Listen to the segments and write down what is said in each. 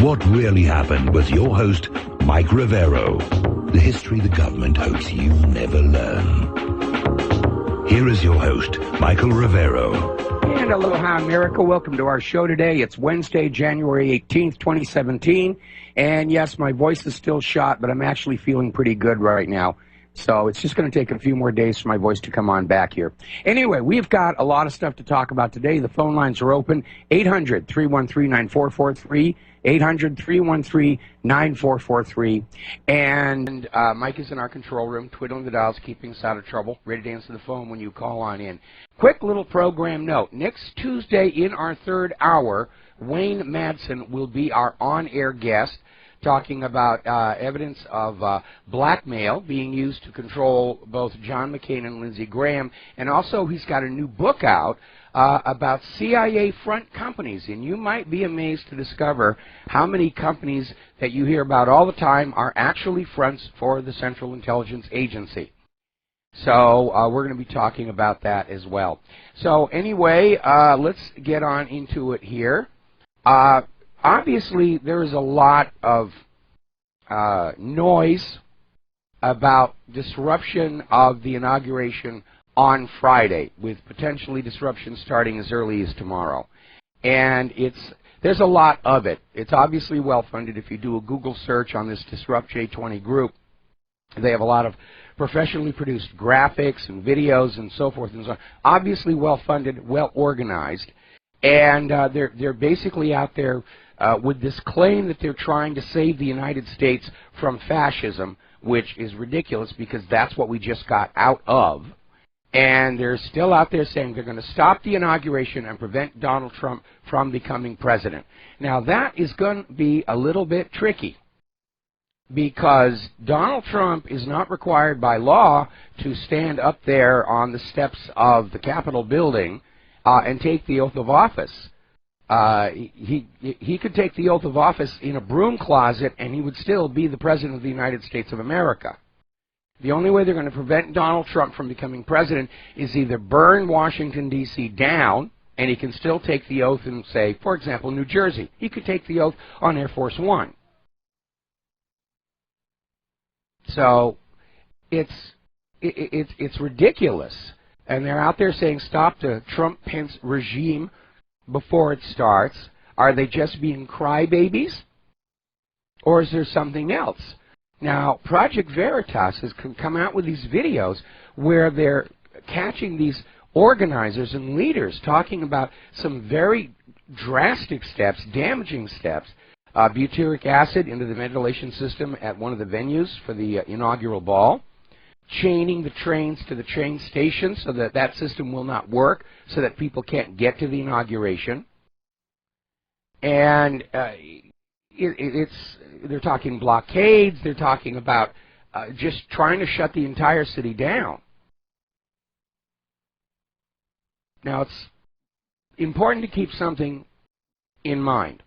What really happened with your host, Mike Rivero. The history the government hopes you never learn. Here is your host, Michael Rivero. And aloha, America. Welcome to our show today. It's Wednesday, January 18th, 2017. And yes, my voice is still shot, but I'm actually feeling pretty good right now. So it's just going to take a few more days for my voice to come on back here. Anyway, we've got a lot of stuff to talk about today. The phone lines are open, 800-313-9443, 800-313-9443. And Mike is in our control room, twiddling the dials, keeping us out of trouble, ready to answer the phone when you call on in. Quick little program note. Next Tuesday in our third hour, Wayne Madsen will be our on-air guest, talking about evidence of blackmail being used to control both John McCain and Lindsey Graham. And also he's got a new book out about CIA front companies. And you might be amazed to discover how many companies that you hear about all the time are actually fronts for the Central Intelligence Agency. So we're going to be talking about that as well. So anyway, let's get on into it here. Obviously, there is a lot of noise about disruption of the inauguration on Friday, with potentially disruption starting as early as tomorrow. And there's a lot of it. It's obviously well-funded. If you do a Google search on this Disrupt J20 group, they have a lot of professionally produced graphics and videos and so forth and so on. Obviously well-funded, well-organized. And they're basically out there with this claim that they're trying to save the United States from fascism, which is ridiculous because that's what we just got out of. And they're still out there saying they're going to stop the inauguration and prevent Donald Trump from becoming president. Now, that is going to be a little bit tricky because Donald Trump is not required by law to stand up there on the steps of the Capitol building and take the oath of office. He could take the oath of office in a broom closet and he would still be the President of the United States of America. The only way they're going to prevent Donald Trump from becoming president is either burn Washington, D.C. down, and he can still take the oath in, say, for example, New Jersey. He could take the oath on Air Force One. So it's ridiculous. And they're out there saying stop the Trump-Pence regime before it starts. Are they just being crybabies? Or is there something else? Now, Project Veritas has come out with these videos where they're catching these organizers and leaders talking about some very drastic steps, damaging steps. Butyric acid into the ventilation system at one of the venues for the inaugural ball. Chaining the trains to the train station so that that system will not work, so that people can't get to the inauguration. And they're talking blockades, they're talking about just trying to shut the entire city down. Now, it's important to keep something in mind.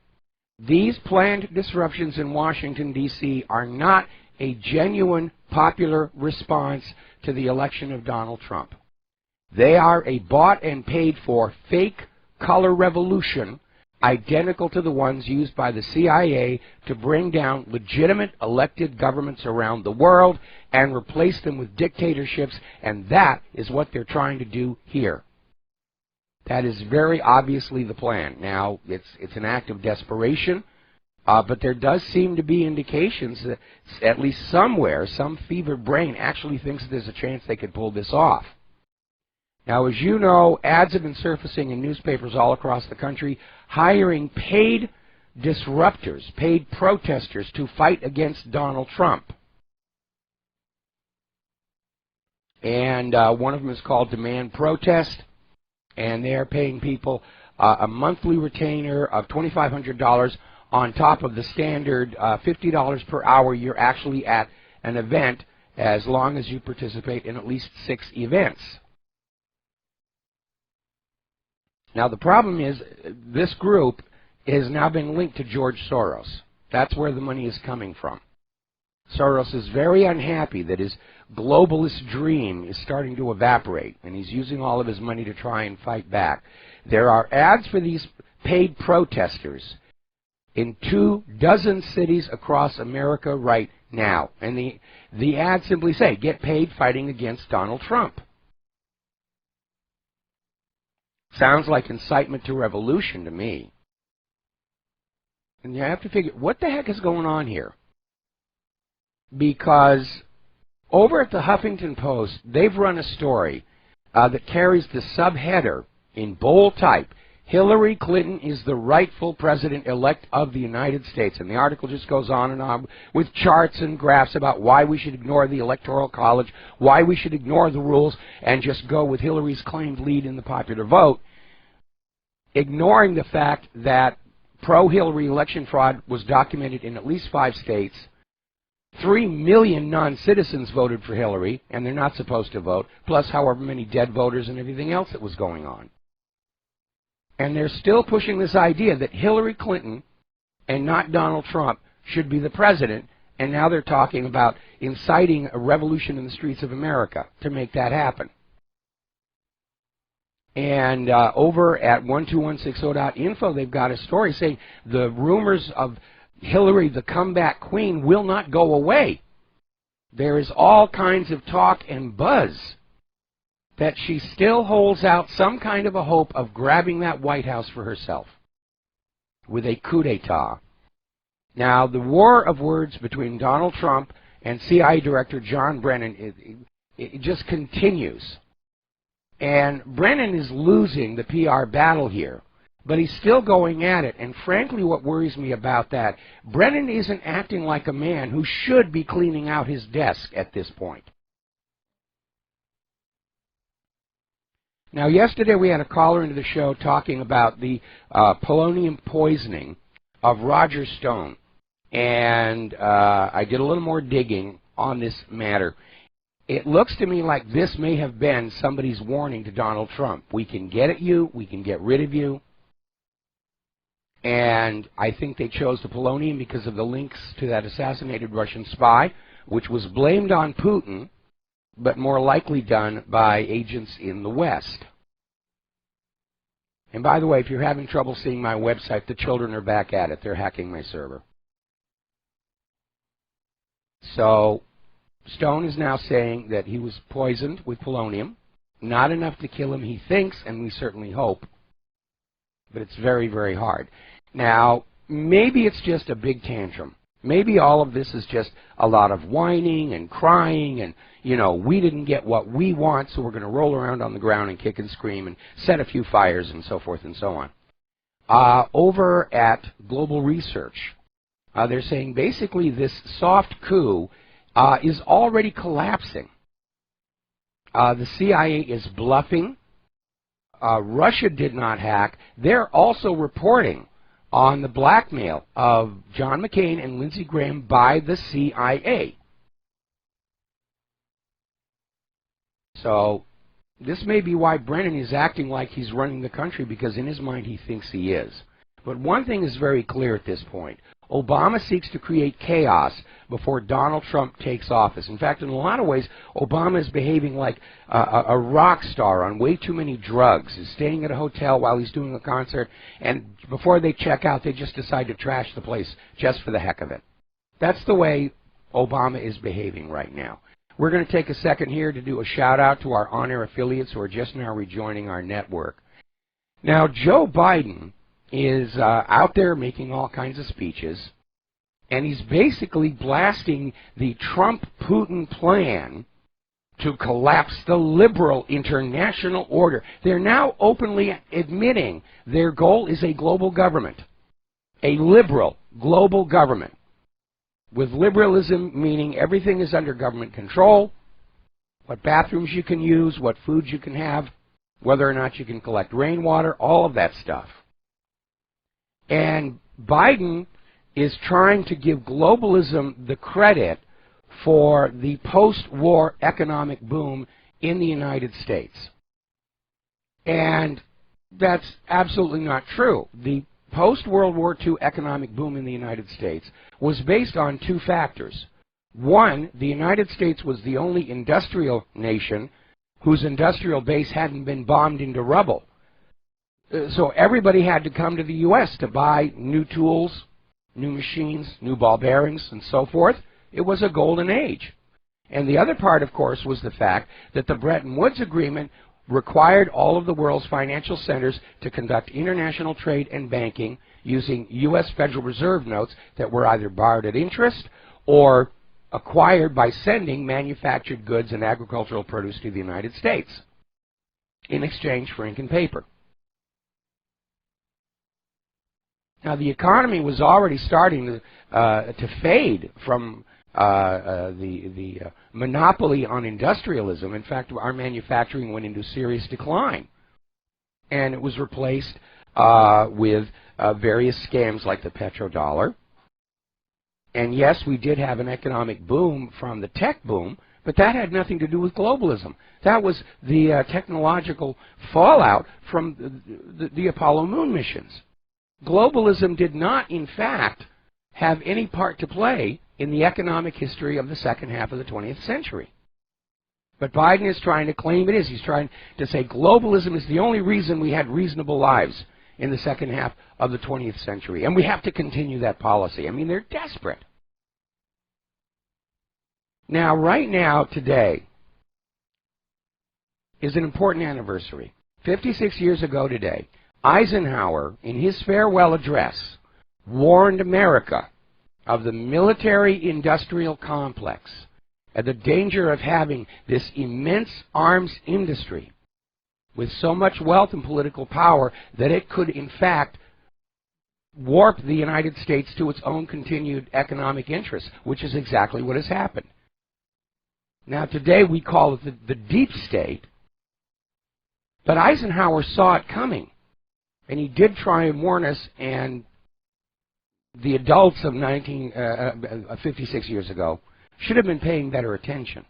These planned disruptions in Washington, D.C. are not a genuine popular response to the election of Donald Trump. They are a bought and paid for fake color revolution identical to the ones used by the CIA to bring down legitimate elected governments around the world and replace them with dictatorships, and that is what they're trying to do here. That is very obviously the plan. Now, it's an act of desperation. But there does seem to be indications that at least somewhere, some fevered brain actually thinks that there's a chance they could pull this off. Now, as you know, ads have been surfacing in newspapers all across the country, hiring paid disruptors, paid protesters to fight against Donald Trump. And one of them is called Demand Protest, and they are paying people a monthly retainer of $2,500 on top of the standard $50 per hour you're actually at an event, as long as you participate in at least 6 events. Now, the problem is this group has now been linked to George Soros. That's where the money is coming from. Soros is very unhappy that his globalist dream is starting to evaporate, and he's using all of his money to try and fight back. There are ads for these paid protesters in 24 cities across America right now. And the ads simply say, get paid fighting against Donald Trump. Sounds like incitement to revolution to me. And you have to figure, what the heck is going on here? Because over at the Huffington Post, they've run a story that carries the subheader in bold type, Hillary Clinton is the rightful president-elect of the United States. And the article just goes on and on with charts and graphs about why we should ignore the Electoral College, why we should ignore the rules and just go with Hillary's claimed lead in the popular vote, ignoring the fact that pro-Hillary election fraud was documented in at least 5 states. 3 million non-citizens voted for Hillary, and they're not supposed to vote, plus however many dead voters and everything else that was going on. And they're still pushing this idea that Hillary Clinton and not Donald Trump should be the president, and now they're talking about inciting a revolution in the streets of America to make that happen. And over at 12160.info, they've got a story saying the rumors of Hillary, the comeback queen, will not go away. There is all kinds of talk and buzz that she still holds out some kind of a hope of grabbing that White House for herself with a coup d'etat. Now, the war of words between Donald Trump and CIA Director John Brennan, it just continues. And Brennan is losing the PR battle here, but he's still going at it. And frankly, what worries me about that, Brennan isn't acting like a man who should be cleaning out his desk at this point. Now, yesterday we had a caller into the show talking about the polonium poisoning of Roger Stone. And I did a little more digging on this matter. It looks to me like this may have been somebody's warning to Donald Trump. We can get at you. We can get rid of you. And I think they chose the polonium because of the links to that assassinated Russian spy, which was blamed on Putin, but more likely done by agents in the West. And by the way, if you're having trouble seeing my website, the children are back at it. They're hacking my server. So Stone is now saying that he was poisoned with polonium. Not enough to kill him, he thinks, and we certainly hope. But it's very, very hard. Now, maybe it's just a big tantrum. Maybe all of this is just a lot of whining and crying and, you know, we didn't get what we want, so we're going to roll around on the ground and kick and scream and set a few fires and so forth and so on. Over at Global Research, they're saying basically this soft coup is already collapsing. The CIA is bluffing. Russia did not hack. They're also reporting on the blackmail of John McCain and Lindsey Graham by the CIA. So this may be why Brennan is acting like he's running the country, because in his mind he thinks he is. But one thing is very clear at this point. Obama seeks to create chaos before Donald Trump takes office. In fact, in a lot of ways, Obama is behaving like a rock star on way too many drugs. He's staying at a hotel while he's doing a concert, and before they check out, they just decide to trash the place just for the heck of it. That's the way Obama is behaving right now. We're going to take a second here to do a shout-out to our on-air affiliates who are just now rejoining our network. Now, Joe Biden is out there making all kinds of speeches, and he's basically blasting the Trump-Putin plan to collapse the liberal international order. They're now openly admitting their goal is a global government, a liberal global government, with liberalism meaning everything is under government control, what bathrooms you can use, what foods you can have, whether or not you can collect rainwater, all of that stuff. And Biden is trying to give globalism the credit for the post-war economic boom in the United States. And that's absolutely not true. The post-World War II economic boom in the United States was based on 2 factors. One, the United States was the only industrial nation whose industrial base hadn't been bombed into rubble. So everybody had to come to the U.S. to buy new tools, new machines, new ball bearings, and so forth. It was a golden age. And the other part, of course, was the fact that the Bretton Woods Agreement required all of the world's financial centers to conduct international trade and banking using U.S. Federal Reserve notes that were either borrowed at interest or acquired by sending manufactured goods and agricultural produce to the United States in exchange for ink and paper. Now, the economy was already starting to fade from the monopoly on industrialism. In fact, our manufacturing went into serious decline, and it was replaced with various scams like the petrodollar. And yes, we did have an economic boom from the tech boom, but that had nothing to do with globalism. That was the technological fallout from the Apollo moon missions. Globalism did not, in fact, have any part to play in the economic history of the second half of the 20th century. But Biden is trying to claim it is. He's trying to say globalism is the only reason we had reasonable lives in the second half of the 20th century. And we have to continue that policy. I mean, they're desperate. Now, right now, today, is an important anniversary. 56 years ago today, Eisenhower, in his farewell address, warned America of the military-industrial complex and the danger of having this immense arms industry with so much wealth and political power that it could, in fact, warp the United States to its own continued economic interests, which is exactly what has happened. Now, today we call it the deep state, but Eisenhower saw it coming, and he did try and warn us, and the adults of 56 years ago should have been paying better attention,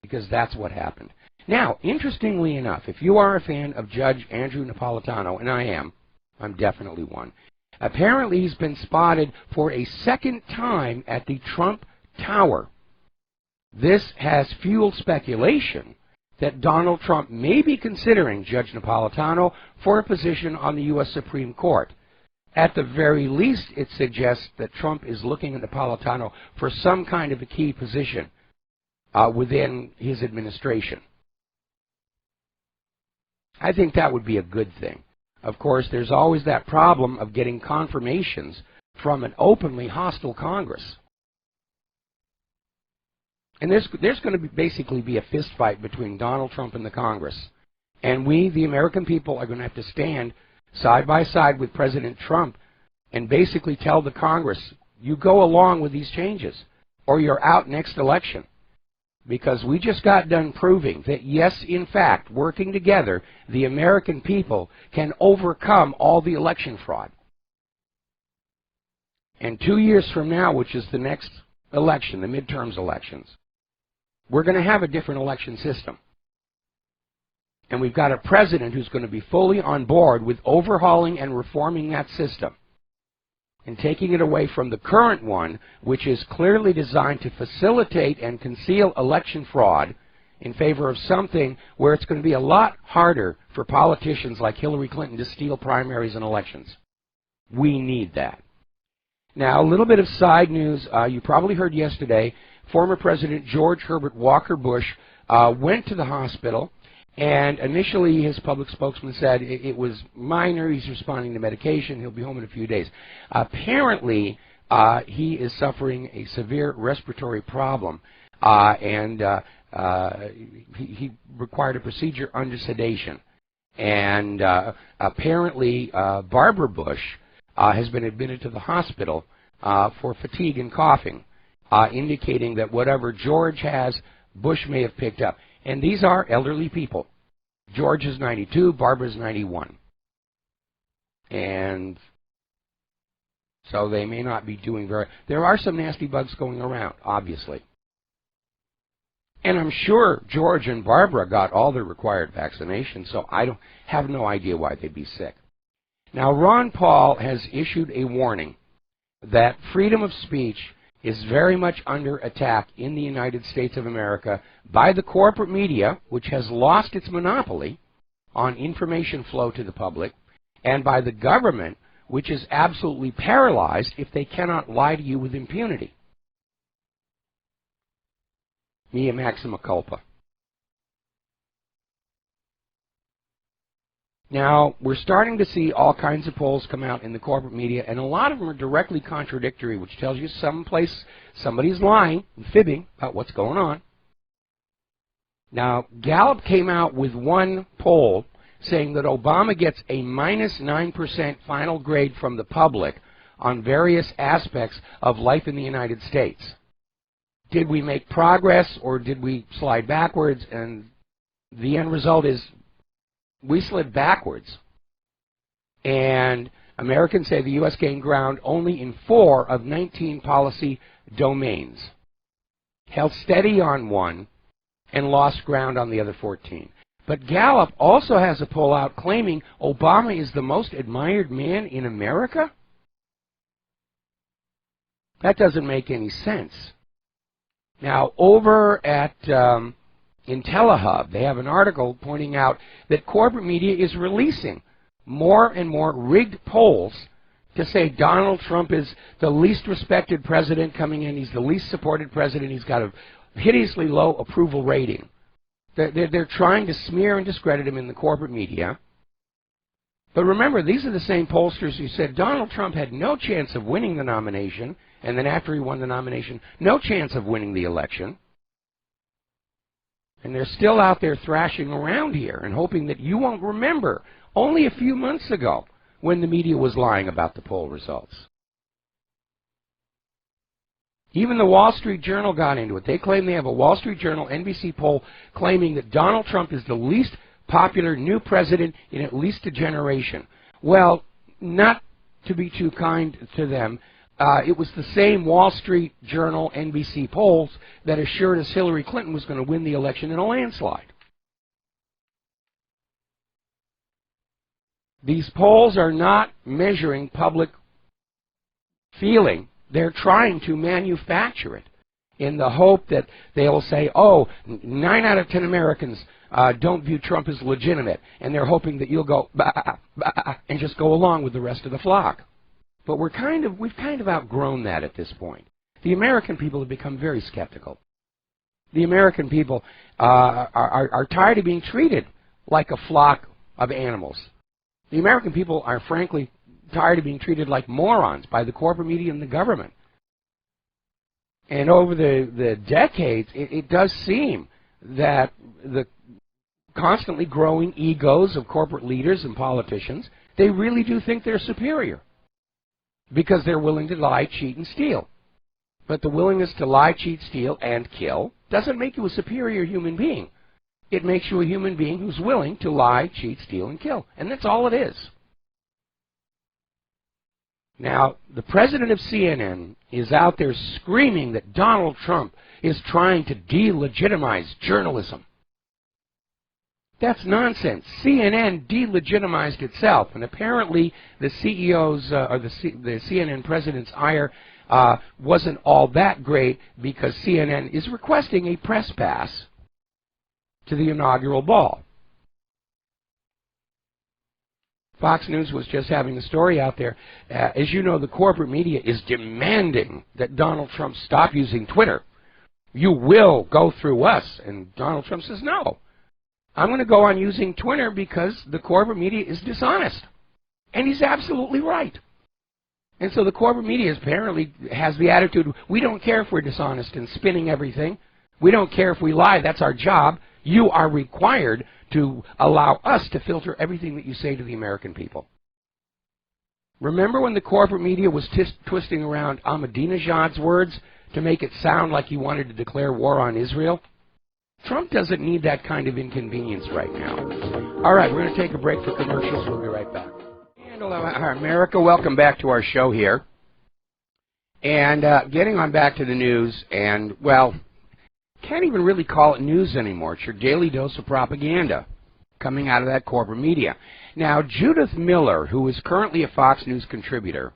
because that's what happened. Now, interestingly enough, if you are a fan of Judge Andrew Napolitano, and I am, I'm definitely one, apparently he's been spotted for a second time at the Trump Tower. This has fueled speculation that Donald Trump may be considering Judge Napolitano for a position on the U.S. Supreme Court. At the very least, it suggests that Trump is looking at Napolitano for some kind of a key position within his administration. I think that would be a good thing. Of course, there's always that problem of getting confirmations from an openly hostile Congress. And there's going to basically be a fist fight between Donald Trump and the Congress. And we, the American people, are going to have to stand side by side with President Trump and basically tell the Congress, you go along with these changes, or you're out next election. Because we just got done proving that, yes, in fact, working together, the American people can overcome all the election fraud. And 2 years from now, which is the next election, the midterms elections, we're going to have a different election system. And we've got a president who's going to be fully on board with overhauling and reforming that system and taking it away from the current one, which is clearly designed to facilitate and conceal election fraud in favor of something where it's going to be a lot harder for politicians like Hillary Clinton to steal primaries and elections. We need that. Now, a little bit of side news. You probably heard yesterday, former President George Herbert Walker Bush went to the hospital, and initially his public spokesman said it was minor, he's responding to medication, he'll be home in a few days. Apparently, he is suffering a severe respiratory problem, and he required a procedure under sedation. And apparently, Barbara Bush has been admitted to the hospital for fatigue and coughing, indicating that whatever George has, Bush may have picked up. And these are elderly people. George is 92, Barbara's 91. And so they may not be doing very... There are some nasty bugs going around, obviously. And I'm sure George and Barbara got all their required vaccinations, so I have no idea why they'd be sick. Now, Ron Paul has issued a warning that freedom of speech is very much under attack in the United States of America by the corporate media, which has lost its monopoly on information flow to the public, and by the government, which is absolutely paralyzed if they cannot lie to you with impunity. Mea maxima culpa. Now, we're starting to see all kinds of polls come out in the corporate media, and a lot of them are directly contradictory, which tells you someplace somebody's lying and fibbing about what's going on. Now, Gallup came out with one poll saying that Obama gets a minus 9% final grade from the public on various aspects of life in the United States. Did we make progress or did we slide backwards? And the end result is we slid backwards. And Americans say the U.S. gained ground only in 4 of 19 policy domains, held steady on 1, and lost ground on the other 14. But Gallup also has a poll out claiming Obama is the most admired man in America? That doesn't make any sense. Now, over at IntelliHub, they have an article pointing out that corporate media is releasing more and more rigged polls to say Donald Trump is the least respected president coming in, he's the least supported president, he's got a hideously low approval rating. They're trying to smear and discredit him in the corporate media. But remember, these are the same pollsters who said Donald Trump had no chance of winning the nomination, and then after he won the nomination, no chance of winning the election. And they're still out there thrashing around here and hoping that you won't remember only a few months ago when the media was lying about the poll results. Even the Wall Street Journal got into it. They claim they have a Wall Street Journal NBC poll claiming that Donald Trump is the least popular new president in at least a generation. Well, not to be too kind to them, it was the same Wall Street Journal NBC polls that assured us Hillary Clinton was going to win the election in a landslide. These polls are not measuring public feeling. They're trying to manufacture it in the hope that they'll say, oh, 9 out of 10 Americans don't view Trump as legitimate, and they're hoping that you'll go, bah, bah, and just go along with the rest of the flock. But we've kind of outgrown that at this point. The American people have become very skeptical. The American people are tired of being treated like a flock of animals. The American people are, frankly, tired of being treated like morons by the corporate media and the government. And over the decades, it does seem that the constantly growing egos of corporate leaders and politicians, they really do think they're superior because they're willing to lie, cheat, and steal. But the willingness to lie, cheat, steal, and kill doesn't make you a superior human being. It makes you a human being who's willing to lie, cheat, steal, and kill. And that's all it is. Now, the president of CNN is out there screaming that Donald Trump is trying to delegitimize journalism. That's nonsense. CNN delegitimized itself, and apparently the CEO's or the CNN president's ire wasn't all that great because CNN is requesting a press pass to the inaugural ball. Fox News was just having a story out there. As you know, the corporate media is demanding that Donald Trump stop using Twitter. You will go through us. And Donald Trump says, no. I'm going to go on using Twitter because the corporate media is dishonest. And he's absolutely right. And so the corporate media apparently has the attitude, we don't care if we're dishonest and spinning everything. We don't care if we lie. That's our job. You are required to allow us to filter everything that you say to the American people. Remember when the corporate media was twisting around Ahmadinejad's words to make it sound like he wanted to declare war on Israel? Trump doesn't need that kind of inconvenience right now. All right, we're going to take a break for commercials. We'll be right back. And hello, America. Welcome back to our show here. And getting on back to the news, and, well, can't even really call it news anymore. It's your daily dose of propaganda coming out of that corporate media. Now, Judith Miller, who is currently a Fox News contributor,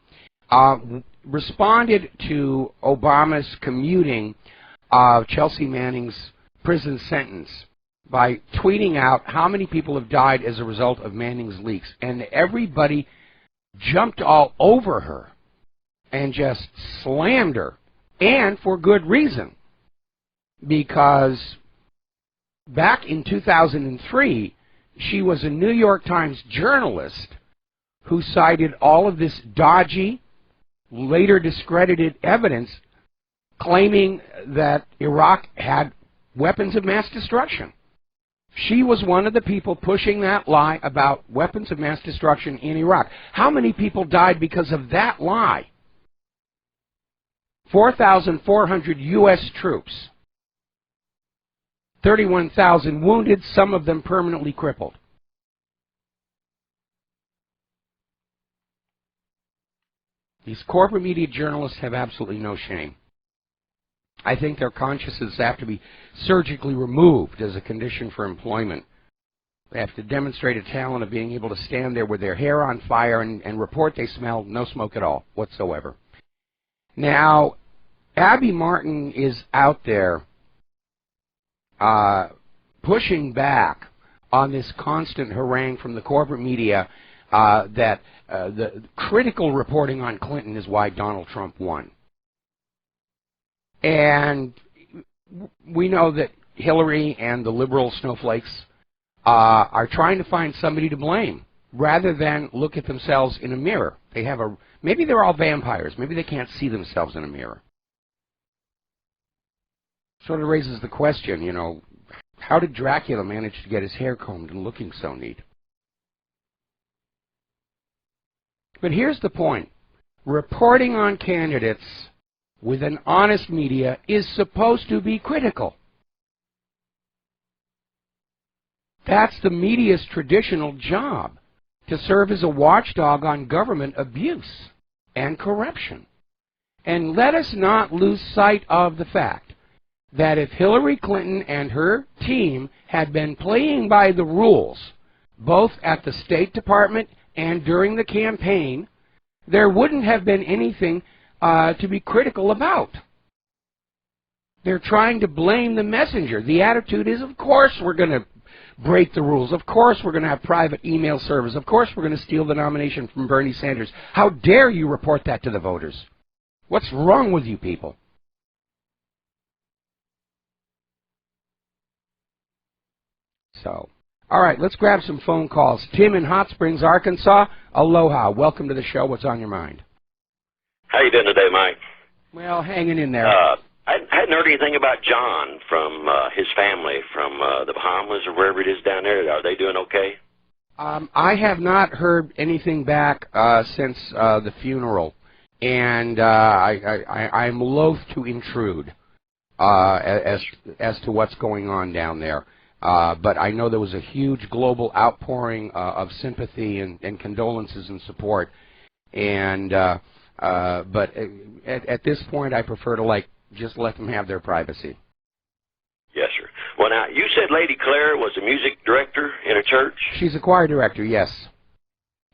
responded to Obama's commuting of Chelsea Manning's prison sentence by tweeting out how many people have died as a result of Manning's leaks. And everybody jumped all over her and just slammed her. And for good reason. Because back in 2003, she was a New York Times journalist who cited all of this dodgy, later discredited evidence claiming that Iraq had weapons of mass destruction. She was one of the people pushing that lie about weapons of mass destruction in Iraq. How many people died because of that lie? 4,400 U.S. troops. 31,000 wounded, some of them permanently crippled. These corporate media journalists have absolutely no shame. I think their consciences have to be surgically removed as a condition for employment. They have to demonstrate a talent of being able to stand there with their hair on fire and report they smell no smoke at all whatsoever. Now, Abby Martin is out there pushing back on this constant harangue from the corporate media that the critical reporting on Clinton is why Donald Trump won. And we know that Hillary and the liberal snowflakes are trying to find somebody to blame rather than look at themselves in a mirror. They have maybe they're all vampires. Maybe they can't see themselves in a mirror. Sort of raises the question, you know, how did Dracula manage to get his hair combed and looking so neat? But here's the point. Reporting on candidates with an honest media is supposed to be critical. That's the media's traditional job, to serve as a watchdog on government abuse and corruption. And let us not lose sight of the fact that if Hillary Clinton and her team had been playing by the rules, both at the State Department and during the campaign, there wouldn't have been anything to be critical about. They're trying to blame the messenger. The attitude is, of course we're going to break the rules. Of course we're going to have private email servers. Of course we're going to steal the nomination from Bernie Sanders. How dare you report that to the voters? What's wrong with you people? So, all right, let's grab some phone calls. Tim in Hot Springs, Arkansas. Aloha. Welcome to the show. What's on your mind? How you doing today, Mike? Well, hanging in there. I hadn't heard anything about John from his family from the Bahamas or wherever it is down there. Are they doing okay? I have not heard anything back since the funeral, and I'm loath to intrude as to what's going on down there. But I know there was a huge global outpouring of sympathy and condolences and support, and but at this point, I prefer to just let them have their privacy. Yes, sir. Well, now, you said Lady Claire was a music director in a church? She's a choir director, yes.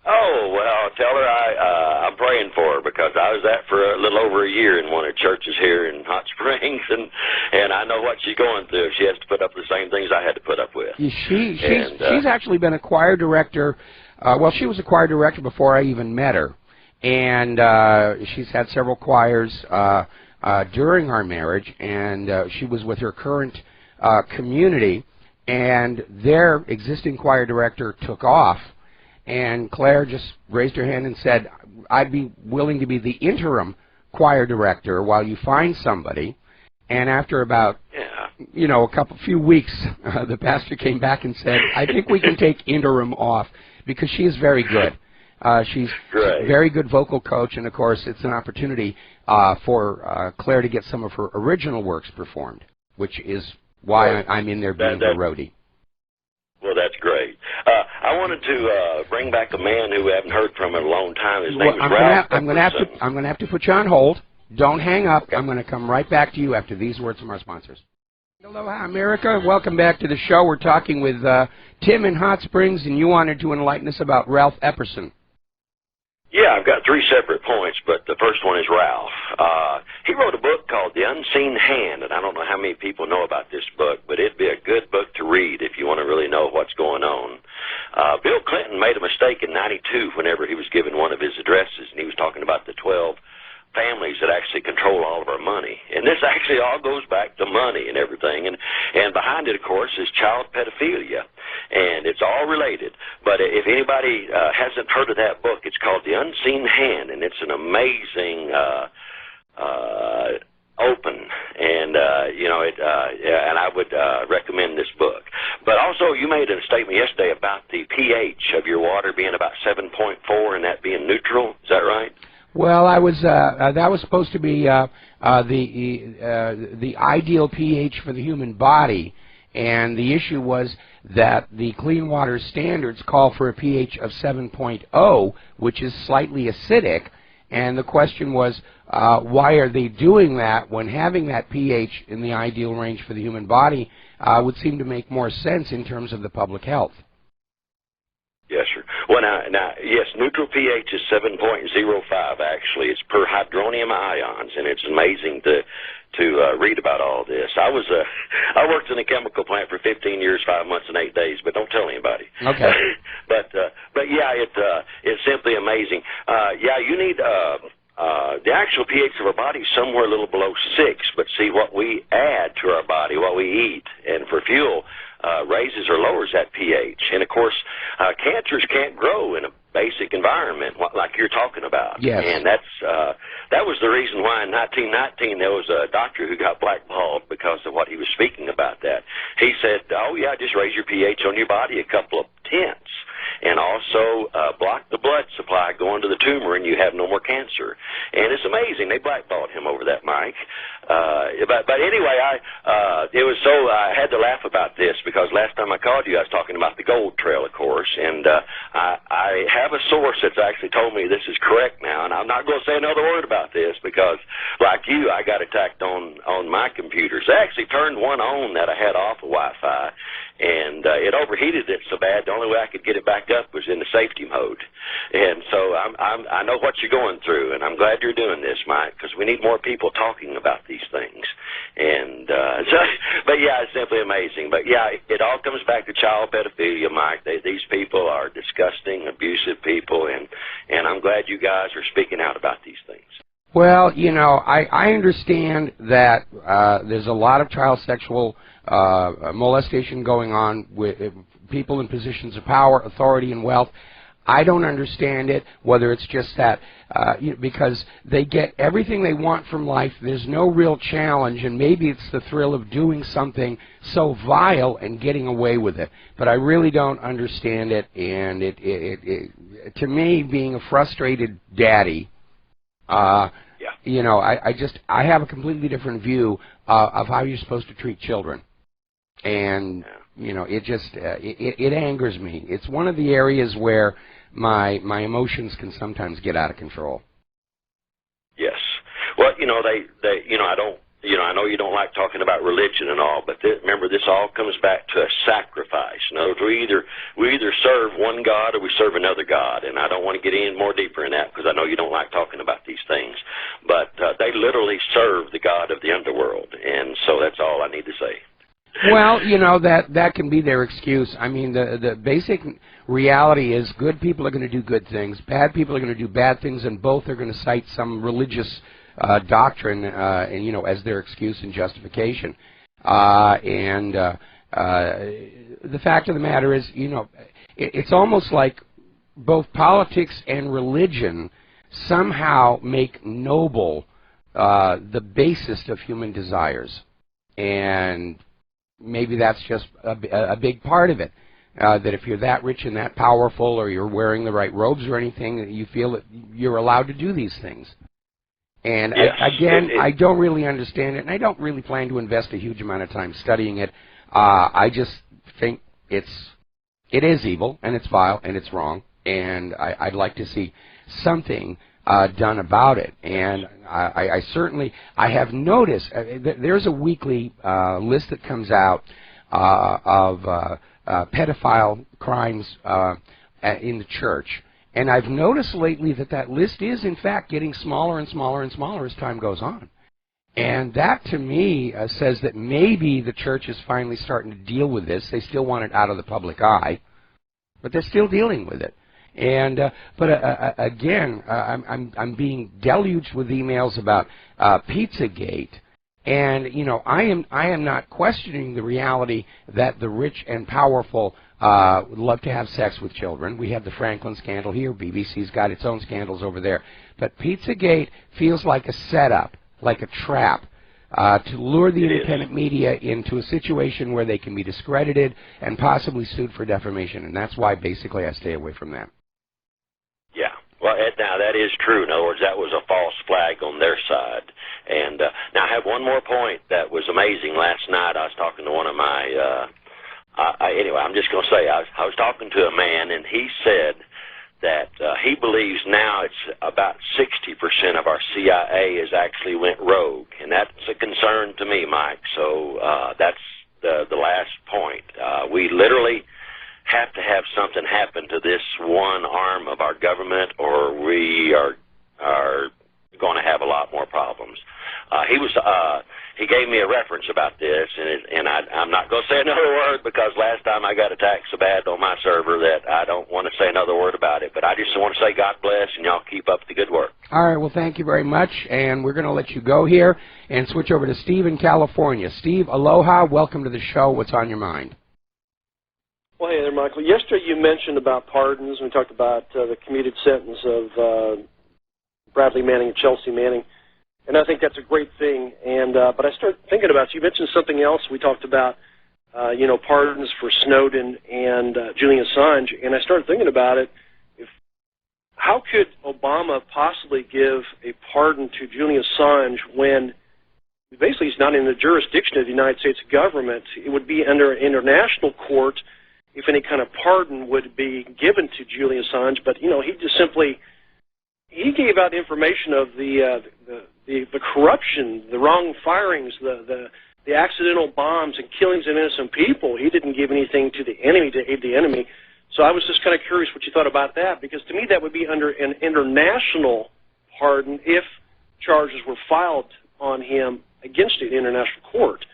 Oh, well, tell her I'm praying for her, because I was at for a little over a year in one of the churches here in Hot Springs, and I know what she's going through. She has to put up with the same things I had to put up with. She's actually been a choir director. Well, she was a choir director before I even met her, and she's had several choirs during our marriage, and she was with her current community, and their existing choir director took off, and Claire just raised her hand and said, I'd be willing to be the interim choir director while you find somebody. And after about, few weeks, the pastor came back and said, I think we can take interim off, because she is very good. She's a very good vocal coach, and of course it's an opportunity for Claire to get some of her original works performed, which is why I'm in there being her roadie. Well, that's great. I wanted to bring back a man who we haven't heard from in a long time. His name is Ralph. I'm going to have to put you on hold. Don't hang up. Okay. I'm going to come right back to you after these words from our sponsors. Aloha, America. Welcome back to the show. We're talking with Tim in Hot Springs, and you wanted to enlighten us about Ralph Epperson. Yeah, I've got three separate points, but the first one is Ralph. He wrote a book called The Unseen Hand, and I don't know how many people know about this book, but it'd be a good book to read if you want to really know what's going on. Bill Clinton made a mistake in '92 whenever he was giving one of his addresses, and he was talking about the 12 families that actually control all of our money. And this actually all goes back to money and everything. And behind it, of course, is child pedophilia. And it's all related. But if anybody hasn't heard of that book, it's called The Unseen Hand, and it's an amazing open. And, and I would recommend this book. But also, you made a statement yesterday about the pH of your water being about 7.4 and that being neutral. Is that right? Well, I was that was supposed to be the ideal pH for the human body, and the issue was that the clean water standards call for a pH of 7.0, which is slightly acidic, and the question was, why are they doing that when having that pH in the ideal range for the human body would seem to make more sense in terms of the public health? Yes, sir. Well, now, yes, neutral pH is 7.05, actually. It's per hydronium ions, and it's amazing to read about all this. I worked in a chemical plant for 15 years, 5 months, and 8 days, but don't tell anybody. Okay. but yeah, it's simply amazing. Yeah, you need the actual pH of our body is somewhere a little below 6, but see, what we add to our body, what we eat, and for fuel, raises or lowers that pH. And, of course, cancers can't grow in a basic environment like you're talking about. Yes. And that was the reason why in 1919 there was a doctor who got blackballed because of what he was speaking about that. He said, oh, yeah, just raise your pH on your body a couple of tenths, and also block the blood supply going to the tumor, and you have no more cancer. And it's amazing. They blackballed him over that, Mike. But anyway, I had to laugh about this because last time I called you, I was talking about the gold trail, of course, and I have a source that's actually told me this is correct now, and I'm not going to say another word about this because, like you, I got attacked on my computers. They actually turned one on that I had off of Wi-Fi, and it overheated it so bad. The only way I could get it back up was in the safety mode. And so I know what you're going through, and I'm glad you're doing this, Mike, because we need more people talking about these things. And but yeah, it's simply amazing. But yeah, it all comes back to child pedophilia, Mike. These people are disgusting, abusive people, and I'm glad you guys are speaking out about these things. Well, you know, I understand that there's a lot of child sexual molestation going on with people in positions of power, authority, and wealth. I don't understand it, whether it's just that, because they get everything they want from life. There's no real challenge, and maybe it's the thrill of doing something so vile and getting away with it. But I really don't understand it, and to me, being a frustrated daddy, you know, I have a completely different view of how you're supposed to treat children, and you know, it just it angers me. It's one of the areas where my emotions can sometimes get out of control. Yes. Well, you know, I know you don't like talking about religion and all, but remember, this all comes back to a sacrifice. In other words, we either serve one God or we serve another God, and I don't want to get any more deeper in that because I know you don't like talking about these things. But they literally serve the God of the underworld, and so that's all I need to say. Well, you know, that can be their excuse. I mean, the basic reality is good people are going to do good things, bad people are going to do bad things, and both are going to cite some religious doctrine, and you know, as their excuse and justification. The fact of the matter is, you know, it's almost like both politics and religion somehow make noble the basest of human desires, and maybe that's just a big part of it. That if you're that rich and that powerful, or you're wearing the right robes or anything, that you feel that you're allowed to do these things. And yes, I don't really understand it, and I don't really plan to invest a huge amount of time studying it. I just think it is evil, and it's vile, and it's wrong, and I'd like to see something done about it. And I certainly have noticed there's a weekly list that comes out of pedophile crimes in the church, And I've noticed lately that that list is, in fact, getting smaller and smaller and smaller as time goes on. And that, to me, says that maybe the church is finally starting to deal with this. They still want it out of the public eye, but they're still dealing with it. And again, I'm being deluged with emails about Pizzagate, and you know, I am not questioning the reality that the rich and powerful would love to have sex with children. We have the Franklin scandal here. BBC's got its own scandals over there. But Pizzagate feels like a setup, like a trap, to lure the independent media into a situation where they can be discredited and possibly sued for defamation. And that's why, basically, I stay away from that. Yeah. Well, Ed, now that is true. In other words, that was a false flag on their side. And now I have one more point that was amazing. Last night I was talking to one of my, anyway, I'm just going to say, I was talking to a man, and he said that he believes now it's about 60% of our CIA has actually went rogue. And that's a concern to me, Mike. So that's the last point. We literally have to have something happen to this one arm of our government, or we are going to have a lot more problems. He gave me a reference about this, and I'm not going to say another word because last time I got attacked so bad on my server that I don't want to say another word about it. But I just want to say God bless, and y'all keep up the good work. All right, well, thank you very much, and we're going to let you go here and switch over to Steve in California. Steve, aloha, welcome to the show. What's on your mind? Well, hey there, Michael. Yesterday you mentioned about pardons. We talked about the commuted sentence of Bradley Manning and Chelsea Manning, and I think that's a great thing. And but I started thinking about, you mentioned something else. We talked about, you know, pardons for Snowden and Julian Assange, and I started thinking about it. How could Obama possibly give a pardon to Julian Assange when basically he's not in the jurisdiction of the United States government? It would be under an international court if any kind of pardon would be given to Julian Assange, but you know, he just simply gave out information of the corruption, the wrong firings, the accidental bombs and killings of innocent people. He didn't give anything to the enemy to aid the enemy. So I was just kind of curious what you thought about that, because to me that would be under an international pardon if charges were filed on him against an international court,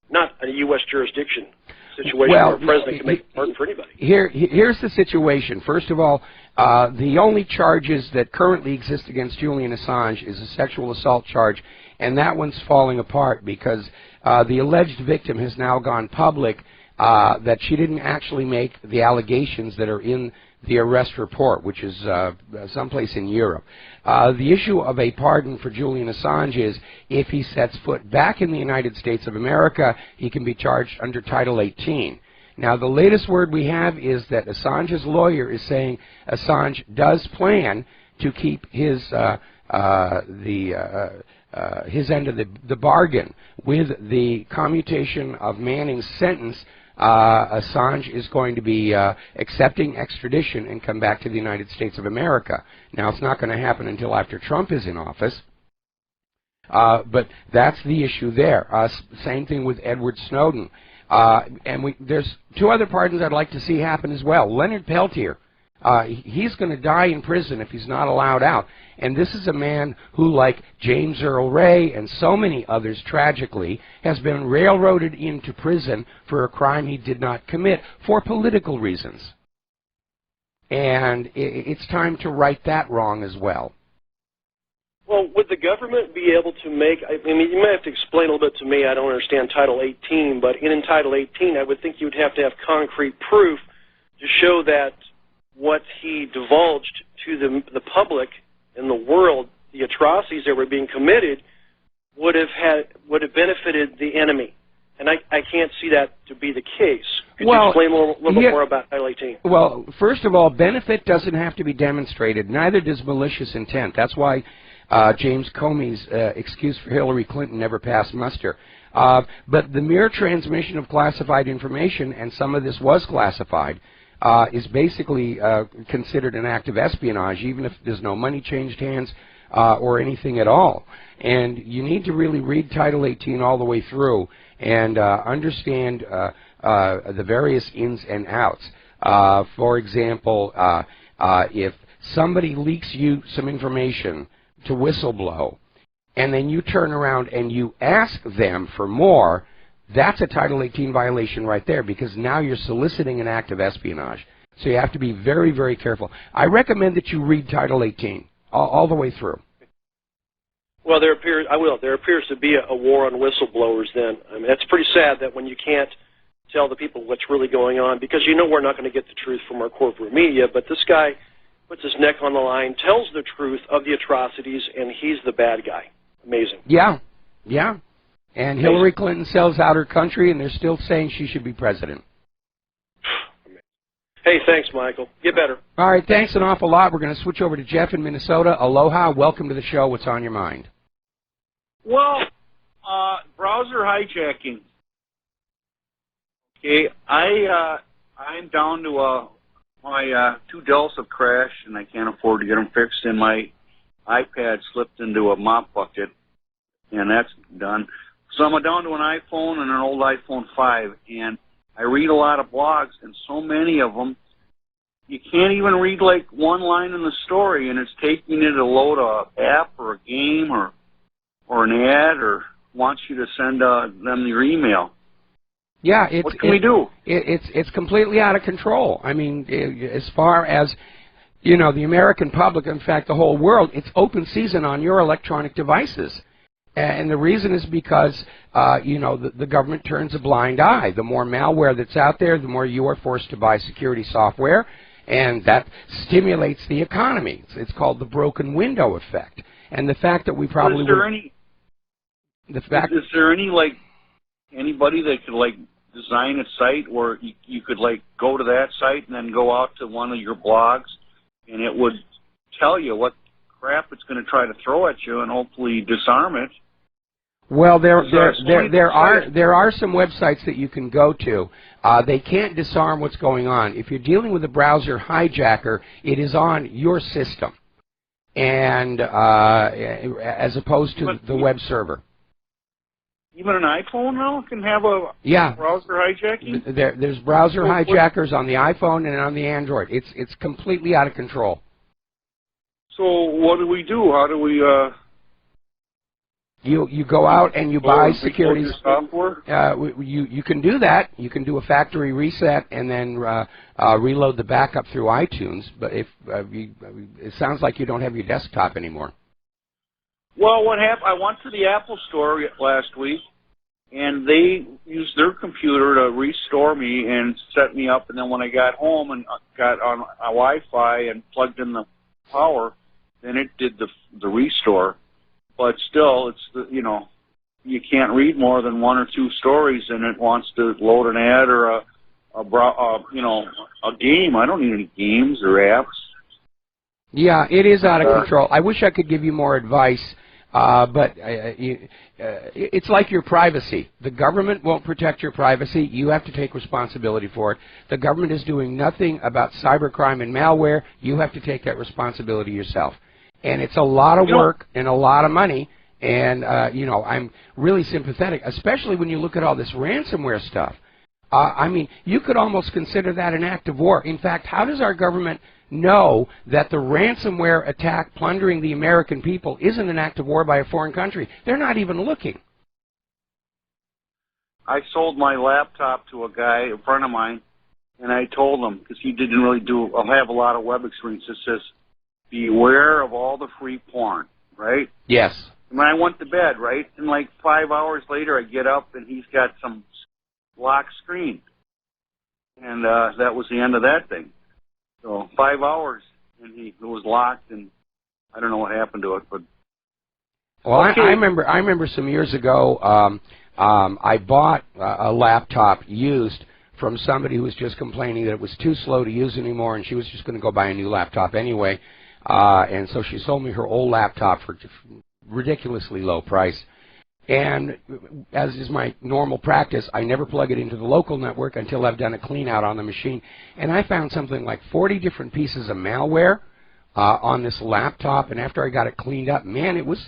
not a U.S. jurisdiction situation where a president can make a pardon for anybody. Here's the situation. First of all, the only charges that currently exist against Julian Assange is a sexual assault charge, and that one's falling apart because the alleged victim has now gone public that she didn't actually make the allegations that are in the arrest report, which is someplace in Europe. The issue of a pardon for Julian Assange is if he sets foot back in the United States of America, he can be charged under Title 18. Now, the latest word we have is that Assange's lawyer is saying Assange does plan to keep his his end of the bargain. With the commutation of Manning's sentence, Assange is going to be accepting extradition and come back to the United States of America. Now, it's not going to happen until after Trump is in office, but that's the issue there. Same thing with Edward Snowden. And there's two other pardons I'd like to see happen as well. Leonard Peltier, he's going to die in prison if he's not allowed out. And this is a man who, like James Earl Ray and so many others, tragically, has been railroaded into prison for a crime he did not commit for political reasons. And it's time to right that wrong as well. Well, would the government be able to make, I mean, you might have to explain a little bit to me, I don't understand Title 18, but in Title 18, I would think you would have to have concrete proof to show that what he divulged to the public and the world, the atrocities that were being committed, would have benefited the enemy. And I can't see that to be the case. Could you explain a little bit more about Title 18? Well, first of all, benefit doesn't have to be demonstrated. Neither does malicious intent. That's why James Comey's excuse for Hillary Clinton never passed muster. But the mere transmission of classified information, and some of this was classified, is basically considered an act of espionage, even if there's no money changed hands or anything at all. And you need to really read Title 18 all the way through and understand the various ins and outs. For example, if somebody leaks you some information to whistleblow, and then you turn around and you ask them for more, that's a Title 18 violation right there, because now you're soliciting an act of espionage. So you have to be very, very careful. I recommend that you read Title 18 all the way through. Well, there appears to be a war on whistleblowers then. I mean, that's pretty sad that when you can't tell the people what's really going on, because you know we're not going to get the truth from our corporate media, but this guy puts his neck on the line, tells the truth of the atrocities, and he's the bad guy. Amazing. Yeah, yeah. And Hillary Clinton sells out her country, and they're still saying she should be president. Hey, thanks, Michael. Get better. All right, thanks an awful lot. We're going to switch over to Jeff in Minnesota. Aloha. Welcome to the show. What's on your mind? Well, browser hijacking. Okay, I'm down to my 2 Dells have crashed, and I can't afford to get them fixed, and my iPad slipped into a mop bucket, and that's done. So I'm down to an iPhone and an old iPhone 5, and I read a lot of blogs, and so many of them, you can't even read like one line in the story, and it's taking you to load a app or a game or an ad, or wants you to send them your email. Yeah, what can we do? It's completely out of control. I mean, as far as, you know, the American public, in fact, the whole world, it's open season on your electronic devices. And the reason is because, you know, the government turns a blind eye. The more malware that's out there, the more you are forced to buy security software, and that stimulates the economy. It's called the broken window effect. And the fact that we probably is there any like anybody that could like design a site where you could like go to that site and then go out to one of your blogs, and it would tell you what crap it's going to try to throw at you and hopefully disarm it? Well, there are some websites that you can go to. They can't disarm what's going on. If you're dealing with a browser hijacker, it is on your system, and as opposed to the web server. Even an iPhone now can have a browser hijacking? There's browser hijackers on the iPhone and on the Android. It's completely out of control. So what do we do? How do we? You go out and you buy security software. You can do that. You can do a factory reset and then reload the backup through iTunes. But if it sounds like you don't have your desktop anymore. Well, what happened? I went to the Apple store last week, and they used their computer to restore me and set me up. And then when I got home and got on a Wi-Fi and plugged in the power, then it did the restore. But still, it's you can't read more than 1 or 2 stories, and it wants to load an ad or a game. I don't need any games or apps. Yeah, it is out of control. I wish I could give you more advice, but it's like your privacy. The government won't protect your privacy. You have to take responsibility for it. The government is doing nothing about cybercrime and malware. You have to take that responsibility yourself. And it's a lot of work and a lot of money. And, I'm really sympathetic, especially when you look at all this ransomware stuff. I mean, you could almost consider that an act of war. In fact, how does our government know that the ransomware attack plundering the American people isn't an act of war by a foreign country? They're not even looking. I sold my laptop to a guy, a friend of mine, and I told him, because he didn't really have a lot of web experience, it says, beware of all the free porn, right? Yes. And when I went to bed, right, and like 5 hours later I get up and he's got some locked screen. And that was the end of that thing. So 5 hours and it was locked, and I don't know what happened to it, but well, okay. I remember some years ago I bought a laptop used from somebody who was just complaining that it was too slow to use anymore, and she was just going to go buy a new laptop anyway. And so she sold me her old laptop for ridiculously low price. And as is my normal practice, I never plug it into the local network until I've done a clean out on the machine. And I found something like 40 different pieces of malware on this laptop. And after I got it cleaned up, man, it was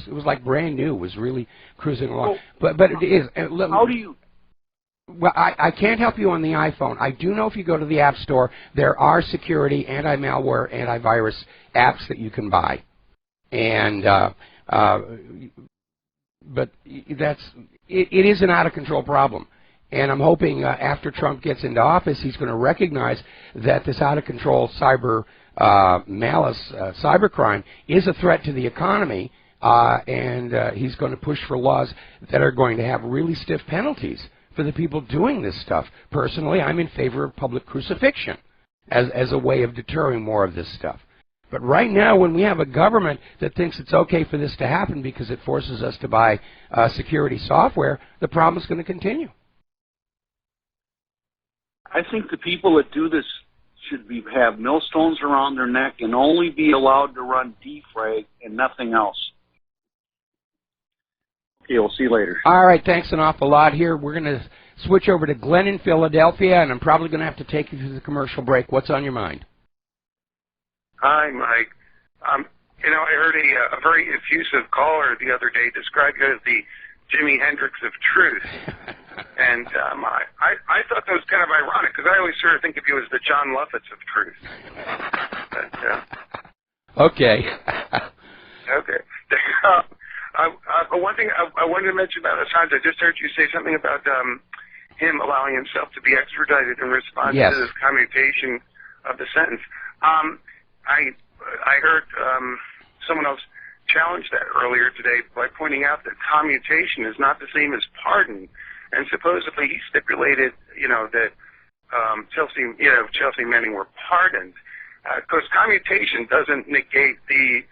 like brand new. It was really cruising along. But it is. How do you? Well, I can't help you on the iPhone. I do know if you go to the App Store, there are security, anti-malware, antivirus apps that you can buy. And but it is an out-of-control problem. And I'm hoping after Trump gets into office, he's going to recognize that this out-of-control cyber malice, cybercrime, is a threat to the economy, and he's going to push for laws that are going to have really stiff penalties for the people doing this stuff. Personally, I'm in favor of public crucifixion as a way of deterring more of this stuff. But right now, when we have a government that thinks it's okay for this to happen because it forces us to buy security software, the problem is going to continue. I think the people that do this should have millstones around their neck and only be allowed to run defrag and nothing else. Okay, we'll see you later. All right, thanks an awful lot here. We're going to switch over to Glenn in Philadelphia, and I'm probably going to have to take you through the commercial break. What's on your mind? Hi, Mike. I heard a very effusive caller the other day describe you as the Jimi Hendrix of truth. And I thought that was kind of ironic because I always sort of think of you as the John Lovitz of truth. But, okay. Okay. One thing I wanted to mention about Assange, I just heard you say something about him allowing himself to be extradited in response Yes. to this commutation of the sentence. I heard someone else challenge that earlier today by pointing out that commutation is not the same as pardon, and supposedly he stipulated, that Chelsea Manning were pardoned, because commutation doesn't negate the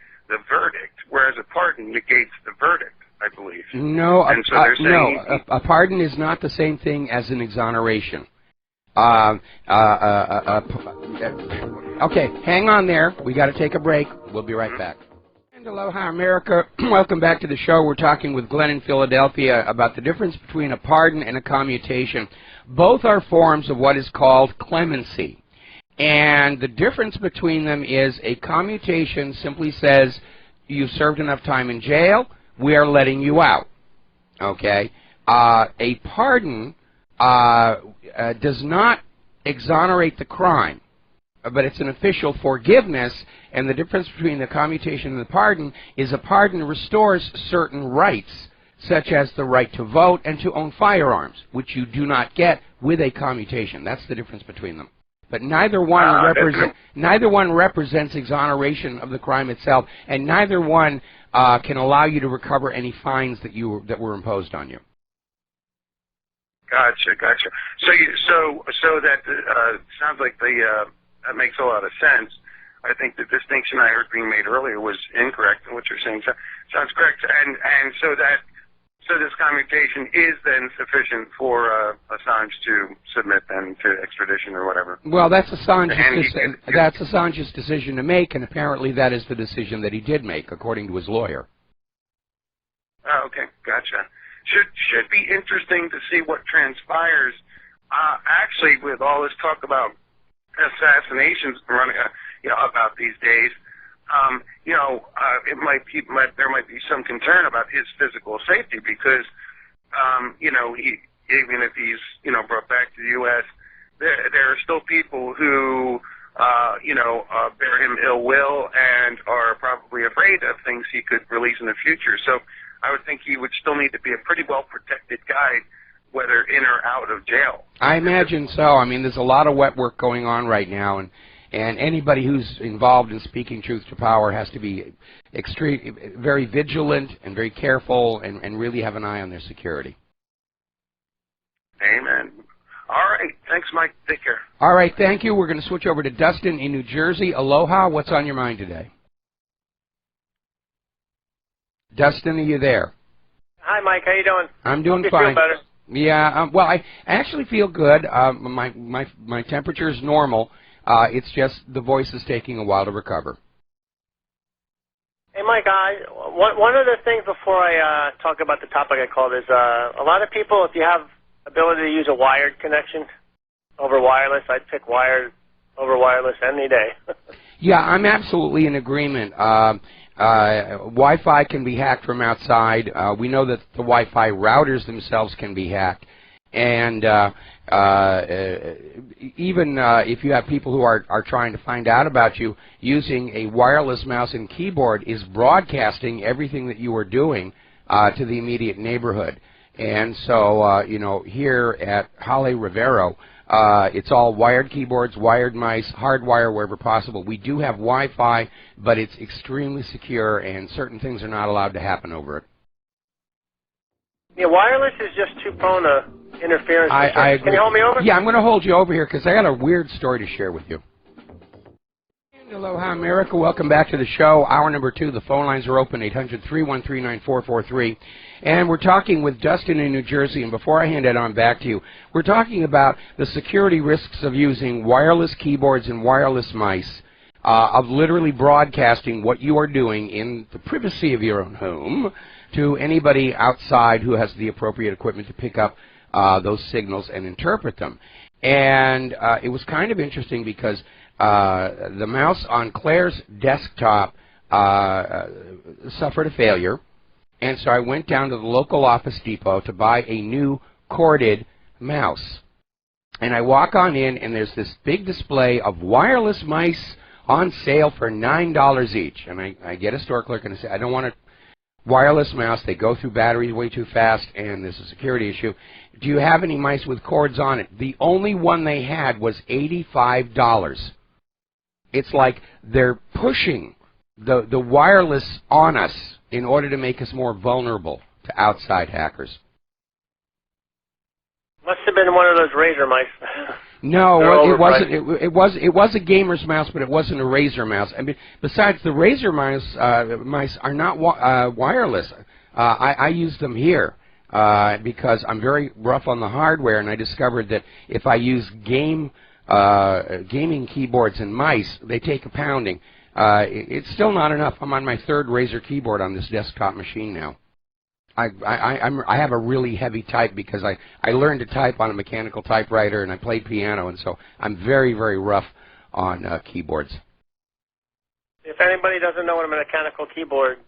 verdict, whereas a pardon negates the verdict, I believe. No, and so they're saying a pardon is not the same thing as an exoneration. Okay, hang on there. We got to take a break. We'll be right back. And aloha, America. Welcome back to the show. We're talking with Glenn in Philadelphia about the difference between a pardon and a commutation. Both are forms of what is called clemency. And the difference between them is a commutation simply says, you've served enough time in jail, we are letting you out. Okay? A pardon does not exonerate the crime, but it's an official forgiveness, and the difference between the commutation and the pardon is a pardon restores certain rights, such as the right to vote and to own firearms, which you do not get with a commutation. That's the difference between them. But neither one represents exoneration of the crime itself, and neither one can allow you to recover any fines that were imposed on you. Gotcha. So that sounds like that makes a lot of sense. I think the distinction I heard being made earlier was incorrect, and what you're saying sounds correct. And so this commutation is then sufficient for Assange to submit then to extradition or whatever. Well, that's Assange's decision to make, and apparently that is the decision that he did make, according to his lawyer. Oh, okay, gotcha. Should be interesting to see what transpires. Actually, with all this talk about assassinations running, about these days, there might be some concern about his physical safety because, even if he's brought back to the U.S., there are still people who bear him ill will and are probably afraid of things he could release in the future. So I would think he would still need to be a pretty well-protected guy, whether in or out of jail. I imagine so. I mean, there's a lot of wet work going on right now, and anybody who's involved in speaking truth to power has to be very vigilant and very careful and really have an eye on their security. Amen. All right. Thanks, Mike. Take care. All right. Thank you. We're going to switch over to Dustin in New Jersey. Aloha. What's on your mind today? Dustin, are you there? Hi, Mike. How you doing? I'm doing fine. Feel better? Yeah. Well, I actually feel good. My temperature is normal. It's just the voice is taking a while to recover. Hey, Mike. One of the things before I talk about the topic I called is a lot of people, if you have ability to use a wired connection over wireless, I'd pick wired over wireless any day. Yeah, I'm absolutely in agreement. Wi-Fi can be hacked from outside. We know that the Wi-Fi routers themselves can be hacked. And even if you have people who are trying to find out about you, using a wireless mouse and keyboard is broadcasting everything that you are doing to the immediate neighborhood. And so, you know, here at Rivero, it's all wired keyboards, wired mice, hardwire wherever possible. We do have Wi-Fi, but it's extremely secure, and certain things are not allowed to happen over it. Yeah, wireless is just too prone to interference. I agree. Can you hold me over? Yeah, I'm going to hold you over here because I got a weird story to share with you. Aloha, America. Welcome back to the show. Hour number 2. The phone lines are open, 800-313-9443. And we're talking with Dustin in New Jersey. And before I hand it on back to you, we're talking about the security risks of using wireless keyboards and wireless mice, of literally broadcasting what you are doing in the privacy of your own home to anybody outside who has the appropriate equipment to pick up those signals and interpret them. And it was kind of interesting because the mouse on Claire's desktop suffered a failure, and so I went down to the local Office Depot to buy a new corded mouse. And I walk on in, and there's this big display of wireless mice on sale for $9 each. And I get a store clerk and I say, I don't want a wireless mouse. They go through batteries way too fast, and there's a security issue. Do you have any mice with cords on it? The only one they had was $85. It's like they're pushing the wireless on us in order to make us more vulnerable to outside hackers. Must have been one of those razor mice. No, it wasn't. It was a gamer's mouse, but it wasn't a Razer mouse. I mean, besides, the Razer mice are not wireless. I use them here because I'm very rough on the hardware, and I discovered that if I use gaming keyboards and mice, they take a pounding. It's still not enough. I'm on my 3rd Razer keyboard on this desktop machine now. I have a really heavy type because I learned to type on a mechanical typewriter, and I played piano, and so I'm very, very rough on keyboards. If anybody doesn't know what a mechanical keyboard,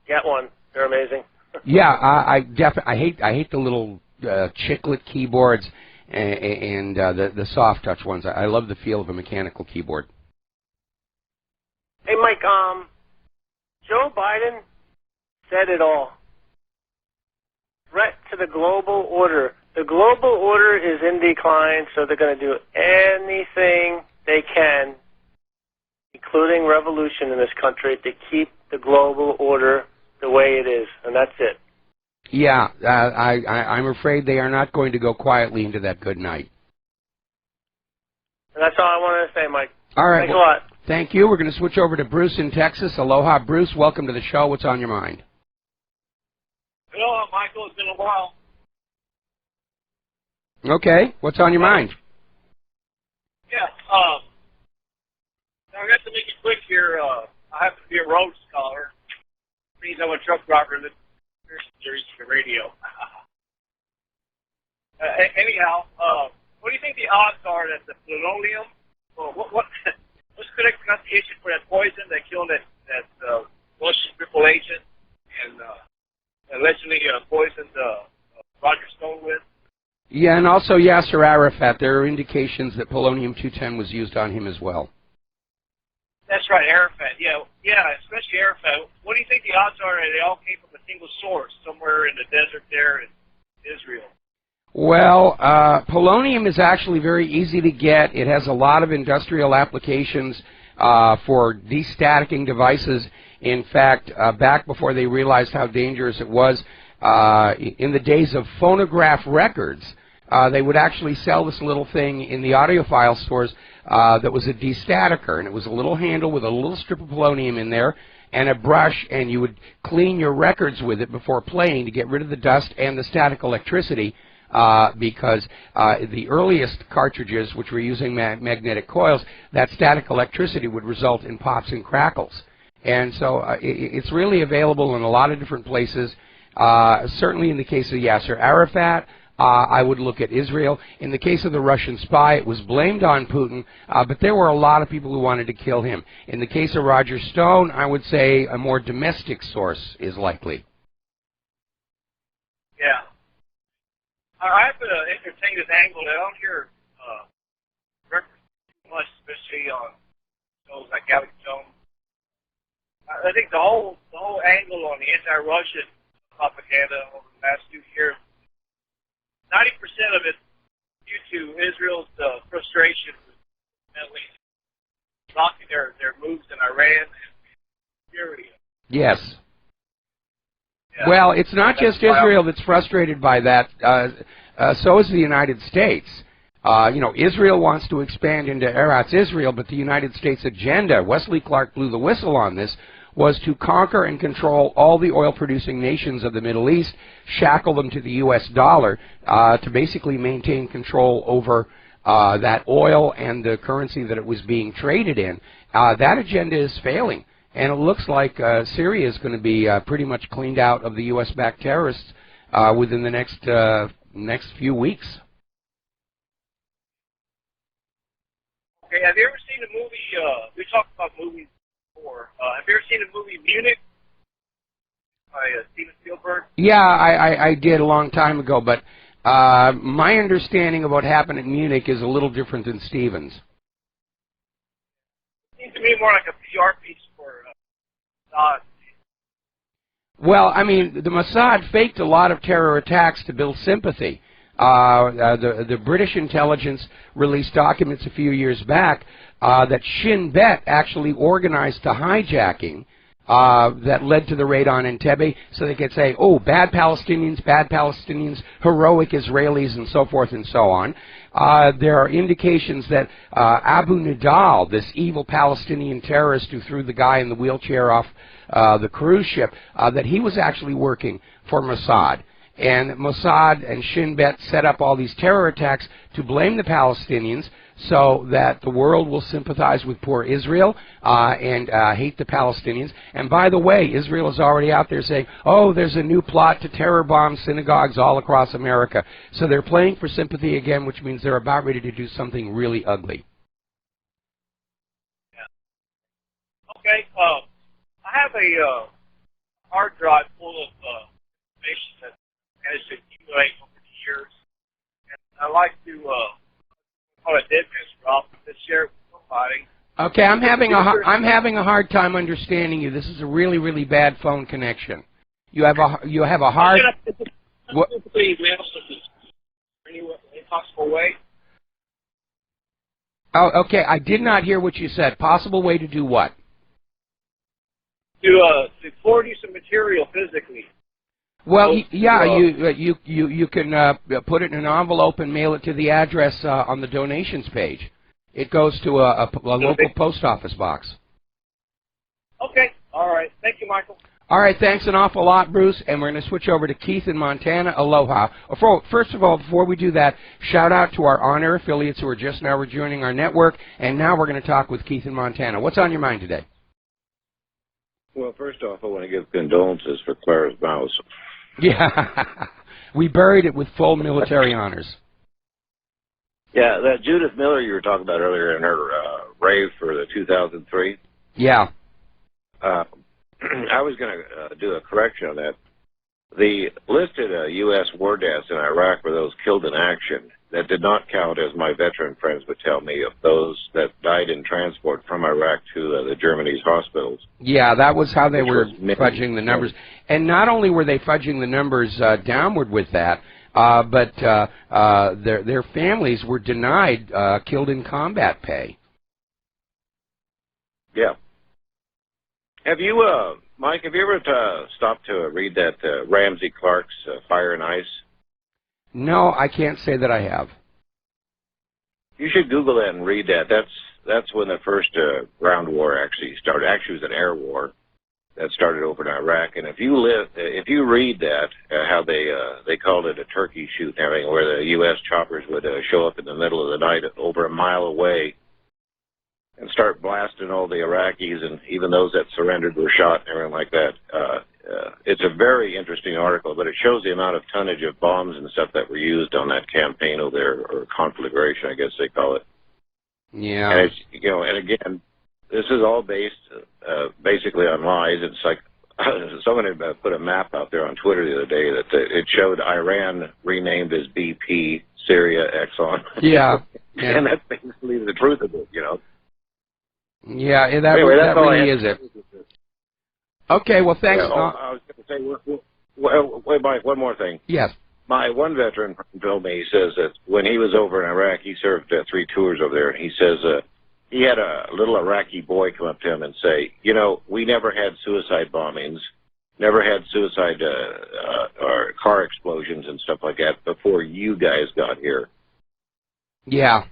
get one. They're amazing. Yeah, I hate the little chiclet keyboards and the soft touch ones. I love the feel of a mechanical keyboard. Hey, Mike, Joe Biden said it all. Threat to the global order. The global order is in decline, so they're going to do anything they can, including revolution in this country, to keep the global order the way it is, and that's it. Yeah, I'm afraid they are not going to go quietly into that good night. And that's all I wanted to say, Mike. All right. Thanks a lot. Thank you. We're going to switch over to Bruce in Texas. Aloha, Bruce. Welcome to the show. What's on your mind? Hello, Michael. It's been a while. Okay. What's on your mind? Yeah. I got to make it quick here. I have to be a road scholar. Means I'm a truck driver that series for radio. Anyhow, what do you think the odds are that the polonium, what's the correct pronunciation for that poison that killed that Russian triple agent and allegedly poisoned Roger Stone with? Yeah, and also Yasser Arafat. There are indications that polonium-210 was used on him as well. That's right, Arafat. Yeah, especially Arafat. What do you think the odds are that they all came from a single source somewhere in the desert there in Israel? Well, polonium is actually very easy to get. It has a lot of industrial applications for destatticking devices. In fact, back before they realized how dangerous it was, in the days of phonograph records, they would actually sell this little thing in the audiophile stores that was a destaticker, and it was a little handle with a little strip of polonium in there and a brush, and you would clean your records with it before playing to get rid of the dust and the static electricity, because the earliest cartridges, which were using magnetic coils, that static electricity would result in pops and crackles. And so it's really available in a lot of different places. Certainly in the case of Yasser Arafat, I would look at Israel. In the case of the Russian spy, it was blamed on Putin, but there were a lot of people who wanted to kill him. In the case of Roger Stone, I would say a more domestic source is likely. Yeah. I happen to entertain this angle that I don't hear reference too much, especially on shows like Alex Jones. I think the whole angle on the anti-Russian propaganda over the last few years, 90% of it due to Israel's frustration with Middle East, blocking their moves in Iran and Syria. Yes. Yeah. Well, it's not just Israel that's frustrated by that. So is the United States. You know, Israel wants to expand into Eretz Israel, but the United States agenda, Wesley Clark blew the whistle on this, was to conquer and control all the oil-producing nations of the Middle East, shackle them to the U.S. dollar, to basically maintain control over that oil and the currency that it was being traded in. That agenda is failing, and it looks like Syria is going to be pretty much cleaned out of the U.S.-backed terrorists within the next few weeks. Okay, have you ever seen the movie, we talked about movies before, have you ever seen the movie Munich by Steven Spielberg? Yeah, I did a long time ago, but my understanding of what happened at Munich is a little different than Steven's. It seems to me more like a PR piece for Mossad. Well, I mean, the Mossad faked a lot of terror attacks to build sympathy. The British intelligence released documents a few years back that Shin Bet actually organized the hijacking that led to the raid on Entebbe, so they could say, oh, bad Palestinians, heroic Israelis, and so forth and so on. There are indications that Abu Nidal, this evil Palestinian terrorist who threw the guy in the wheelchair off the cruise ship, that he was actually working for Mossad. And Mossad and Shin Bet set up all these terror attacks to blame the Palestinians so that the world will sympathize with poor Israel and hate the Palestinians. And by the way, Israel is already out there saying, oh, there's a new plot to terror bomb synagogues all across America. So they're playing for sympathy again, which means they're about ready to do something really ugly. Yeah. Okay, I have a hard drive full of information that managed to accumulate over the years, and I like to call it dead man's drop to share it with somebody. Okay, I'm having a hard time understanding you. This is a really, really bad phone connection. You have a hard. What? Any possible way? Oh, okay. I did not hear what you said. Possible way to do what? To forward you some material physically. Well, yeah, you can put it in an envelope and mail it to the address on the donations page. It goes to a local post office box. Okay, all right. Thank you, Michael. All right, thanks an awful lot, Bruce, and we're going to switch over to Keith in Montana. Aloha. First of all, before we do that, shout out to our on-air affiliates who are just now rejoining our network, and now we're going to talk with Keith in Montana. What's on your mind today? Well, first off, I want to give condolences for Clara's mouse. Yeah, we buried it with full military honors. Yeah, that Judith Miller you were talking about earlier in her rave for the 2003. Yeah. I was going to do a correction on that. The listed U.S. war deaths in Iraq were those killed in action. That did not count, as my veteran friends would tell me, of those that died in transport from Iraq to the Germany's hospitals. Yeah, that was how they were fudging the numbers. And not only were they fudging the numbers downward with that, but their families were denied killed in combat pay. Yeah. Have you, Mike, have you ever stopped to read that Ramsey Clark's Fire and Ice? No, I can't say that I have. You should Google that and read that. That's when the first ground war actually started. Actually, it was an air war that started over in Iraq. And if you read that, how they called it a turkey shoot and everything, where the U.S. choppers would show up in the middle of the night over a mile away and start blasting all the Iraqis, and even those that surrendered were shot and everything like that. It's a very interesting article, but it shows the amount of tonnage of bombs and stuff that were used on that campaign over there, or conflagration, I guess they call it. Yeah. And it's, and again, this is all based basically on lies. It's like somebody put a map out there on Twitter the other day that it showed Iran renamed as BP, Syria, Exxon. Yeah. And that's basically the truth of it, Yeah, that really is it. Okay, well, thanks. Yeah, I was going to say, wait, Mike, one more thing. Yes. My one veteran told me, he says that when he was over in Iraq, he served 3 tours over there, and he says he had a little Iraqi boy come up to him and say, we never had suicide bombings, never had suicide or car explosions and stuff like that before you guys got here. Yeah.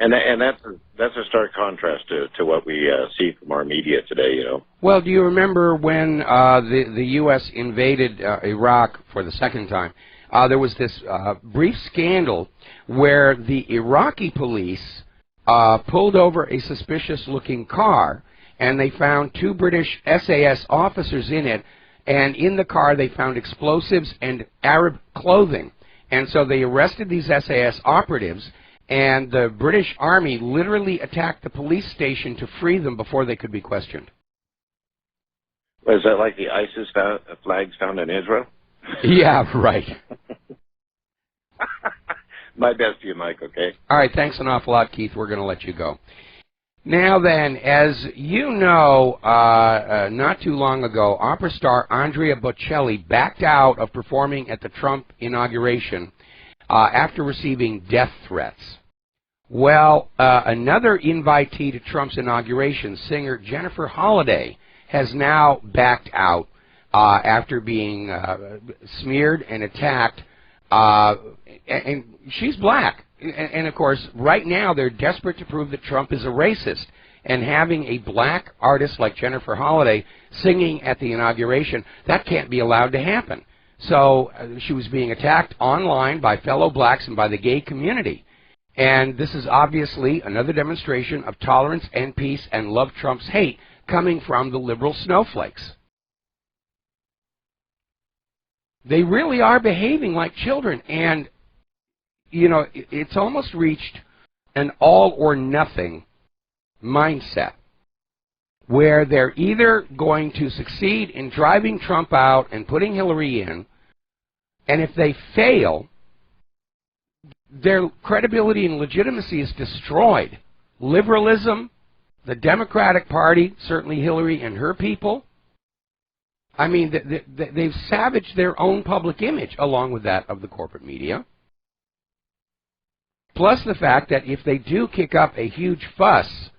And that's a stark contrast to what we see from our media today, Well, do you remember when the U.S. invaded Iraq for the second time? There was this brief scandal where the Iraqi police pulled over a suspicious-looking car, and they found 2 British SAS officers in it, and in the car they found explosives and Arab clothing. And so they arrested these SAS operatives, and the British Army literally attacked the police station to free them before they could be questioned. Was that like the ISIS flags found in Israel? Yeah, right. My best to you, Mike, okay? All right, thanks an awful lot, Keith. We're going to let you go. Now then, as you know, not too long ago, opera star Andrea Bocelli backed out of performing at the Trump inauguration after receiving death threats. Well, another invitee to Trump's inauguration, singer Jennifer Holliday, has now backed out after being smeared and attacked. And she's black. And, of course, right now they're desperate to prove that Trump is a racist. And having a black artist like Jennifer Holliday singing at the inauguration, that can't be allowed to happen. So she was being attacked online by fellow blacks and by the gay community. And this is obviously another demonstration of tolerance and peace and love Trump's hate coming from the liberal snowflakes. They really are behaving like children. And, it's almost reached an all or nothing mindset, where they're either going to succeed in driving Trump out and putting Hillary in, and if they fail, their credibility and legitimacy is destroyed. Liberalism, the Democratic Party, certainly Hillary and her people, I mean, they've savaged their own public image along with that of the corporate media. Plus the fact that if they do kick up a huge fuss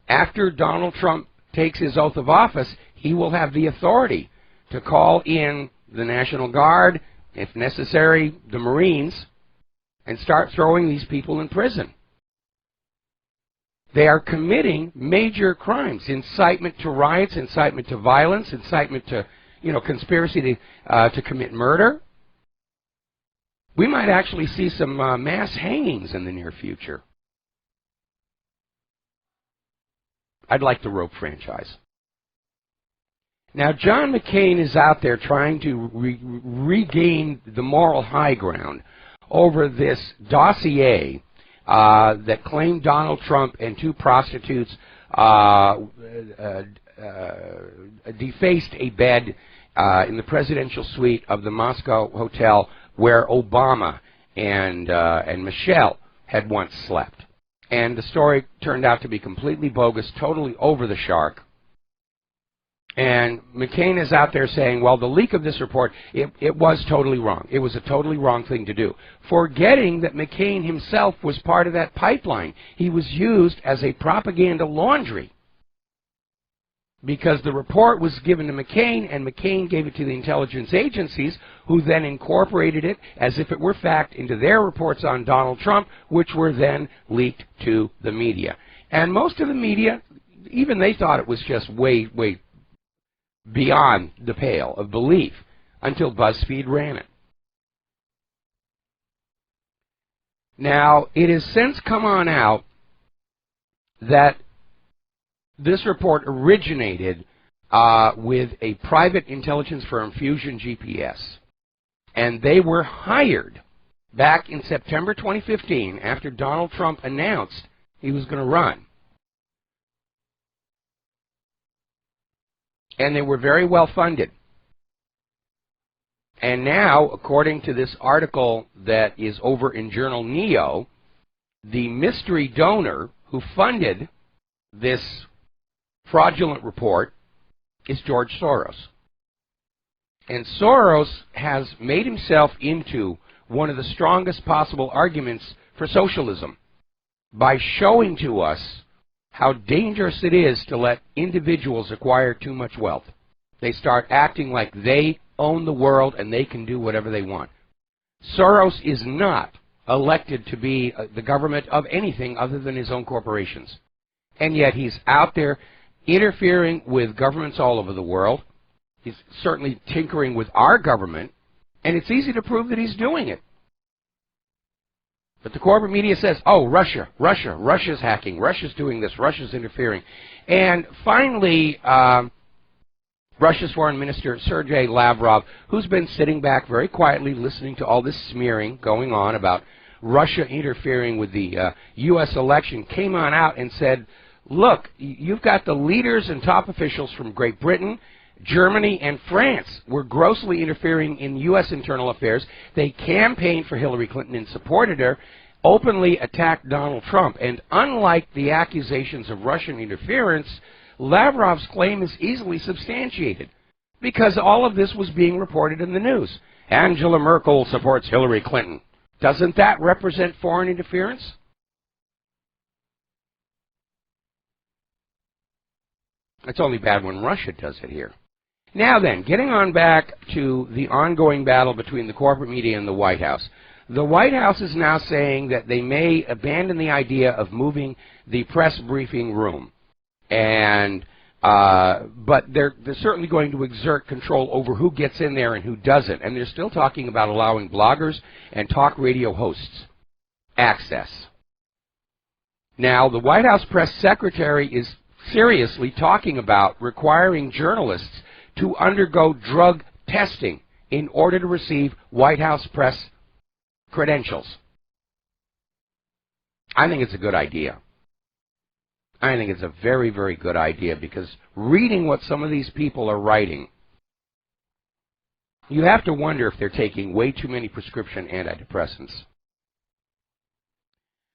after Donald Trump takes his oath of office, he will have the authority to call in the National Guard, if necessary, the Marines, and start throwing these people in prison. They are committing major crimes: incitement to riots, incitement to violence, incitement to, conspiracy to commit murder. We might actually see some mass hangings in the near future. I'd like the rope franchise. Now, John McCain is out there trying to regain the moral high ground over this dossier that claimed Donald Trump and 2 prostitutes defaced a bed in the presidential suite of the Moscow hotel where Obama and Michelle had once slept. And the story turned out to be completely bogus, totally over the shark. And McCain is out there saying, well, the leak of this report, it was totally wrong. It was a totally wrong thing to do. Forgetting that McCain himself was part of that pipeline. He was used as a propaganda laundry, because the report was given to McCain, and McCain gave it to the intelligence agencies, who then incorporated it as if it were fact into their reports on Donald Trump, which were then leaked to the media. And most of the media, even they thought it was just way beyond the pale of belief, until BuzzFeed ran it. Now, it has since come on out that this report originated with a private intelligence firm, Fusion GPS, and they were hired back in September 2015 after Donald Trump announced he was going to run. And they were very well funded. And now, according to this article that is over in Journal Neo, the mystery donor who funded this fraudulent report is George Soros. And Soros has made himself into one of the strongest possible arguments for socialism by showing to us how dangerous it is to let individuals acquire too much wealth. They start acting like they own the world and they can do whatever they want. Soros is not elected to be the government of anything other than his own corporations. And yet he's out there interfering with governments all over the world. He's certainly tinkering with our government, and it's easy to prove that he's doing it. But the corporate media says, oh, Russia's hacking, Russia's doing this, Russia's interfering. And finally, Russia's Foreign Minister, Sergei Lavrov, who's been sitting back very quietly listening to all this smearing going on about Russia interfering with the U.S. election, came on out and said, look, you've got the leaders and top officials from Great Britain, Germany, and France were grossly interfering in U.S. internal affairs. They campaigned for Hillary Clinton and supported her, openly attacked Donald Trump. And unlike the accusations of Russian interference, Lavrov's claim is easily substantiated because all of this was being reported in the news. Angela Merkel supports Hillary Clinton. Doesn't that represent foreign interference? It's only bad when Russia does it here. Now then, getting on back to the ongoing battle between the corporate media and the White House. The White House is now saying that they may abandon the idea of moving the press briefing room. And but they're certainly going to exert control over who gets in there and who doesn't. And they're still talking about allowing bloggers and talk radio hosts access. Now, the White House press secretary is seriously talking about requiring journalists to undergo drug testing in order to receive White House press credentials. I think it's a good idea. I think it's a very, very good idea because reading what some of these people are writing, you have to wonder if they're taking way too many prescription antidepressants.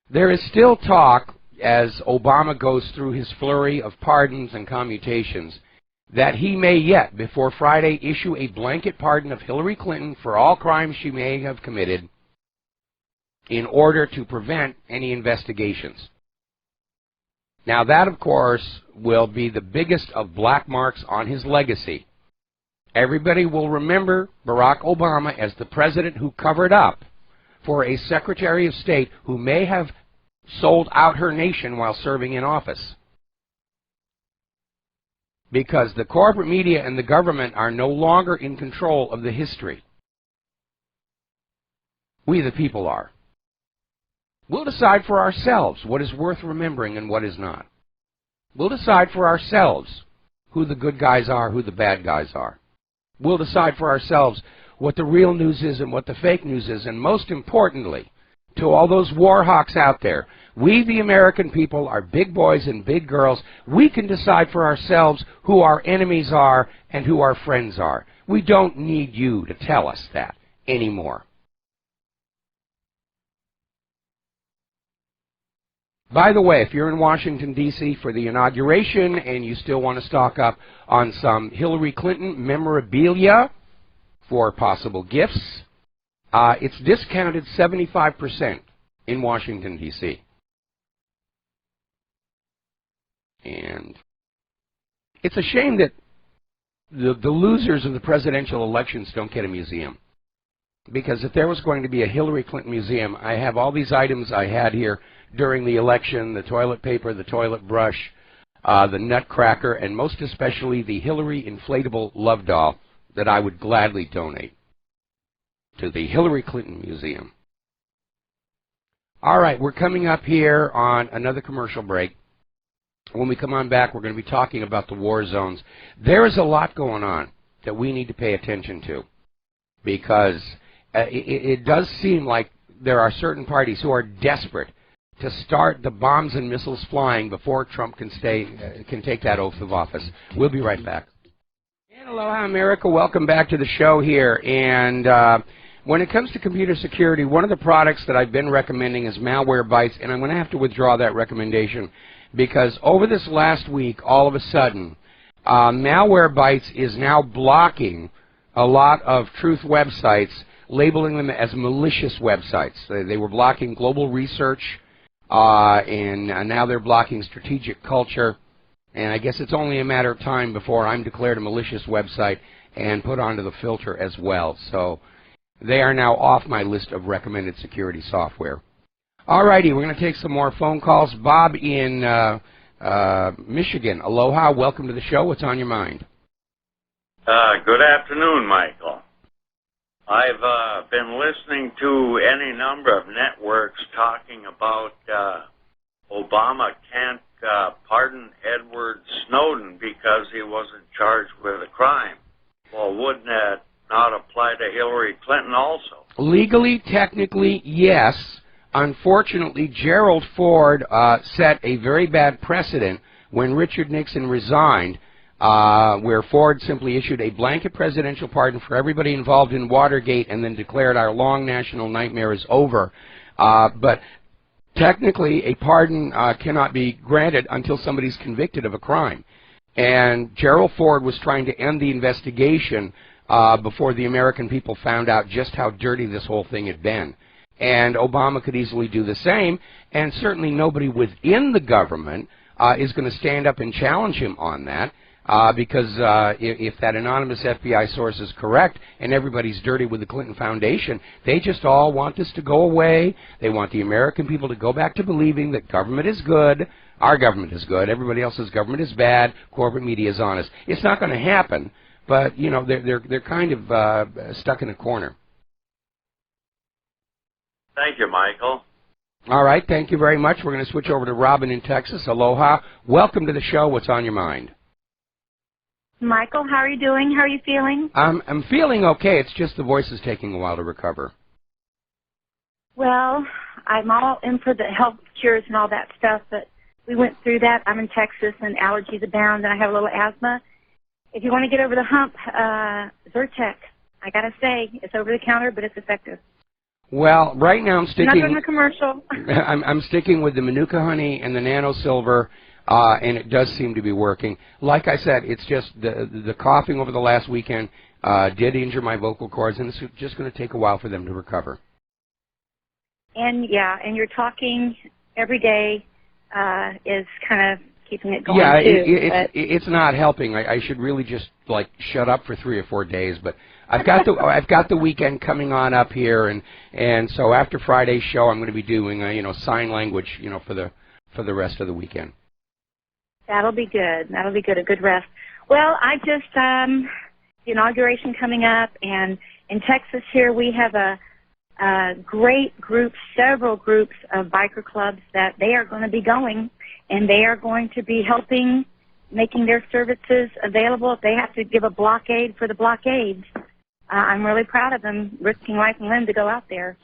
There is still talk, as Obama goes through his flurry of pardons and commutations, that he may yet, before Friday, issue a blanket pardon of Hillary Clinton for all crimes she may have committed in order to prevent any investigations. Now that, of course, will be the biggest of black marks on his legacy. Everybody will remember Barack Obama as the president who covered up for a Secretary of State who may have sold out her nation while serving in office. Because the corporate media and the government are no longer in control of the history. We the people are. We'll decide for ourselves what is worth remembering and what is not. We'll decide for ourselves who the good guys are, who the bad guys are. We'll decide for ourselves what the real news is and what the fake news is. And most importantly, to all those war hawks out there, we the American people are big boys and big girls. We can decide for ourselves who our enemies are and who our friends are. We don't need you to tell us that anymore. By the way, if you're in Washington, D.C. for the inauguration and you still want to stock up on some Hillary Clinton memorabilia for possible gifts, it's discounted 75% in Washington, D.C. And it's a shame that the losers of the presidential elections don't get a museum. Because if there was going to be a Hillary Clinton museum, I have all these items I had here during the election, the toilet paper, the toilet brush, the nutcracker, and most especially the Hillary inflatable love doll that I would gladly donate to the Hillary Clinton Museum. All right, we're coming up here on another commercial break. When we come on back, we're going to be talking about the war zones. There is a lot going on that we need to pay attention to because it does seem like there are certain parties who are desperate to start the bombs and missiles flying before Trump can take that oath of office. We'll be right back. And aloha, America. Welcome back to the show here. And when it comes to computer security, one of the products that I've been recommending is Malwarebytes, and I'm going to have to withdraw that recommendation because over this last week, all of a sudden, Malwarebytes is now blocking a lot of truth websites, labeling them as malicious websites. They were blocking global research, and now they're blocking strategic culture. And I guess it's only a matter of time before I'm declared a malicious website and put onto the filter as well. So they are now off my list of recommended security software. Alrighty, we're going to take some more phone calls. Bob in Michigan. Aloha, welcome to the show. What's on your mind? Good afternoon, Michael. I've been listening to any number of networks talking about Obama can't pardon Edward Snowden because he wasn't charged with a crime. Well, wouldn't that not apply to Hillary Clinton also? Legally, technically, yes. Unfortunately, Gerald Ford set a very bad precedent when Richard Nixon resigned, where Ford simply issued a blanket presidential pardon for everybody involved in Watergate and then declared our long national nightmare is over. But technically, a pardon cannot be granted until somebody's convicted of a crime. And Gerald Ford was trying to end the investigation before the American people found out just how dirty this whole thing had been. And Obama could easily do the same, and certainly nobody within the government is going to stand up and challenge him on that. Because if that anonymous FBI source is correct and everybody's dirty with the Clinton Foundation, they just all want this to go away. They want the American people to go back to believing that government is good, our government is good, everybody else's government is bad, corporate media is honest. It's not going to happen, but you know they're kind of stuck in a corner. Thank you, Michael. All right, thank you very much. We're going to switch over to Robin in Texas. Aloha. Welcome to the show. What's on your mind? Michael, how are you doing? How are you feeling? I'm feeling okay. It's just the voice is taking a while to recover. Well, I'm all in for the health cures and all that stuff, but we went through that. I'm in Texas, and allergies abound, and I have a little asthma. If you want to get over the hump, Zyrtec, I got to say, it's over the counter, but it's effective. Well, right now I'm sticking. Not doing a commercial. I'm sticking with the Manuka honey and the Nano Silver. And it does seem to be working. Like I said, it's just the coughing over the last weekend did injure my vocal cords, and it's just going to take a while for them to recover. And, yeah, and you're talking every day is kind of keeping it going, yeah, too. It's not helping. I should really just, like, shut up for 3 or 4 days, but I've got the weekend coming on up here, and so after Friday's show, I'm going to be doing, sign language, for the rest of the weekend. That'll be good. That'll be good. A good rest. Well, I just, the inauguration coming up, and in Texas here we have a great group, several groups of biker clubs that they are going to be going, and they are going to be helping, making their services available if they have to give a blockade for the blockades. I'm really proud of them, risking life and limb to go out there.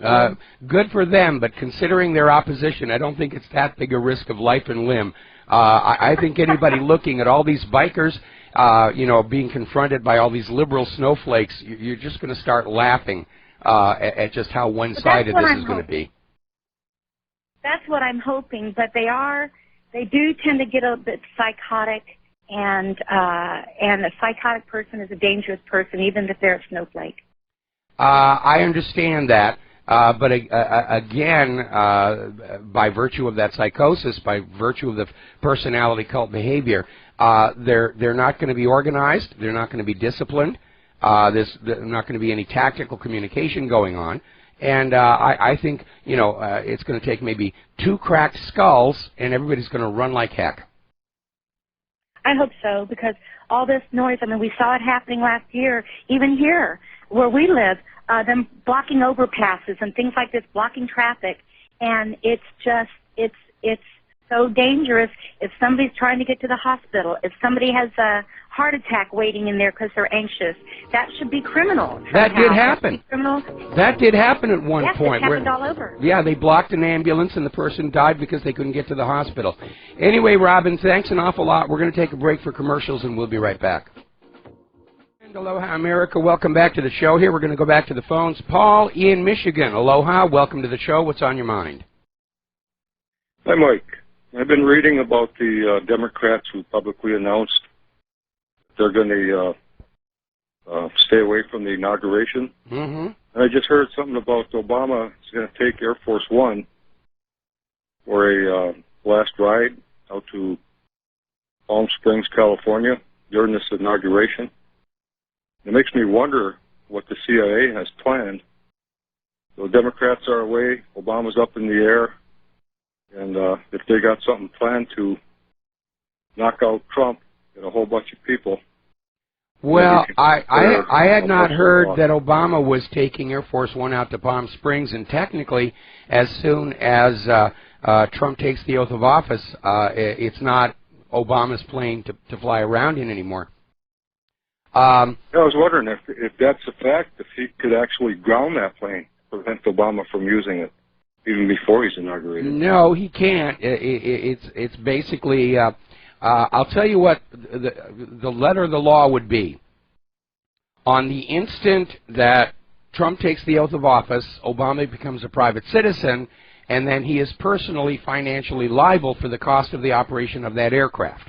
Good for them, but considering their opposition, I don't think it's that big a risk of life and limb. I think anybody looking at all these bikers, being confronted by all these liberal snowflakes, you're just going to start laughing at just how one-sided this is going to be. That's what I'm hoping, but they do tend to get a bit psychotic, and a psychotic person is a dangerous person, even if they're a snowflake. I understand that. But again, by virtue of that psychosis, by virtue of the personality cult behavior, they're not going to be organized. They're not going to be disciplined. There's not going to be any tactical communication going on. And I think, it's going to take maybe 2 cracked skulls, and everybody's going to run like heck. I hope so, because all this noise, we saw it happening last year, even here where we live. Them blocking overpasses and things like this, blocking traffic, and it's so dangerous if somebody's trying to get to the hospital, if somebody has a heart attack waiting in there because they're anxious. That should be criminal. That did happen. That did happen at one point. Yes, it happened all over. Yeah, they blocked an ambulance and the person died because they couldn't get to the hospital. Anyway, Robin, thanks an awful lot. We're going to take a break for commercials and we'll be right back. And aloha, America. Welcome back to the show here. We're going to go back to the phones. Paul in Michigan. Aloha. Welcome to the show. What's on your mind? Hi, Mike. I've been reading about the Democrats who publicly announced they're going to stay away from the inauguration. Mm-hmm. And I just heard something about Obama is going to take Air Force One for a last ride out to Palm Springs, California during this inauguration. It makes me wonder what the CIA has planned. So Democrats are away, Obama's up in the air, and if they got something planned to knock out Trump and a whole bunch of people. Well, I had not heard that Obama was taking Air Force One out to Palm Springs, and technically, as soon as Trump takes the oath of office, it's not Obama's plane to fly around in anymore. I was wondering if that's a fact, if he could actually ground that plane, prevent Obama from using it, even before he's inaugurated. No, he can't. It's basically, I'll tell you what the letter of the law would be. On the instant that Trump takes the oath of office, Obama becomes a private citizen, and then he is personally, financially liable for the cost of the operation of that aircraft.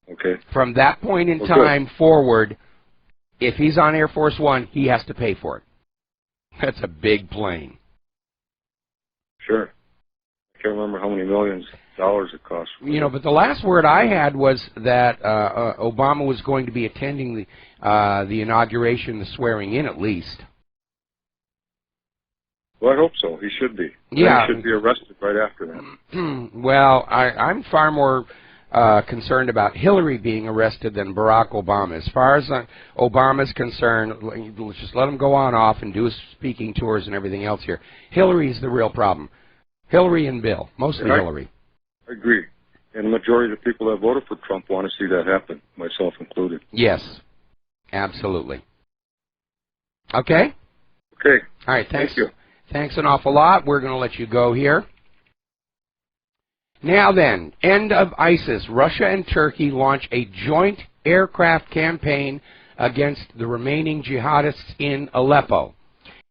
Okay. From that point in time forward, if he's on Air Force One, he has to pay for it. That's a big plane. Sure. I can't remember how many millions of dollars it cost. You know, but the last word I had was that Obama was going to be attending the inauguration, the swearing in at least. Well, I hope so. He should be. Yeah. He should be arrested right after that. Well, I'm far more concerned about Hillary being arrested than Barack Obama. As far as Obama's concerned, let's just let him go on off and do his speaking tours and everything else here. Hillary's the real problem. Hillary and Bill, mostly Hillary. I agree. And the majority of the people that voted for Trump want to see that happen, myself included. Yes, absolutely. Okay? Okay. All right, thanks. Thank you. Thanks an awful lot. We're going to let you go here. Now then, end of ISIS. Russia and Turkey launch a joint aircraft campaign against the remaining jihadists in Aleppo.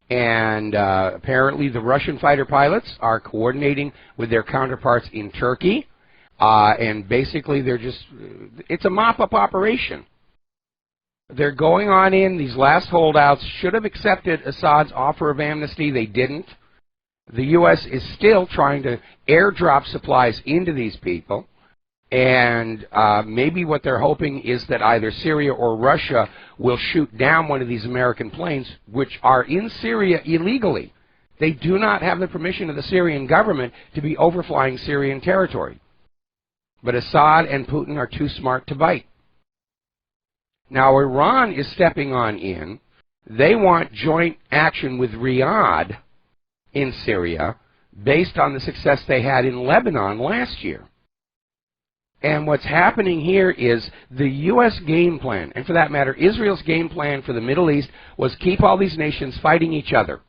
And apparently the Russian fighter pilots are coordinating with their counterparts in Turkey. And basically they're just, it's a mop-up operation. They're going on in. These last holdouts should have accepted Assad's offer of amnesty. They didn't. The U.S. is still trying to airdrop supplies into these people. And maybe what they're hoping is that either Syria or Russia will shoot down one of these American planes, which are in Syria illegally. They do not have the permission of the Syrian government to be overflying Syrian territory. But Assad and Putin are too smart to bite. Now, Iran is stepping on in. They want joint action with Riyadh in Syria based on the success they had in Lebanon last year. And what's happening here is the U.S. game plan, and for that matter, Israel's game plan for the Middle East was keep all these nations fighting each other.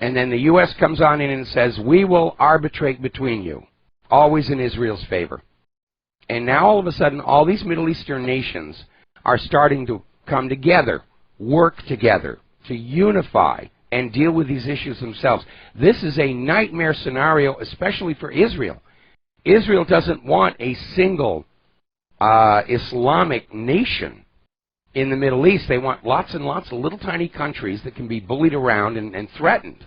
And then the U.S. comes on in and says, we will arbitrate between you, always in Israel's favor. And now all of a sudden, all these Middle Eastern nations are starting to come together, work together, to unify and deal with these issues themselves. This is a nightmare scenario, especially for Israel. Israel doesn't want a single Islamic nation in the Middle East. They want lots and lots of little tiny countries that can be bullied around and threatened.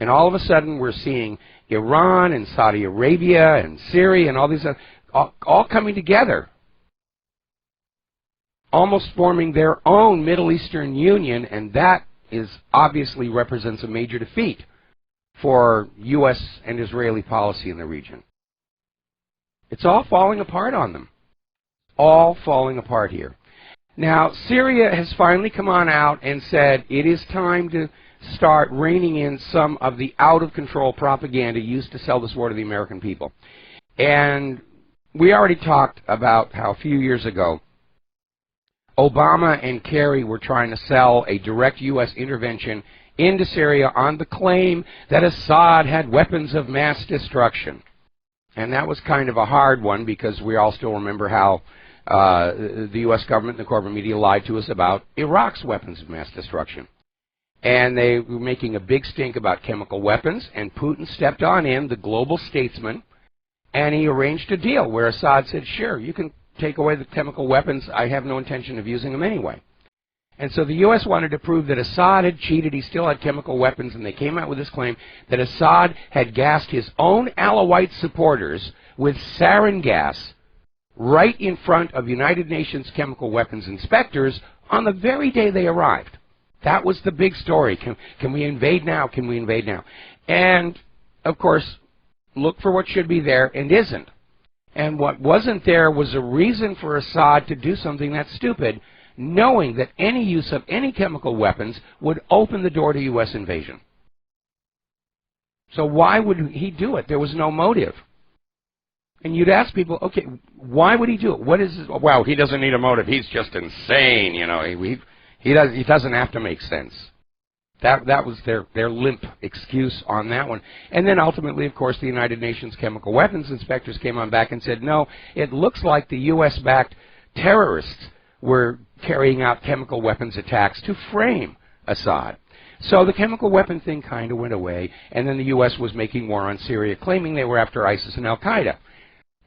And all of a sudden we're seeing Iran and Saudi Arabia and Syria and all these all coming together, almost forming their own Middle Eastern Union, and that is obviously represents a major defeat for U.S. and Israeli policy in the region. It's all falling apart on them. All falling apart here. Now, Syria has finally come on out and said it is time to start reining in some of the out-of-control propaganda used to sell this war to the American people. And we already talked about how a few years ago Obama and Kerry were trying to sell a direct U.S. intervention into Syria on the claim that Assad had weapons of mass destruction. And that was kind of a hard one because we all still remember how the U.S. government and the corporate media lied to us about Iraq's weapons of mass destruction. And they were making a big stink about chemical weapons, and Putin stepped on in, the global statesman, and he arranged a deal where Assad said, sure, you can take away the chemical weapons. I have no intention of using them anyway. And so the U.S. wanted to prove that Assad had cheated. He still had chemical weapons, and they came out with this claim that Assad had gassed his own Alawite supporters with sarin gas right in front of United Nations chemical weapons inspectors on the very day they arrived. That was the big story. Can we invade now? Can we invade now? And, of course, look for what should be there and isn't. And what wasn't there was a reason for Assad to do something that stupid, knowing that any use of any chemical weapons would open the door to U.S. invasion. So why would he do it? There was no motive. And you'd ask people, okay, why would he do it? What is it? Well, he doesn't need a motive. He's just insane, you know. He doesn't have to make sense. That was their limp excuse on that one. And then ultimately, of course, the United Nations chemical weapons inspectors came on back and said, no, it looks like the U.S.-backed terrorists were carrying out chemical weapons attacks to frame Assad. So the chemical weapon thing kind of went away, and then the U.S. was making war on Syria, claiming they were after ISIS and al-Qaeda.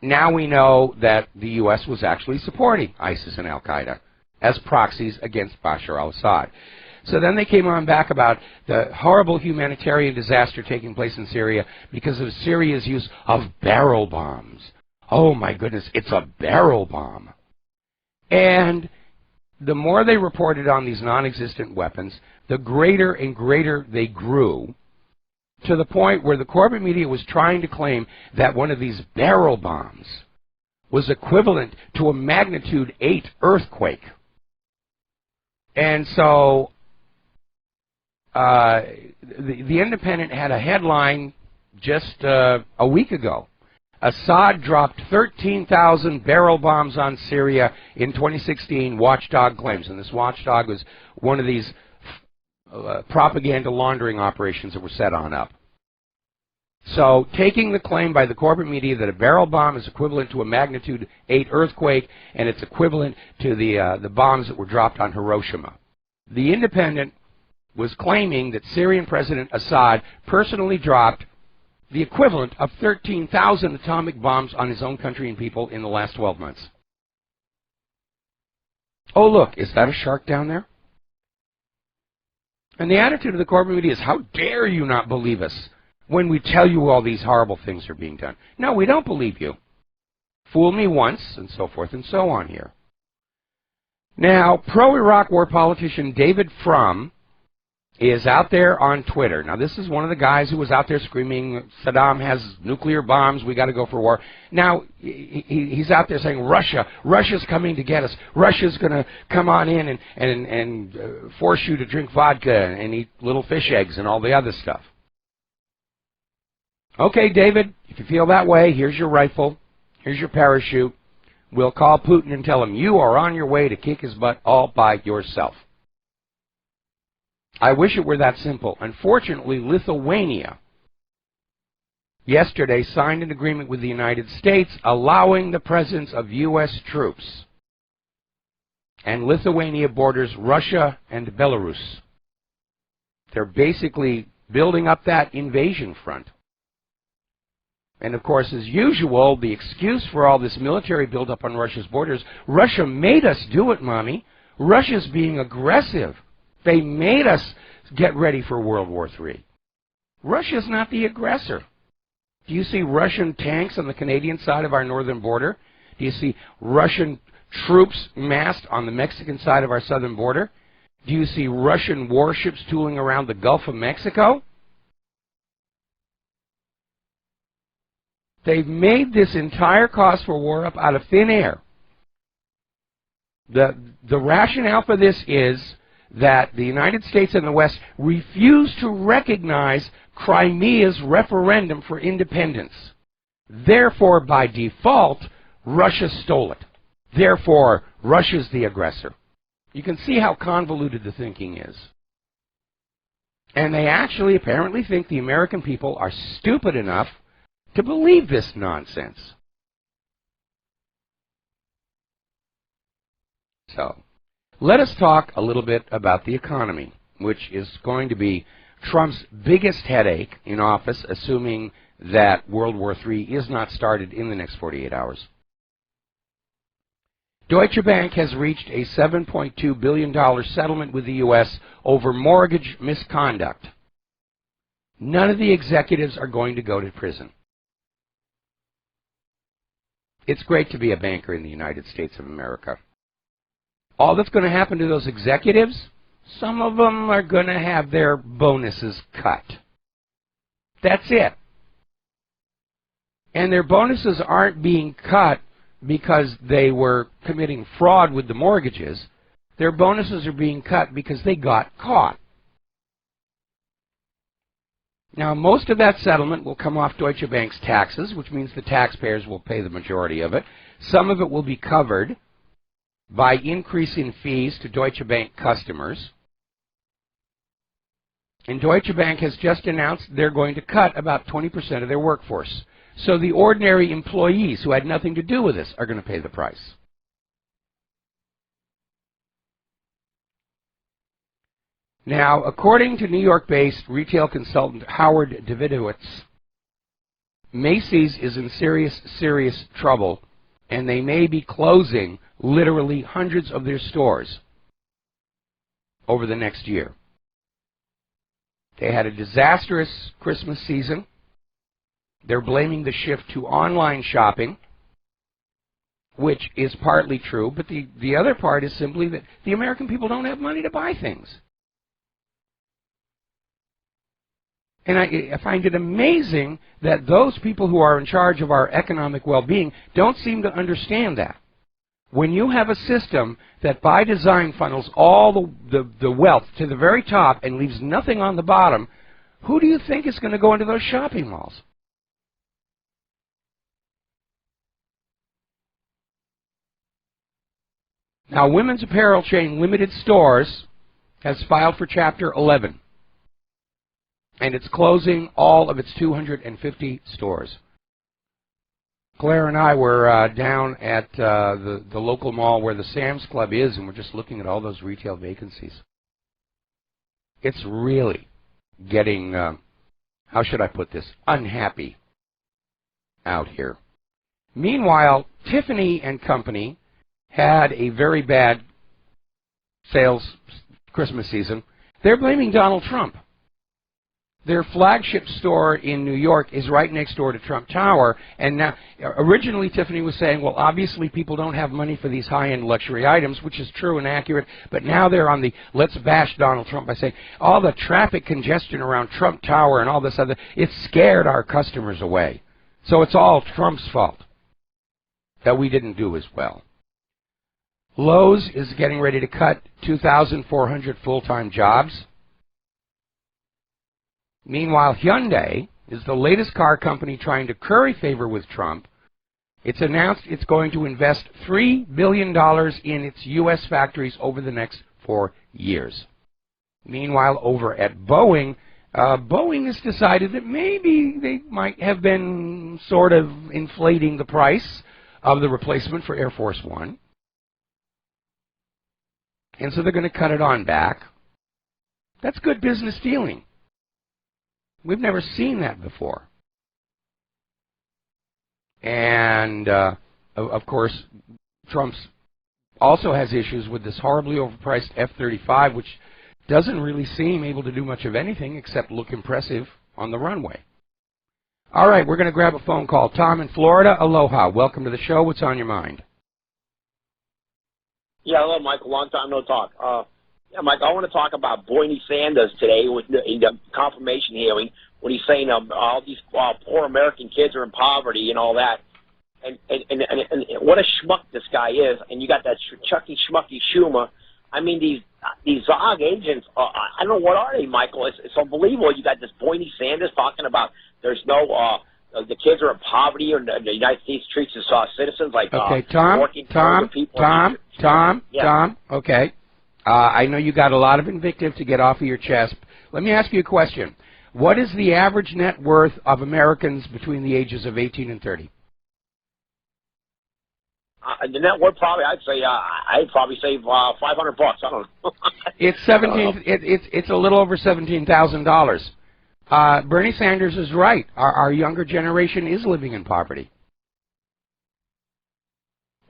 Now we know that the U.S. was actually supporting ISIS and al-Qaeda as proxies against Bashar al-Assad. So then they came on back about the horrible humanitarian disaster taking place in Syria because of Syria's use of barrel bombs. Oh my goodness, it's a barrel bomb. And the more they reported on these non-existent weapons, the greater and greater they grew, to the point where the corporate media was trying to claim that one of these barrel bombs was equivalent to a magnitude 8 earthquake. And so the Independent had a headline just a week ago. Assad dropped 13,000 barrel bombs on Syria in 2016, Watchdog claims. And this Watchdog was one of these propaganda laundering operations that were set on up. So taking the claim by the corporate media that a barrel bomb is equivalent to a magnitude 8 earthquake, and it's equivalent to the bombs that were dropped on Hiroshima. The Independent was claiming that Syrian President Assad personally dropped the equivalent of 13,000 atomic bombs on his own country and people in the last 12 months. Oh, look, is that a shark down there? And the attitude of the corporate media is, how dare you not believe us when we tell you all these horrible things are being done? No, we don't believe you. Fool me once, and so forth and so on here. Now, pro-Iraq war politician David Frum is out there on Twitter. Now, this is one of the guys who was out there screaming, Saddam has nuclear bombs, we got to go for war. Now, he's out there saying, Russia's coming to get us. Russia's going to come on in and force you to drink vodka and eat little fish eggs and all the other stuff. Okay, David, if you feel that way, here's your rifle, here's your parachute. We'll call Putin and tell him you are on your way to kick his butt all by yourself. I wish it were that simple. Unfortunately, Lithuania yesterday signed an agreement with the United States allowing the presence of U.S. troops. And Lithuania borders Russia and Belarus. They're basically building up that invasion front. And of course, as usual, the excuse for all this military buildup on Russia's borders, Russia made us do it, Mommy. Russia's being aggressive. They made us get ready for World War III. Russia's not the aggressor. Do you see Russian tanks on the Canadian side of our northern border? Do you see Russian troops massed on the Mexican side of our southern border? Do you see Russian warships tooling around the Gulf of Mexico? They've made this entire cause for war up out of thin air. The rationale for this is that the United States and the West refuse to recognize Crimea's referendum for independence. Therefore, by default, Russia stole it. Therefore, Russia's the aggressor. You can see how convoluted the thinking is. And they actually apparently think the American people are stupid enough to believe this nonsense. So, let us talk a little bit about the economy, which is going to be Trump's biggest headache in office, assuming that World War III is not started in the next 48 hours. Deutsche Bank has reached a $7.2 billion settlement with the U.S. over mortgage misconduct. None of the executives are going to go to prison. It's great to be a banker in the United States of America. All that's going to happen to those executives, some of them are going to have their bonuses cut. That's it. And their bonuses aren't being cut because they were committing fraud with the mortgages. Their bonuses are being cut because they got caught. Now, most of that settlement will come off Deutsche Bank's taxes, which means the taxpayers will pay the majority of it. Some of it will be covered by increasing fees to Deutsche Bank customers. And Deutsche Bank has just announced they're going to cut about 20% of their workforce. So the ordinary employees who had nothing to do with this are going to pay the price. Now, according to New York-based retail consultant Howard Davidowitz, Macy's is in serious, serious trouble, and they may be closing literally hundreds of their stores over the next year. They had a disastrous Christmas season. They're blaming the shift to online shopping, which is partly true, but the other part is simply that the American people don't have money to buy things. And I find it amazing that those people who are in charge of our economic well-being don't seem to understand that. When you have a system that by design funnels all the wealth to the very top and leaves nothing on the bottom, who do you think is going to go into those shopping malls? Now, women's apparel chain Limited Stores has filed for Chapter 11. And it's closing all of its 250 stores. Claire and I were down at the local mall where the Sam's Club is, and we're just looking at all those retail vacancies. It's really getting, how should I put this, unhappy out here. Meanwhile, Tiffany and Company had a very bad sales Christmas season. They're blaming Donald Trump. Their flagship store in New York is right next door to Trump Tower, and now, originally Tiffany was saying, well, obviously people don't have money for these high-end luxury items, which is true and accurate, but now they're on the let's bash Donald Trump by saying all the traffic congestion around Trump Tower and all this other, it scared our customers away. So it's all Trump's fault that we didn't do as well. Lowe's is getting ready to cut 2,400 full-time jobs. Meanwhile, Hyundai is the latest car company trying to curry favor with Trump. It's announced it's going to invest $3 billion in its U.S. factories over the next 4 years. Meanwhile, over at Boeing, Boeing has decided that maybe they might have been sort of inflating the price of the replacement for Air Force One. And so they're going to cut it on back. That's good business dealing. We've never seen that before. And, of course, Trump also has issues with this horribly overpriced F-35, which doesn't really seem able to do much of anything except look impressive on the runway. All right, we're going to grab a phone call. Tom in Florida, aloha. Welcome to the show. What's on your mind? Yeah, hello, Michael. Long time no talk. Yeah, Mike, I want to talk about Bernie Sanders today with the confirmation hearing when he's saying all these poor American kids are in poverty and all that. And what a schmuck this guy is. And you got that Chucky Schmucky Schumer. I mean, these Zog agents, I don't know, what are they, Michael? It's unbelievable. You got this Bernie Sanders talking about there's no, the kids are in poverty or the United States treats us citizens like okay, Tom, okay. I know you got a lot of invective to get off of your chest. Let me ask you a question. What is the average net worth of Americans between the ages of 18 and 30? The net worth probably, I'd probably save $500. I don't know. It's 17. It's a little over $17,000. Bernie Sanders is right. Our younger generation is living in poverty.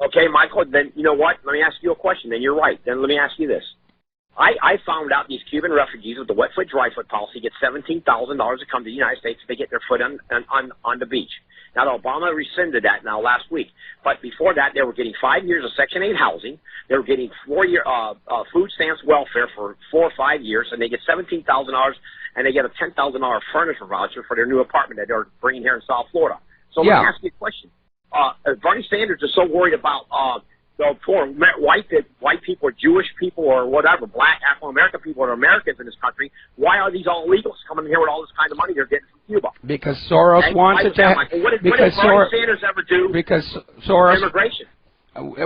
Okay, Michael. Then you know what? Let me ask you a question. Then you're right. Then let me ask you this. I found out these Cuban refugees with the wet foot, dry foot policy get $17,000 to come to the United States if they get their foot on the beach. Now, Obama rescinded that now last week. But before that, they were getting 5 years of Section 8 housing. They were getting 4-year food stamps welfare for 4 or 5 years, and they get $17,000, and they get a $10,000 furniture voucher for their new apartment that they're bringing here in South Florida. So let me ask you a question. Bernie Sanders is so worried about the poor white people or Jewish people or whatever, black Afro-American people or Americans in this country. Why are these all illegals coming in here with all this kind of money they're getting from Cuba? Because Soros wants it to. What did Bernie Sanders ever do? Because Soros. Immigration.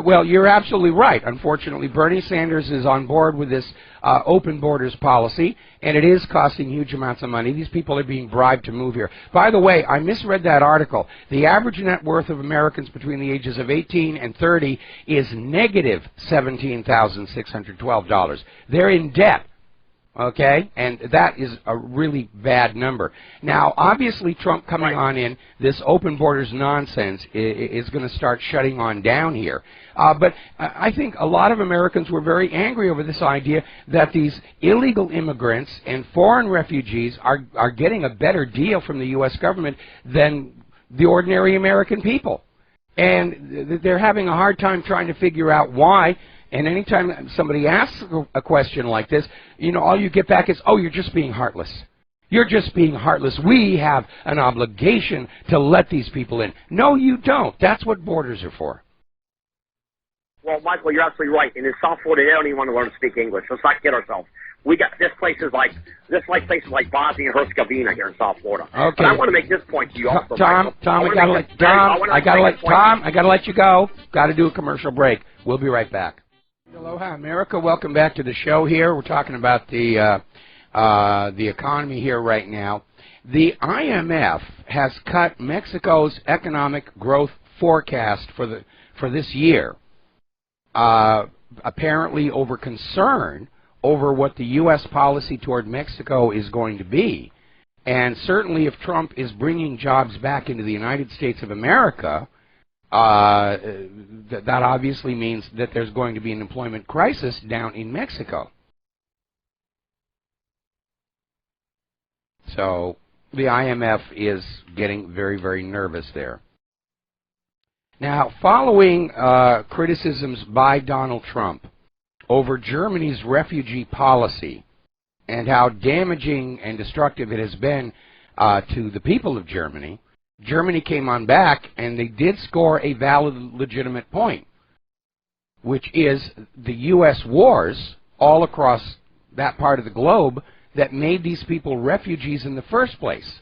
Well, you're absolutely right. Unfortunately, Bernie Sanders is on board with this open borders policy, and it is costing huge amounts of money. These people are being bribed to move here. By the way, I misread that article. The average net worth of Americans between the ages of 18 and 30 is negative $17,612. They're in debt. Okay, and that is a really bad number. Now, obviously, Trump coming on in, this open borders nonsense is going to start shutting on down here. But I think a lot of Americans were very angry over this idea that these illegal immigrants and foreign refugees are getting a better deal from the U.S. government than the ordinary American people. And they're having a hard time trying to figure out why. And anytime somebody asks a question like this, you know, all you get back is, oh, you're just being heartless. You're just being heartless. We have an obligation to let these people in. No, you don't. That's what borders are for. Well, Michael, you're absolutely right. And in South Florida, they don't even want to learn to speak English. Let's not kid ourselves. We got places like Bosnia and Herzegovina here in South Florida. Okay. But I want to make this point to you also, Tom, I gotta let you go. Got to do a commercial break. We'll be right back. Aloha, America. Welcome back to the show here. We're talking about the economy here right now. The IMF has cut Mexico's economic growth forecast for this year, apparently over concern over what the U.S. policy toward Mexico is going to be. And certainly if Trump is bringing jobs back into the United States of America, that obviously means that there's going to be an employment crisis down in Mexico. So the IMF is getting very, very nervous there. Now, following criticisms by Donald Trump over Germany's refugee policy and how damaging and destructive it has been to the people of Germany, Germany came on back, and they did score a valid, legitimate point, which is the U.S. wars all across that part of the globe that made these people refugees in the first place.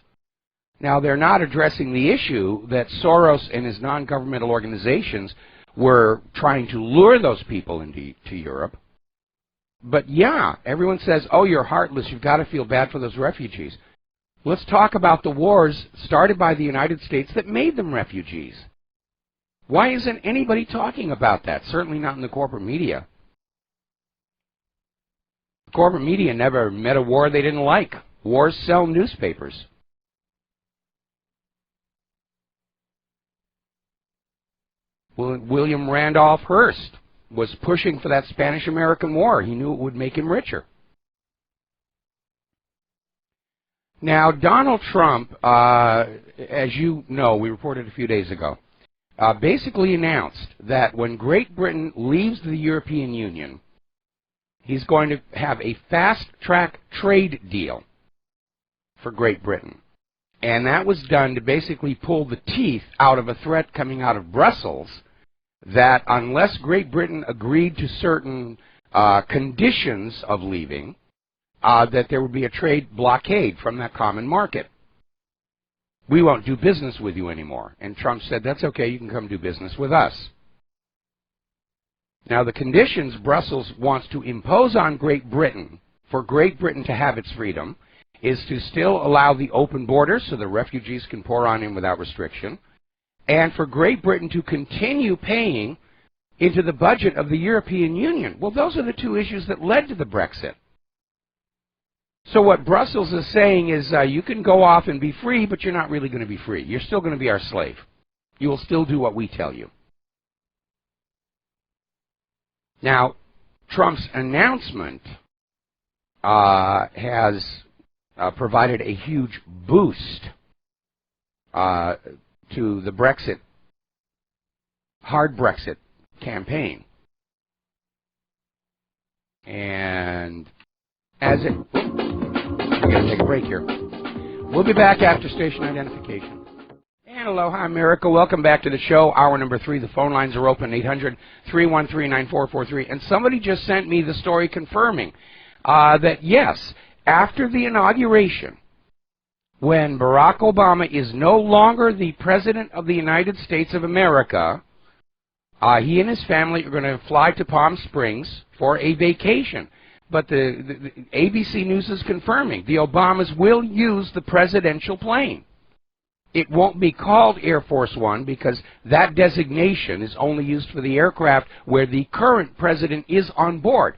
Now, they're not addressing the issue that Soros and his non-governmental organizations were trying to lure those people into Europe. But yeah, everyone says, oh, you're heartless, you've got to feel bad for those refugees. Let's talk about the wars started by the United States that made them refugees. Why isn't anybody talking about that? Certainly not in the corporate media. The corporate media never met a war they didn't like. Wars sell newspapers. William Randolph Hearst was pushing for that Spanish-American War. He knew it would make him richer. Now, Donald Trump, as you know, we reported a few days ago, basically announced that when Great Britain leaves the European Union, he's going to have a fast-track trade deal for Great Britain. And that was done to basically pull the teeth out of a threat coming out of Brussels that unless Great Britain agreed to certain conditions of leaving, that there would be a trade blockade from that common market. We won't do business with you anymore. And Trump said, that's okay, you can come do business with us. Now, the conditions Brussels wants to impose on Great Britain, for Great Britain to have its freedom, is to still allow the open borders so the refugees can pour on in without restriction, and for Great Britain to continue paying into the budget of the European Union. Well, those are the two issues that led to the Brexit. So what Brussels is saying is you can go off and be free, but you're not really going to be free. You're still going to be our slave. You will still do what we tell you. Now, Trump's announcement has provided a huge boost to the Brexit, hard Brexit campaign. And as it... We're going to take a break here. We'll be back after station identification. And aloha, America. Welcome back to the show. Hour number 3. The phone lines are open, 800-313-9443. And somebody just sent me the story confirming that, yes, after the inauguration, when Barack Obama is no longer the President of the United States of America, he and his family are going to fly to Palm Springs for a vacation. But the ABC News is confirming the Obamas will use the presidential plane. It won't be called Air Force One because that designation is only used for the aircraft where the current president is on board.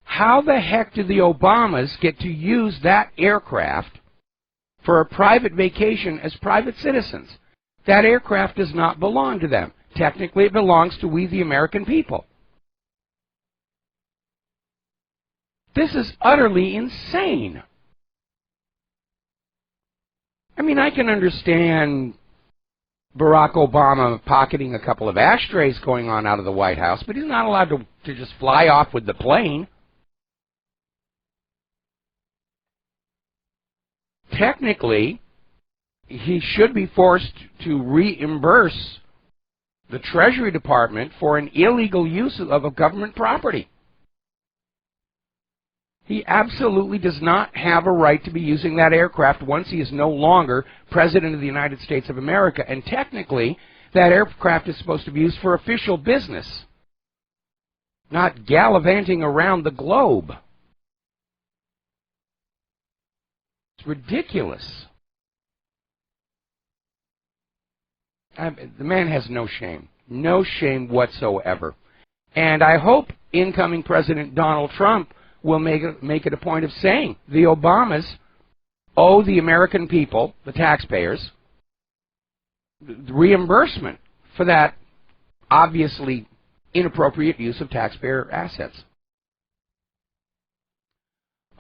How the heck do the Obamas get to use that aircraft for a private vacation as private citizens? That aircraft does not belong to them. Technically, it belongs to we, the American people. This is utterly insane. I mean, I can understand Barack Obama pocketing a couple of ashtrays going on out of the White House, but he's not allowed to just fly off with the plane. Technically, he should be forced to reimburse the Treasury Department for an illegal use of a government property. He absolutely does not have a right to be using that aircraft once he is no longer President of the United States of America. And technically, that aircraft is supposed to be used for official business, not gallivanting around the globe. It's ridiculous. The man has no shame. No shame whatsoever. And I hope incoming President Donald Trump will make it a point of saying the Obamas owe the American people, the taxpayers, reimbursement for that obviously inappropriate use of taxpayer assets.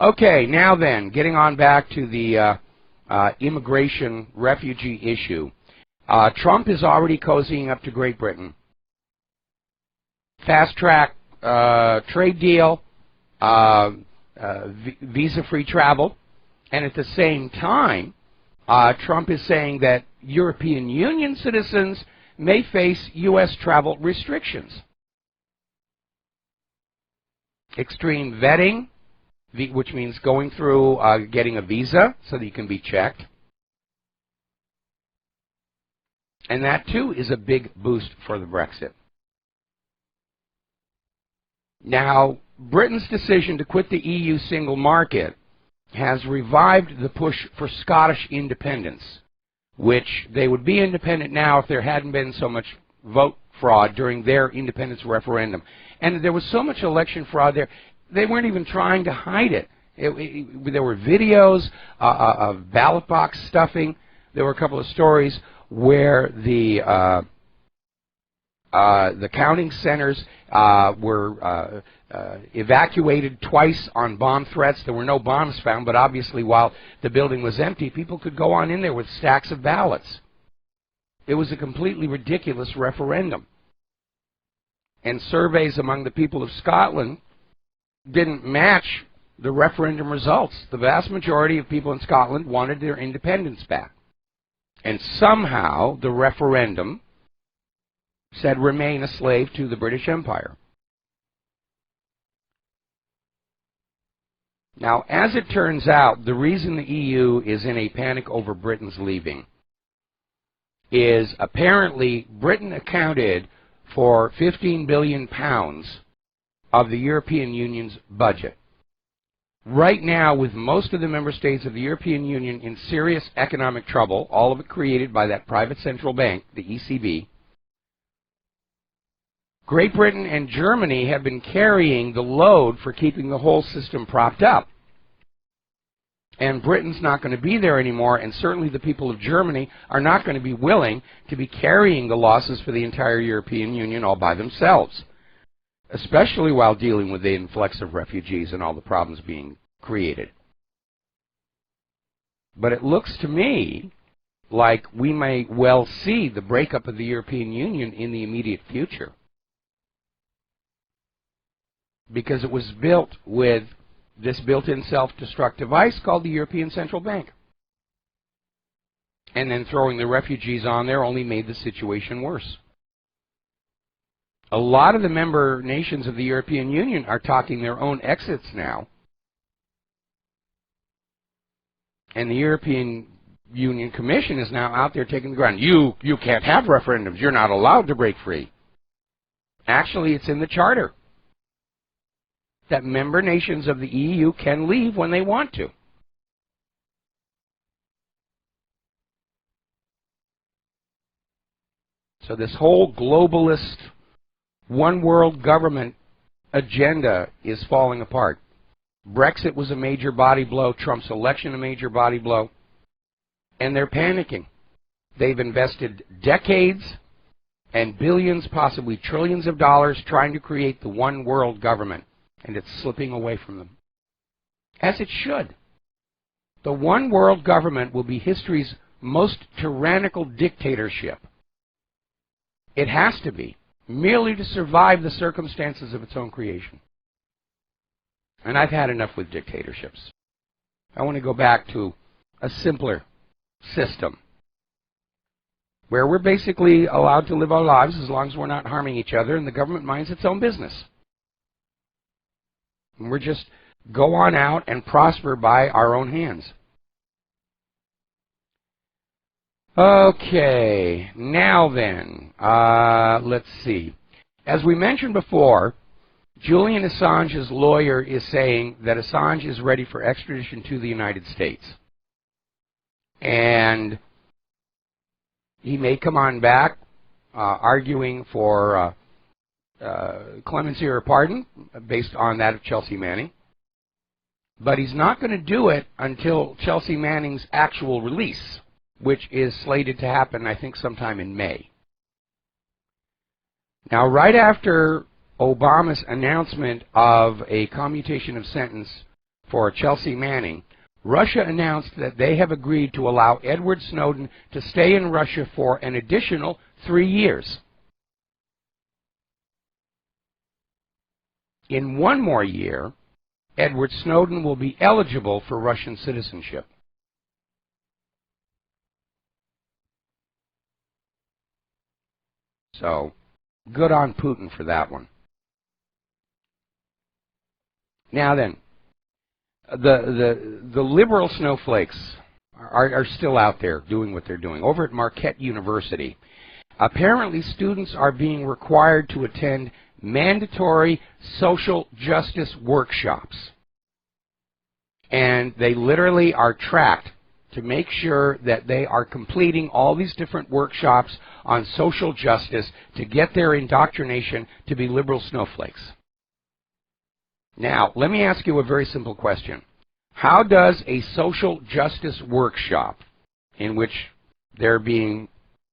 Okay, now then, getting on back to the immigration refugee issue. Trump is already cozying up to Great Britain. Fast-track trade deal, visa-free travel, and at the same time, Trump is saying that European Union citizens may face U.S. travel restrictions. Extreme vetting, which means going through getting a visa so that you can be checked. And that, too, is a big boost for the Brexit. Now, Britain's decision to quit the EU single market has revived the push for Scottish independence, which they would be independent now if there hadn't been so much vote fraud during their independence referendum. And there was so much election fraud there, they weren't even trying to hide it. There were videos of ballot box stuffing. There were a couple of stories where the counting centers were evacuated twice on bomb threats. There were no bombs found, but obviously while the building was empty, people could go on in there with stacks of ballots. It was a completely ridiculous referendum. And surveys among the people of Scotland didn't match the referendum results. The vast majority of people in Scotland wanted their independence back. And somehow the referendum said remain a slave to the British Empire. Now, as it turns out, the reason the EU is in a panic over Britain's leaving is apparently Britain accounted for 15 billion pounds of the European Union's budget. Right now, with most of the member states of the European Union in serious economic trouble, all of it created by that private central bank, the ECB, Great Britain and Germany have been carrying the load for keeping the whole system propped up. And Britain's not going to be there anymore, and certainly the people of Germany are not going to be willing to be carrying the losses for the entire European Union all by themselves, especially while dealing with the influx of refugees and all the problems being created. But it looks to me like we may well see the breakup of the European Union in the immediate future, because it was built with this built-in self-destruct device called the European Central Bank. And then throwing the refugees on there only made the situation worse. A lot of the member nations of the European Union are talking their own exits now. And the European Union Commission is now out there taking the ground. You can't have referendums. You're not allowed to break free. Actually, it's in the Charter that member nations of the EU can leave when they want to. So this whole globalist, one world government agenda is falling apart. Brexit was a major body blow, Trump's election a major body blow, and they're panicking. They've invested decades and billions, possibly trillions of dollars trying to create the one world government, and it's slipping away from them. As it should. The one world government will be history's most tyrannical dictatorship. It has to be, merely to survive the circumstances of its own creation. And I've had enough with dictatorships. I want to go back to a simpler system, where we're basically allowed to live our lives as long as we're not harming each other, and the government minds its own business. And we're just go on out and prosper by our own hands. Okay, now then, let's see. As we mentioned before, Julian Assange's lawyer is saying that Assange is ready for extradition to the United States. And he may come on back arguing for clemency or pardon based on that of Chelsea Manning. But he's not going to do it until Chelsea Manning's actual release, which is slated to happen, I think, sometime in May. Now, right after Obama's announcement of a commutation of sentence for Chelsea Manning, Russia announced that they have agreed to allow Edward Snowden to stay in Russia for an additional 3 years. In 1 more year, Edward Snowden will be eligible for Russian citizenship. So, good on Putin for that one. Now then, the liberal snowflakes are still out there doing what they're doing. Over at Marquette University, apparently students are being required to attend mandatory social justice workshops. And they literally are tracked to make sure that they are completing all these different workshops on social justice to get their indoctrination to be liberal snowflakes. Now, let me ask you a very simple question. How does a social justice workshop, in which they're being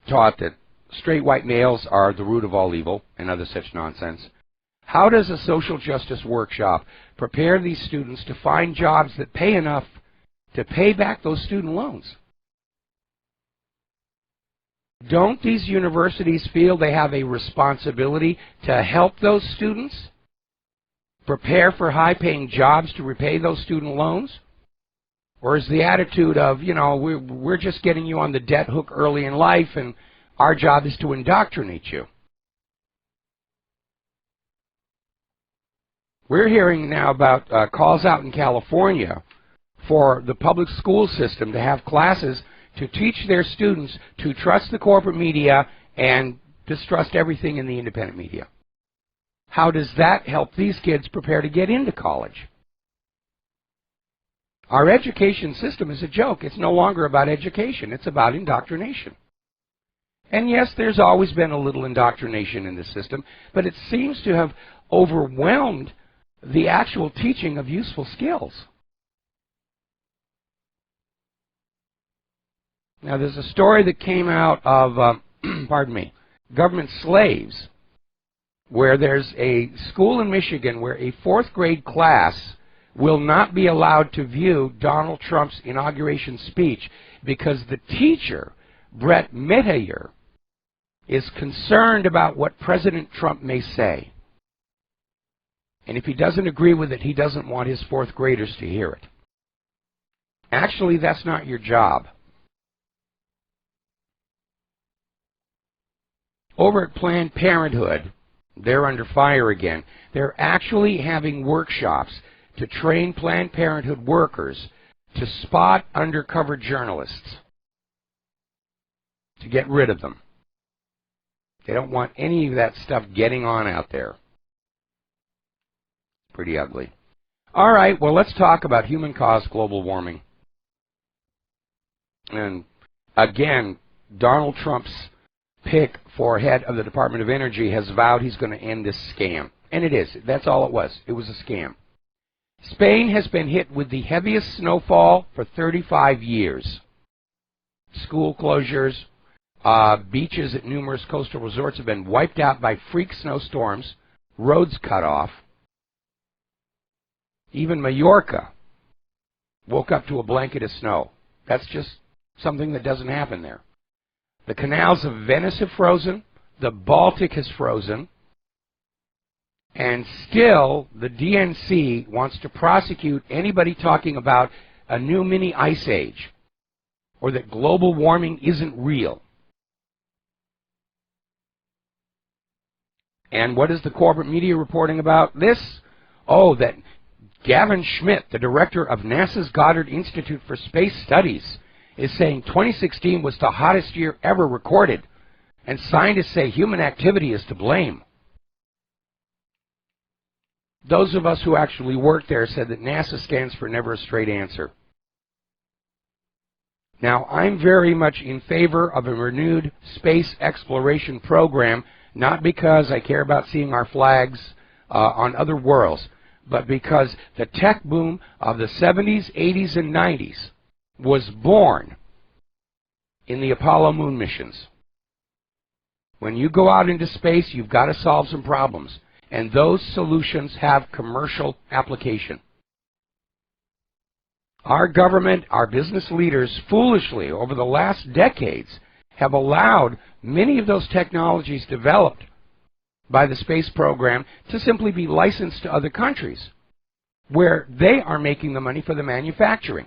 taught that straight white males are the root of all evil and other such nonsense, how does a social justice workshop prepare these students to find jobs that pay enough to pay back those student loans? Don't these universities feel they have a responsibility to help those students prepare for high-paying jobs to repay those student loans? Or is the attitude of, you know, we're just getting you on the debt hook early in life and our job is to indoctrinate you? We're hearing now about calls out in California for the public school system to have classes to teach their students to trust the corporate media and distrust everything in the independent media. How does that help these kids prepare to get into college? Our education system is a joke. It's no longer about education. It's about indoctrination. And yes, there's always been a little indoctrination in this system, but it seems to have overwhelmed the actual teaching of useful skills. Now, there's a story that came out of, pardon me, government slaves, where there's a school in Michigan where a 4th grade class will not be allowed to view Donald Trump's inauguration speech because the teacher, Brett Mitteyer, is concerned about what President Trump may say. And if he doesn't agree with it, he doesn't want his 4th graders to hear it. Actually, that's not your job. Over at Planned Parenthood, they're under fire again. They're actually having workshops to train Planned Parenthood workers to spot undercover journalists, to get rid of them. They don't want any of that stuff getting on out there. Pretty ugly. All right, well, let's talk about human-caused global warming. And again, Donald Trump's pick for head of the Department of Energy has vowed he's going to end this scam. And it is. That's all it was. It was a scam. Spain has been hit with the heaviest snowfall for 35 years. School closures, beaches at numerous coastal resorts have been wiped out by freak snowstorms, roads cut off. Even Mallorca woke up to a blanket of snow. That's just something that doesn't happen there. The canals of Venice have frozen, the Baltic has frozen, and still the DNC wants to prosecute anybody talking about a new mini ice age or that global warming isn't real. And what is the corporate media reporting about this? Oh, that Gavin Schmidt, the director of NASA's Goddard Institute for Space Studies, is saying 2016 was the hottest year ever recorded, and scientists say human activity is to blame. Those of us who actually work there said that NASA stands for never a straight answer. Now, I'm very much in favor of a renewed space exploration program, not because I care about seeing our flags on other worlds, but because the tech boom of the 70s, 80s, and 90s was born in the Apollo moon missions. When you go out into space, you've got to solve some problems, and those solutions have commercial application. Our government, our business leaders, foolishly, over the last decades, have allowed many of those technologies developed by the space program to simply be licensed to other countries, where they are making the money for the manufacturing.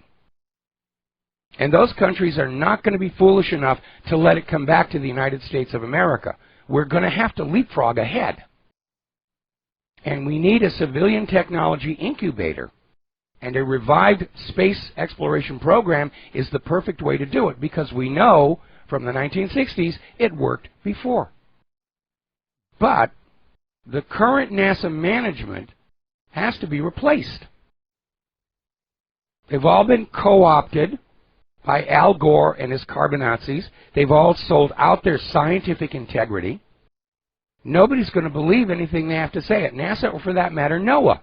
And those countries are not going to be foolish enough to let it come back to the United States of America. We're going to have to leapfrog ahead. And we need a civilian technology incubator. And a revived space exploration program is the perfect way to do it, because we know from the 1960s it worked before. But the current NASA management has to be replaced. They've all been co-opted by Al Gore and his carbonazis. They've all sold out their scientific integrity. Nobody's going to believe anything they have to say at NASA, or for that matter, NOAA,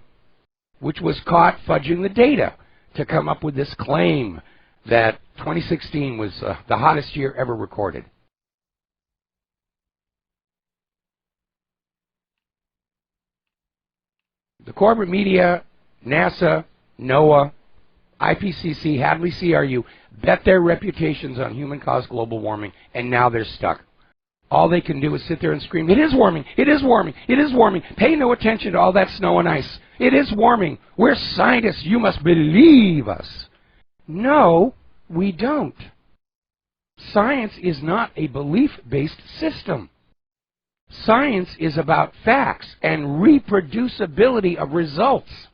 which was caught fudging the data to come up with this claim that 2016 was the hottest year ever recorded. The corporate media, NASA, NOAA, IPCC, Hadley CRU, bet their reputations on human-caused global warming, and now they're stuck. All they can do is sit there and scream, "It is warming! It is warming! It is warming! Pay no attention to all that snow and ice! It is warming! We're scientists! You must believe us!" No, we don't. Science is not a belief-based system. Science is about facts and reproducibility of results.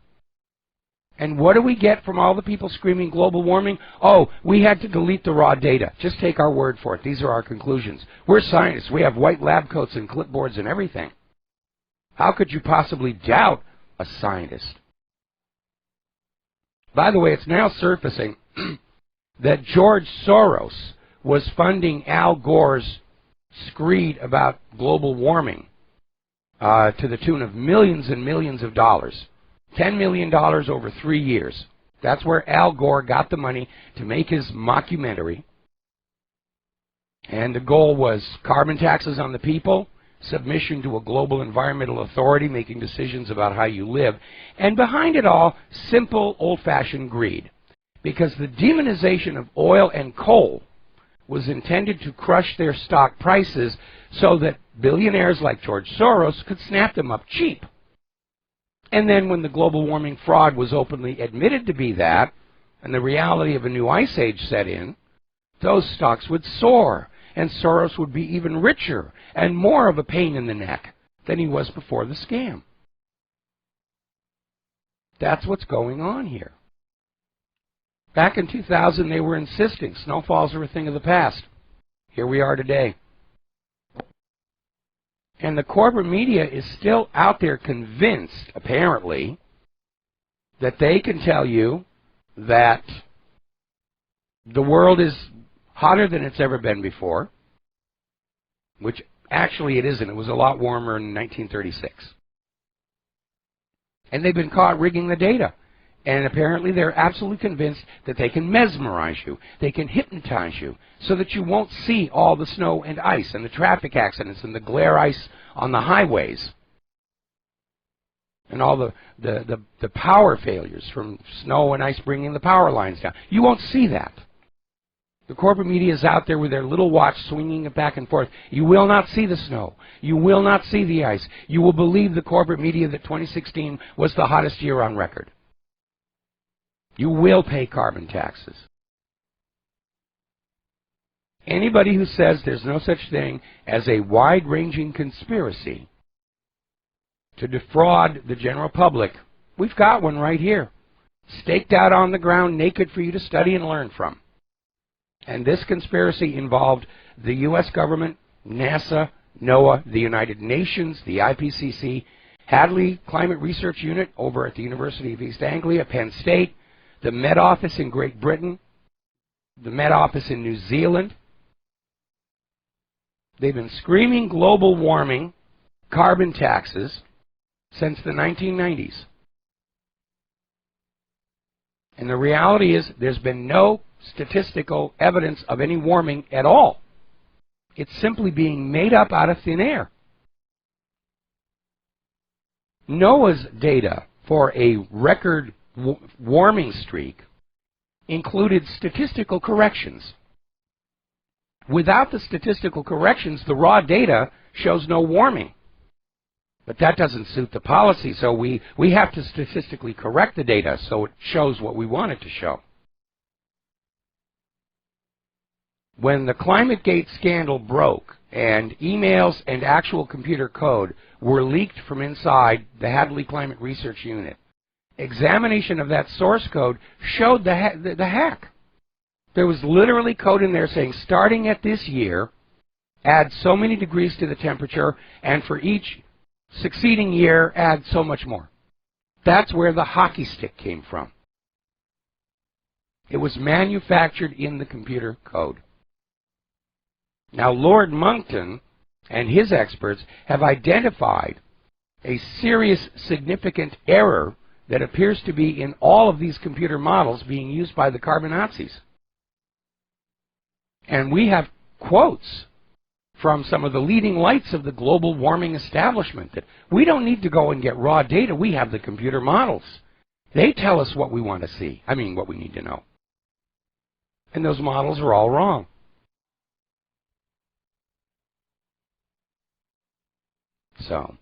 And what do we get from all the people screaming global warming? Oh, we had to delete the raw data. Just take our word for it. These are our conclusions. We're scientists. We have white lab coats and clipboards and everything. How could you possibly doubt a scientist? By the way, it's now surfacing that George Soros was funding Al Gore's screed about global warming to the tune of millions and millions of dollars. $10 million over 3 years. That's where Al Gore got the money to make his mockumentary. And the goal was carbon taxes on the people, submission to a global environmental authority making decisions about how you live, and behind it all, simple old-fashioned greed. Because the demonization of oil and coal was intended to crush their stock prices so that billionaires like George Soros could snap them up cheap. And then when the global warming fraud was openly admitted to be that, and the reality of a new ice age set in, those stocks would soar, and Soros would be even richer and more of a pain in the neck than he was before the scam. That's what's going on here. Back in 2000, they were insisting snowfalls are a thing of the past. Here we are today. And the corporate media is still out there convinced, apparently, that they can tell you that the world is hotter than it's ever been before, which actually it isn't. It was a lot warmer in 1936. And they've been caught rigging the data. And apparently they're absolutely convinced that they can mesmerize you, they can hypnotize you, so that you won't see all the snow and ice and the traffic accidents and the glare ice on the highways and all the power failures from snow and ice bringing the power lines down. You won't see that. The corporate media is out there with their little watch swinging it back and forth. You will not see the snow. You will not see the ice. You will believe the corporate media that 2016 was the hottest year on record. You will pay carbon taxes. Anybody who says there's no such thing as a wide-ranging conspiracy to defraud the general public, we've got one right here, staked out on the ground, naked for you to study and learn from. And this conspiracy involved the U.S. government, NASA, NOAA, the United Nations, the IPCC, Hadley Climate Research Unit over at the University of East Anglia, Penn State, the Met Office in Great Britain, the Met Office in New Zealand. They've been screaming global warming, carbon taxes, since the 1990s. And the reality is there's been no statistical evidence of any warming at all. It's simply being made up out of thin air. NOAA's data for a record warming streak included statistical corrections. Without the statistical corrections, the raw data shows no warming. But that doesn't suit the policy, so we have to statistically correct the data so it shows what we want it to show. When the ClimateGate scandal broke and emails and actual computer code were leaked from inside the Hadley Climate Research Unit, examination of that source code showed the hack. There was literally code in there saying, starting at this year, add so many degrees to the temperature, and for each succeeding year, add so much more. That's where the hockey stick came from. It was manufactured in the computer code. Now, Lord Monkton and his experts have identified a serious, significant error that appears to be in all of these computer models being used by the carbon Nazis. And we have quotes from some of the leading lights of the global warming establishment that we don't need to go and get raw data. We have the computer models. They tell us what we want to see. I mean, what we need to know. And those models are all wrong. So,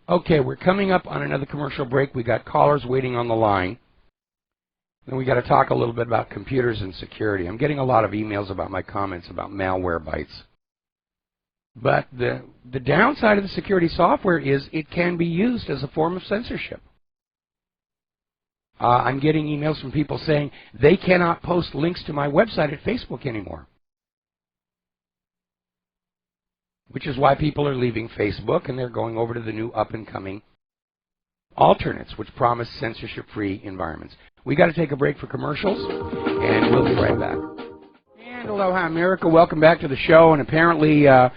okay, we're coming up on another commercial break. We got callers waiting on the line. Then we got to talk a little bit about computers and security. I'm getting a lot of emails about my comments about Malwarebytes. But the downside of the security software is it can be used as a form of censorship. I'm getting emails from people saying they cannot post links to my website at Facebook anymore. Which is why people are leaving Facebook and they're going over to the new up-and-coming alternates, which promise censorship-free environments. We got to take a break for commercials, and we'll be right back. And aloha, America. Welcome back to the show. And apparently the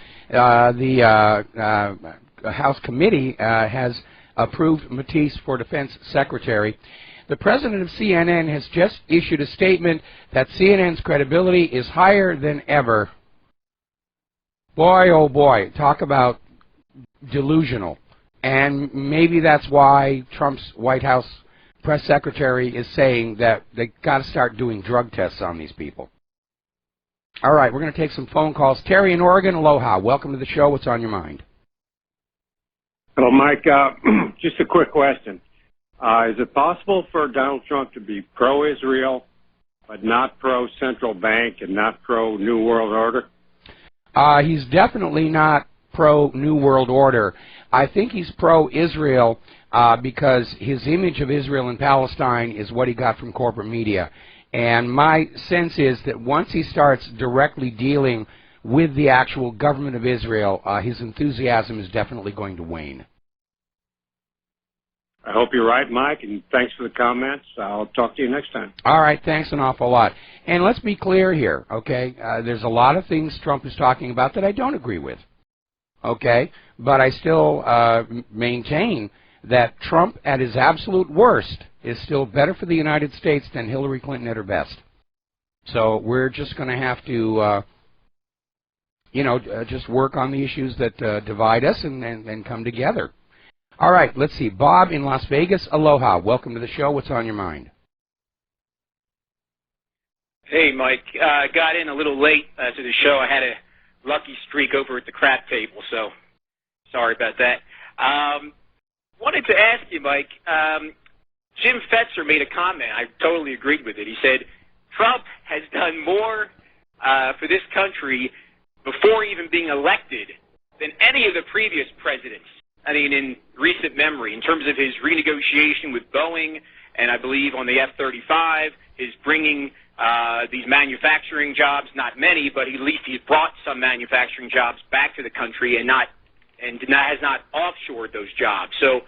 House Committee has approved Matisse for Defense Secretary. The president of CNN has just issued a statement that CNN's credibility is higher than ever. Boy, oh boy, talk about delusional. And maybe that's why Trump's White House press secretary is saying that they got to start doing drug tests on these people. All right, we're going to take some phone calls. Terry in Oregon, aloha. Welcome to the show. What's on your mind? Hello, Mike. Just a quick question. Is it possible for Donald Trump to be pro-Israel, but not pro-central bank and not pro-New World Order? He's definitely not pro-New World Order. I think he's pro-Israel because his image of Israel and Palestine is what he got from corporate media. And my sense is that once he starts directly dealing with the actual government of Israel, his enthusiasm is definitely going to wane. I hope you're right, Mike, and thanks for the comments. I'll talk to you next time. All right, thanks an awful lot. And let's be clear here, okay? There's a lot of things Trump is talking about that I don't agree with, okay? But I still maintain that Trump, at his absolute worst, is still better for the United States than Hillary Clinton at her best. So we're just going to have to, just work on the issues that divide us and come together. All right, let's see. Bob in Las Vegas, aloha. Welcome to the show. What's on your mind? Hey, Mike. Got in a little late to the show. I had a lucky streak over at the crap table, so sorry about that. Wanted to ask you, Mike, Jim Fetzer made a comment. I totally agreed with it. He said, Trump has done more for this country before even being elected than any of the previous presidents. I mean, in recent memory, in terms of his renegotiation with Boeing, and I believe on the F-35, his bringing these manufacturing jobs, not many, but at least he's brought some manufacturing jobs back to the country and has not offshored those jobs. So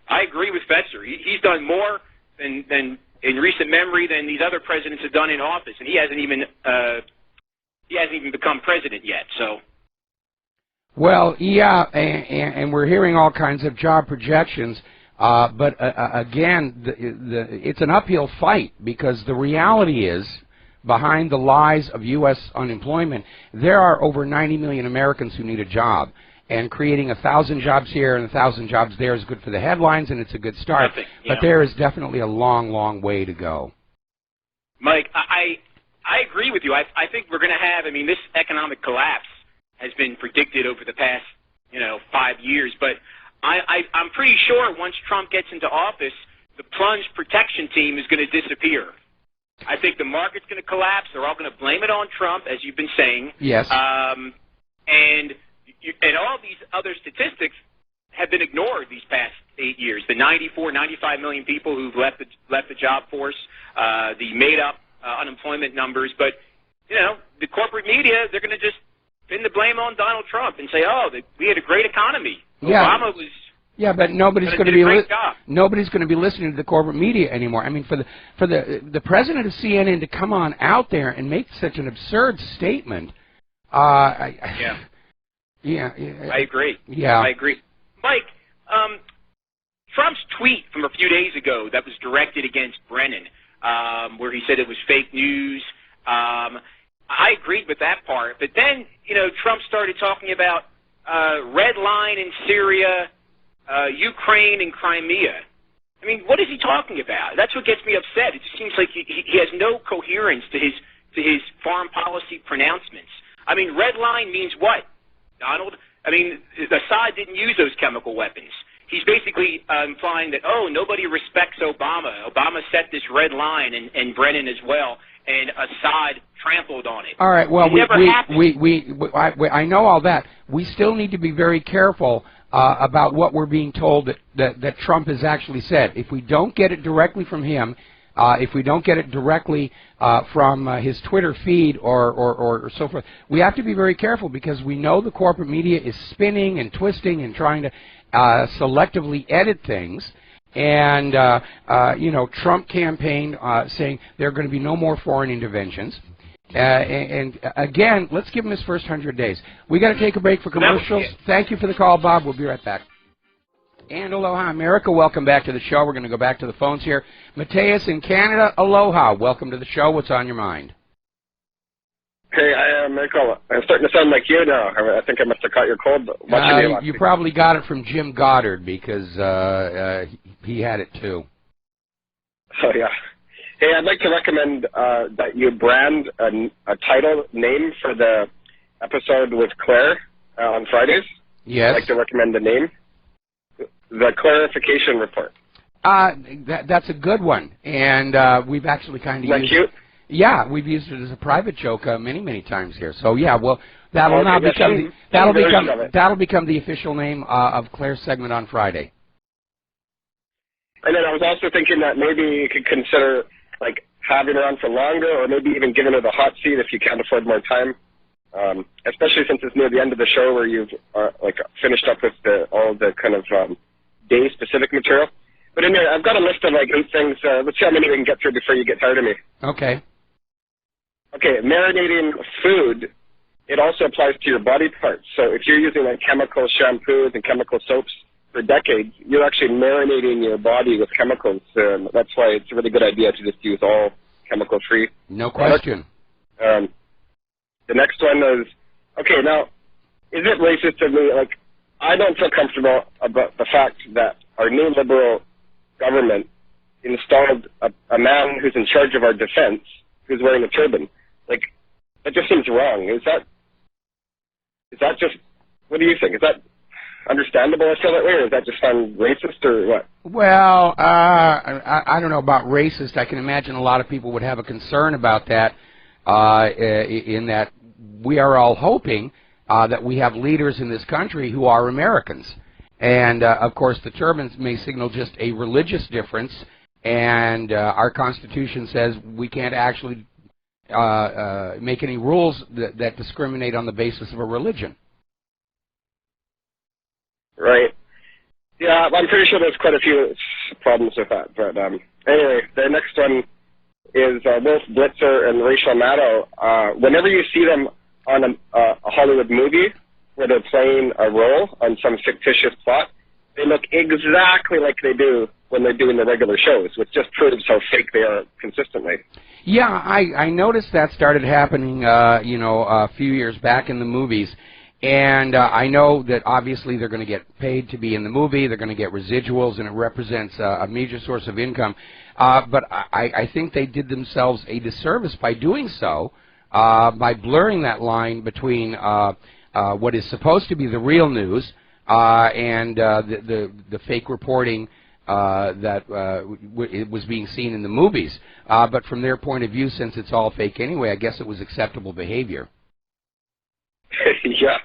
I agree with Fetzer. He's done more than in recent memory than these other presidents have done in office, and he hasn't even become president yet. So. Well, yeah, and we're hearing all kinds of job projections, but again, it's an uphill fight because the reality is, behind the lies of U.S. unemployment, there are over 90 million Americans who need a job. And creating 1,000 jobs here and 1,000 jobs there is good for the headlines, and it's a good start. But there is definitely a long, long way to go. Mike, I agree with you. I think we're going to have, this economic collapse has been predicted over the past, 5 years. But I'm pretty sure once Trump gets into office, the plunge protection team is going to disappear. I think the market's going to collapse. They're all going to blame it on Trump, as you've been saying. Yes. And all these other statistics have been ignored these past 8 years. The 95 million people who've left the job force, the made-up unemployment numbers. But, the corporate media, they're going to just pin the blame on Donald Trump and say, we had a great economy. Yeah. Obama was... Yeah, but nobody's going to be listening to the corporate media anymore. For the president of CNN to come on out there and make such an absurd statement. Yeah, I agree. Yeah, I agree. Mike, Trump's tweet from a few days ago that was directed against Brennan, where he said it was fake news. I agreed with that part, but then Trump started talking about red line in Syria. Ukraine and Crimea. What is he talking about? That's what gets me upset. It just seems like he has no coherence to his foreign policy pronouncements. Red line means what, Donald? Assad didn't use those chemical weapons. He's basically implying that, nobody respects Obama. Obama set this red line, and Brennan as well, and Assad trampled on it. All right, well, I know all that. We still need to be very careful about what we're being told that Trump has actually said. If we don't get it directly from him, if we don't get it directly from his Twitter feed or so forth, we have to be very careful because we know the corporate media is spinning and twisting and trying to selectively edit things. And, Trump campaigned saying there are going to be no more foreign interventions. And again, let's give him his first 100 days. We got to take a break for commercials. Thank you for the call, Bob. We'll be right back. And aloha, America. Welcome back to the show. We're going to go back to the phones here. Mateus in Canada, aloha. Welcome to the show. What's on your mind? Hey, Michael. I'm starting to sound like you now. I think I must have caught your cold. You probably got it from Jim Goddard because he had it too. Oh, yeah. Hey, I'd like to recommend that you brand a title name for the episode with Claire on Fridays. Yes. I'd like to recommend the name. The Clarification Report. That's a good one. And we've actually kind of used... Is that cute? Yeah, we've used it as a private joke many times here. So, yeah, well, that'll now become that'll become the official name of Claire's segment on Friday. And then I was also thinking that maybe you could consider like having her on for longer, or maybe even giving her the hot seat if you can't afford more time. Especially since it's near the end of the show where you've like finished up with all the kind of day-specific material. But anyway, I've got a list of like 8 things. Let's see how many we can get through before you get tired of me. Okay. Okay, marinating food, it also applies to your body parts. So if you're using like chemical shampoos and chemical soaps for decades, you're actually marinating your body with chemicals. That's why it's a really good idea to just use all chemical-free. No question. The next one is, okay, now, is it racist of me? Like, I don't feel comfortable about the fact that our new liberal government installed a man who's in charge of our defense who's wearing a turban. Like, that just seems wrong. Is that just, what do you think? Is that understandable I feel that way, or is that just sound racist, or what? Well, I don't know about racist. I can imagine a lot of people would have a concern about that, in that we are all hoping that we have leaders in this country who are Americans. And, of course, the turbans may signal just a religious difference, and our Constitution says we can't actually make any rules that discriminate on the basis of a religion. Right. Yeah, I'm pretty sure there's quite a few problems with that. But anyway, the next one is Wolf Blitzer and Rachel Maddow. Whenever you see them on a Hollywood movie where they're playing a role on some fictitious plot, they look exactly like they do when they're doing the regular shows, which just proves how fake they are consistently. Yeah, I noticed that started happening, a few years back in the movies. And I know that obviously they're going to get paid to be in the movie, they're going to get residuals, and it represents a major source of income. But I think they did themselves a disservice by doing so, by blurring that line between what is supposed to be the real news and the fake reporting that it was being seen in the movies. But from their point of view, since it's all fake anyway, I guess it was acceptable behavior. Yeah.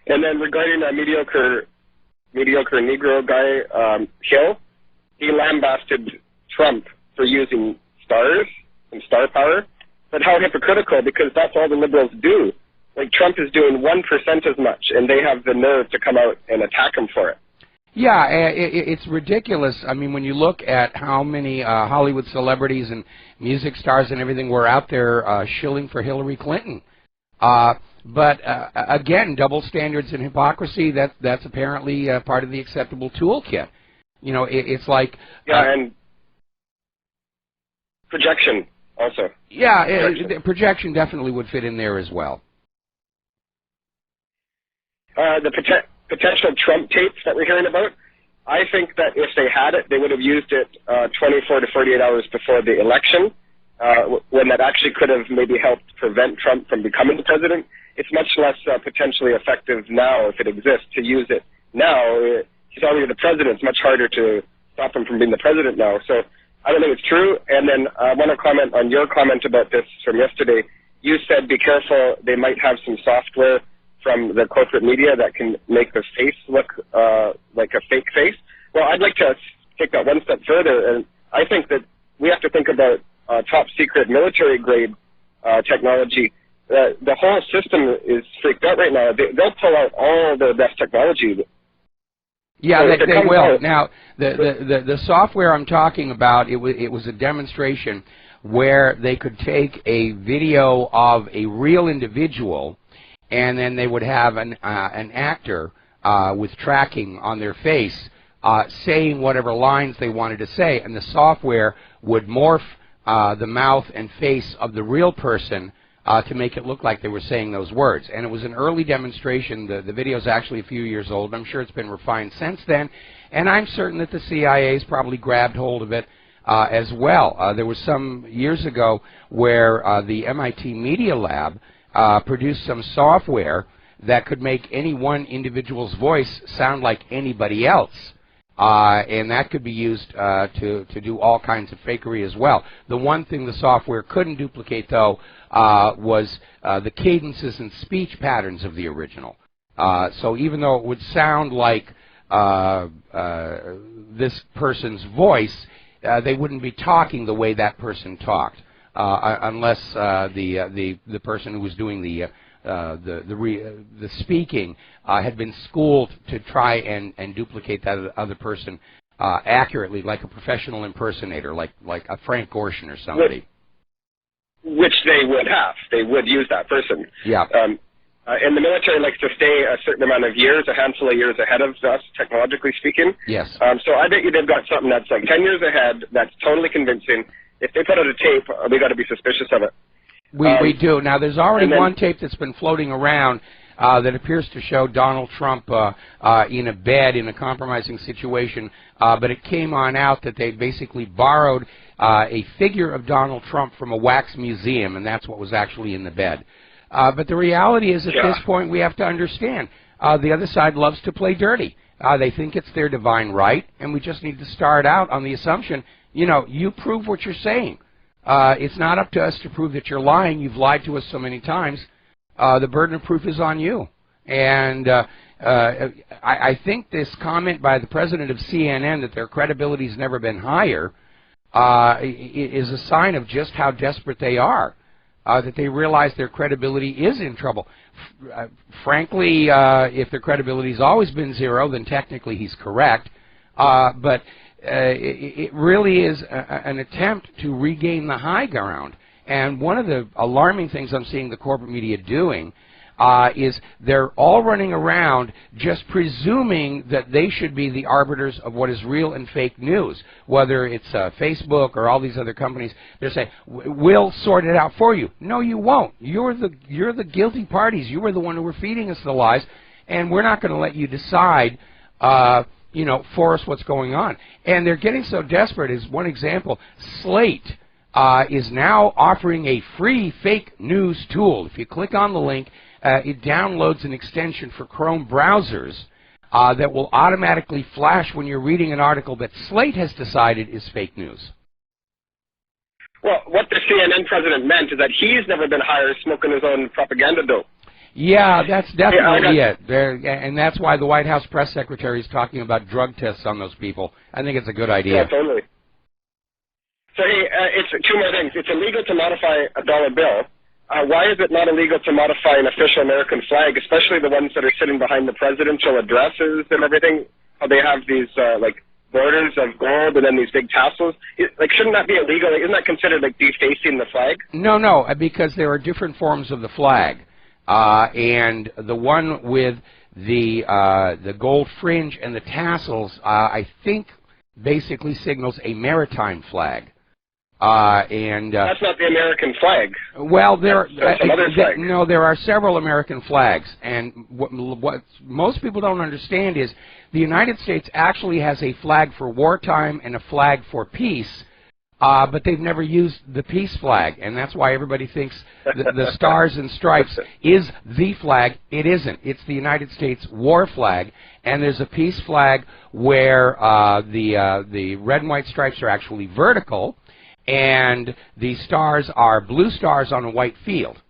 And then regarding a mediocre Negro guy, Hill, he lambasted Trump for using stars and star power. But how hypocritical, because that's all the liberals do. Like, Trump is doing 1% as much, and they have the nerve to come out and attack him for it. Yeah, it's ridiculous. I mean, when you look at how many Hollywood celebrities and music stars and everything were out there shilling for Hillary Clinton. But again, double standards and hypocrisy, that's apparently part of the acceptable toolkit. You know, it's like... Yeah, and projection also. Yeah, projection definitely would fit in there as well. The potential Trump tapes that we're hearing about, I think that if they had it, they would have used it 24 to 48 hours before the election, when that actually could have maybe helped prevent Trump from becoming the president. It's much less potentially effective now, if it exists, to use it now. He's already the president. It's much harder to stop him from being the president now. So I don't think it's true. And then I want to comment on your comment about this from yesterday. You said, be careful, they might have some software from the corporate media that can make the face look like a fake face. Well, I'd like to take that one step further, and I think that we have to think about top secret military grade technology. The whole system is freaked out right now. They'll pull out all the best technology. Yeah, so they will. Now, the software I'm talking about, it was a demonstration where they could take a video of a real individual, and then they would have an actor with tracking on their face saying whatever lines they wanted to say, and the software would morph the mouth and face of the real person to make it look like they were saying those words. And it was an early demonstration. The video is actually a few years old. I'm sure it's been refined since then, and I'm certain that the CIA's probably grabbed hold of it as well. There was some years ago where the MIT Media Lab produced some software that could make any one individual's voice sound like anybody else. And that could be used to do all kinds of fakery as well. The one thing the software couldn't duplicate, though, was the cadences and speech patterns of the original. So even though it would sound like this person's voice, they wouldn't be talking the way that person talked, unless the person who was doing the speaking had been schooled to try and duplicate that other person accurately, like a professional impersonator, like a Frank Gorshin or somebody. Which they would have. They would use that person. Yeah. And the military likes to stay a certain amount of years, a handful of years ahead of us, technologically speaking. Yes. So I bet you they've got something that's like 10 years ahead that's totally convincing. If they put out a tape, we got to be suspicious of it. We do. Now, there's already one tape that's been floating around that appears to show Donald Trump in a bed in a compromising situation, but it came on out that they basically borrowed a figure of Donald Trump from a wax museum, and that's what was actually in the bed. But the reality is, at this point, we have to understand, the other side loves to play dirty. They think it's their divine right, and we just need to start out on the assumption, you know, you prove what you're saying. It's not up to us to prove that you're lying. You've lied to us so many times. The burden of proof is on you. And I think this comment by the president of CNN that their credibility has never been higher is a sign of just how desperate they are, that they realize their credibility is in trouble. Frankly, if their credibility has always been zero, then technically he's correct. But it really is an attempt to regain the high ground. And one of the alarming things I'm seeing the corporate media doing is they're all running around just presuming that they should be the arbiters of what is real and fake news, whether it's Facebook or all these other companies. They're saying, we'll sort it out for you. No, you won't. You're the guilty parties. You were the one who were feeding us the lies, and we're not going to let you decide you know, for us what's going on. And they're getting so desperate. As one example, Slate is now offering a free fake news tool. If you click on the link, it downloads an extension for Chrome browsers that will automatically flash when you're reading an article that Slate has decided is fake news. Well, what the CNN president meant is that he's never been higher smoking his own propaganda dope. Yeah, that's definitely it. And that's why the White House press secretary is talking about drug tests on those people. I think it's a good idea. Yeah, totally. So, hey, it's two more things. It's illegal to modify a dollar bill. Why is it not illegal to modify an official American flag, especially the ones that are sitting behind the presidential addresses and everything? How they have these, like, borders of gold and then these big tassels? Like, shouldn't that be illegal? Isn't that considered, like, defacing the flag? No, because there are different forms of the flag. And the one with the gold fringe and the tassels, I think, basically signals a maritime flag. That's not the American flag. Well, there are several American flags, and what most people don't understand is the United States actually has a flag for wartime and a flag for peace. But they've never used the peace flag, and that's why everybody thinks the stars and stripes is the flag. It isn't. It's the United States war flag, and there's a peace flag where the red and white stripes are actually vertical, and the stars are blue stars on a white field.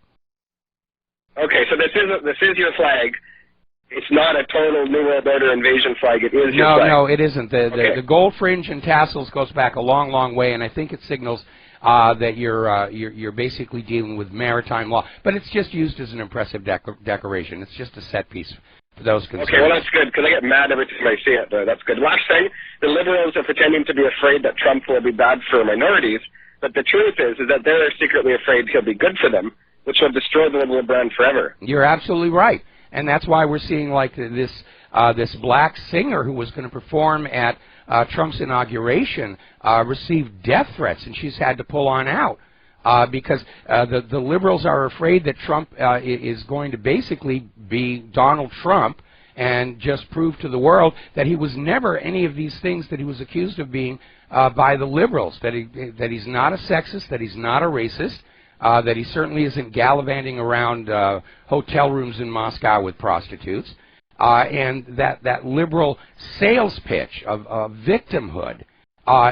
Okay, so this is your flag. It's not a total New World Order invasion flag. It is your flag. No, it isn't. The gold fringe and tassels goes back a long, long way, and I think it signals that you're basically dealing with maritime law. But it's just used as an impressive decoration. It's just a set piece for those concerned. Okay, well, that's good, because I get mad every time I see it. That's good. Last thing, the liberals are pretending to be afraid that Trump will be bad for minorities. But the truth is that they're secretly afraid he'll be good for them, which will destroy the liberal brand forever. You're absolutely right. And that's why we're seeing like this black singer who was going to perform at Trump's inauguration received death threats, and she's had to pull on out because the liberals are afraid that Trump is going to basically be Donald Trump and just prove to the world that he was never any of these things that he was accused of being by the liberals, that he's not a sexist, that he's not a racist, that he certainly isn't gallivanting around hotel rooms in Moscow with prostitutes, and that liberal sales pitch of victimhood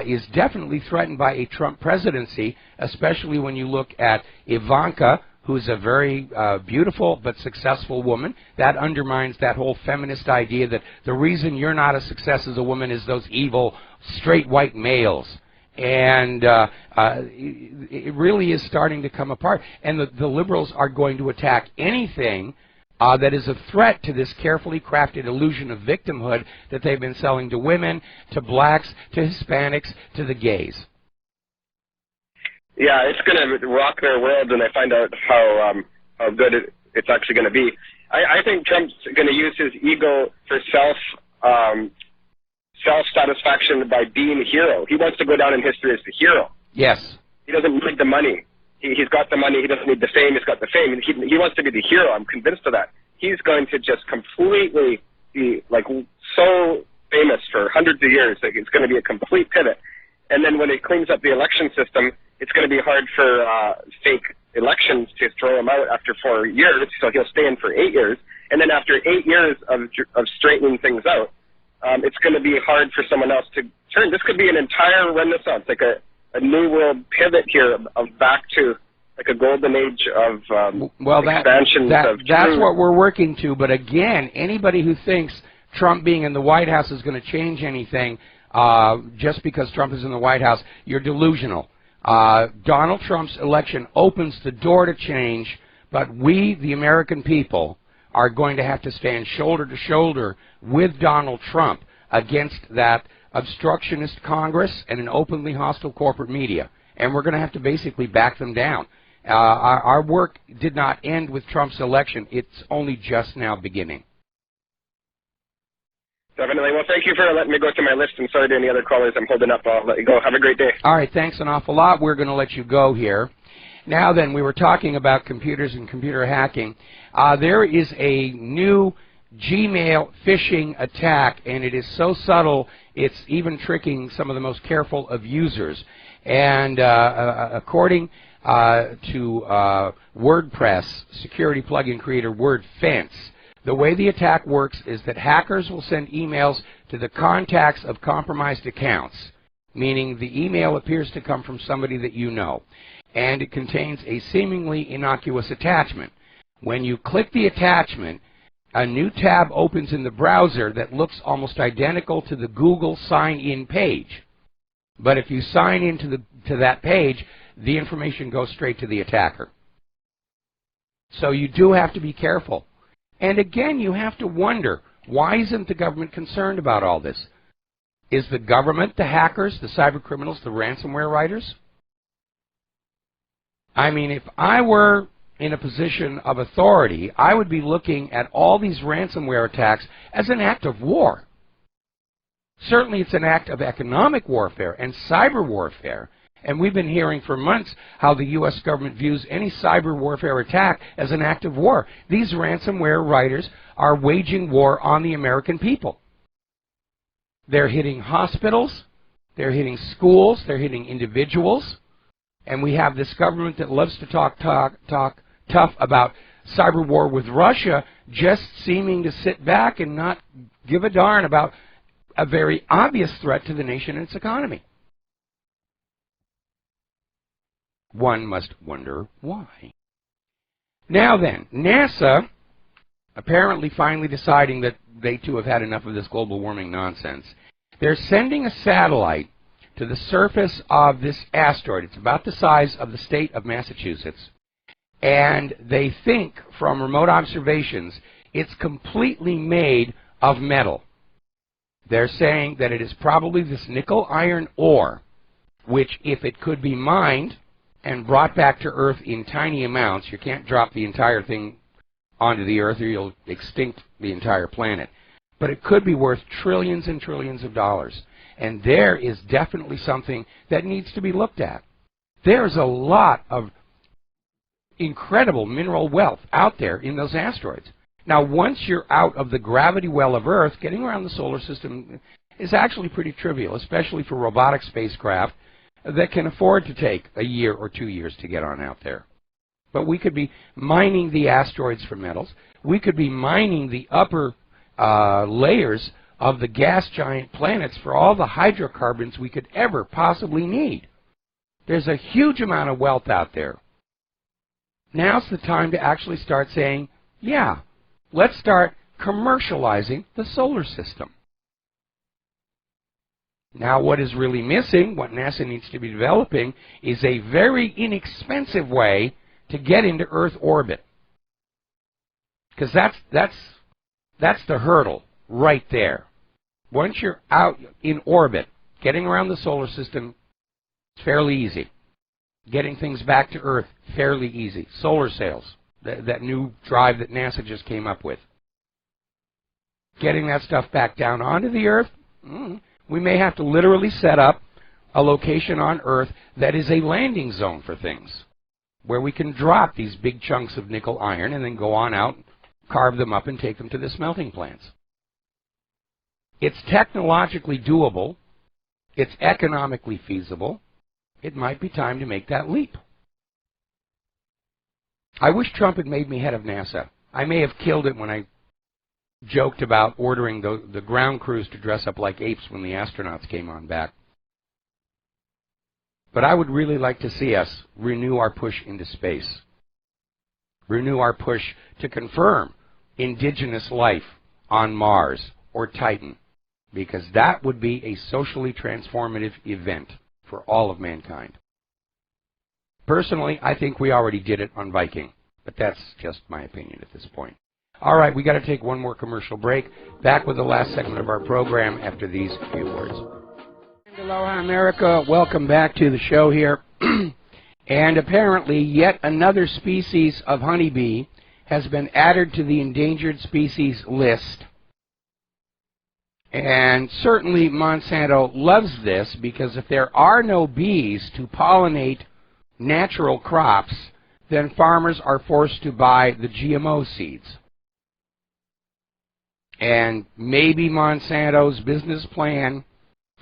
is definitely threatened by a Trump presidency, especially when you look at Ivanka, who's a very beautiful but successful woman. That undermines that whole feminist idea that the reason you're not a success as a woman is those evil, straight white males. And it really is starting to come apart. And the liberals are going to attack anything that is a threat to this carefully crafted illusion of victimhood that they've been selling to women, to blacks, to Hispanics, to the gays. Yeah, it's going to rock their world when they find out how good it's actually going to be. I think Trump's going to use his ego for self-satisfaction by being a hero. He wants to go down in history as the hero. Yes. He doesn't need the money. He's got the money. He doesn't need the fame. He's got the fame. He wants to be the hero. I'm convinced of that. He's going to just completely be like so famous for hundreds of years that it's going to be a complete pivot. And then when he cleans up the election system, it's going to be hard for fake elections to throw him out after 4 years, so he'll stay in for 8 years. And then after 8 years of straightening things out, it's going to be hard for someone else to turn. This could be an entire renaissance, like a new world pivot here of back to like a golden age of expansions of that's what we're working to. But again, anybody who thinks Trump being in the White House is going to change anything just because Trump is in the White House, you're delusional. Donald Trump's election opens the door to change, but we, the American people, are going to have to stand shoulder to shoulder with Donald Trump against that obstructionist Congress and an openly hostile corporate media. And we're going to have to basically back them down. Our work did not end with Trump's election. It's only just now beginning. Definitely. Well, thank you for letting me go to my list, and sorry to any other callers I'm holding up. I'll let you go. Have a great day. All right, thanks an awful lot. We're going to let you go here. Now then, we were talking about computers and computer hacking. There is a new Gmail phishing attack, and it is so subtle, it's even tricking some of the most careful of users. And according to WordPress security plugin creator WordFence, the way the attack works is that hackers will send emails to the contacts of compromised accounts, meaning the email appears to come from somebody that you know, and it contains a seemingly innocuous attachment. When you click the attachment, a new tab opens in the browser that looks almost identical to the Google sign-in page. But if you sign into that page, the information goes straight to the attacker. So you do have to be careful. And again, you have to wonder, why isn't the government concerned about all this? Is the government the hackers, the cyber criminals, the ransomware writers? I mean, if I were in a position of authority, I would be looking at all these ransomware attacks as an act of war. Certainly it's an act of economic warfare and cyber warfare. And we've been hearing for months how the U.S. government views any cyber warfare attack as an act of war. These ransomware writers are waging war on the American people. They're hitting hospitals, they're hitting schools, they're hitting individuals, and we have this government that loves to talk tough about cyber war with Russia, just seeming to sit back and not give a darn about a very obvious threat to the nation and its economy. One must wonder why. Now then, NASA apparently finally deciding that they too have had enough of this global warming nonsense. They're sending a satellite to the surface of this asteroid. It's about the size of the state of Massachusetts. And they think from remote observations it's completely made of metal. They're saying that it is probably this nickel iron ore, which, if it could be mined and brought back to Earth in tiny amounts, you can't drop the entire thing onto the Earth or you'll extinct the entire planet. But it could be worth trillions and trillions of dollars. And there is definitely something that needs to be looked at. There's a lot of incredible mineral wealth out there in those asteroids. Now, once you're out of the gravity well of Earth, getting around the solar system is actually pretty trivial, especially for robotic spacecraft that can afford to take a year or 2 years to get on out there. But we could be mining the asteroids for metals. We could be mining the upper layers of the gas giant planets for all the hydrocarbons we could ever possibly need. There's a huge amount of wealth out there. Now's the time to actually start saying, yeah, let's start commercializing the solar system. Now, what is really missing, what NASA needs to be developing, is a very inexpensive way to get into Earth orbit. Because that's the hurdle right there. Once you're out in orbit, getting around the solar system is fairly easy. Getting things back to Earth, fairly easy. Solar sails, that new drive that NASA just came up with. Getting that stuff back down onto the Earth, we may have to literally set up a location on Earth that is a landing zone for things, where we can drop these big chunks of nickel iron and then go on out, carve them up, and take them to the smelting plants. It's technologically doable. It's economically feasible. It might be time to make that leap. I wish Trump had made me head of NASA. I may have killed it when I joked about ordering the ground crews to dress up like apes when the astronauts came on back. But I would really like to see us renew our push into space. Renew our push to confirm indigenous life on Mars or Titan, because that would be a socially transformative event for all of mankind. Personally, I think we already did it on Viking, but that's just my opinion at this point. All right, we got to take one more commercial break. Back with the last segment of our program after these few words. Aloha, America. Welcome back to the show here. And apparently, yet another species of honeybee has been added to the endangered species list. And certainly Monsanto loves this, because if there are no bees to pollinate natural crops, then farmers are forced to buy the GMO seeds. And maybe Monsanto's business plan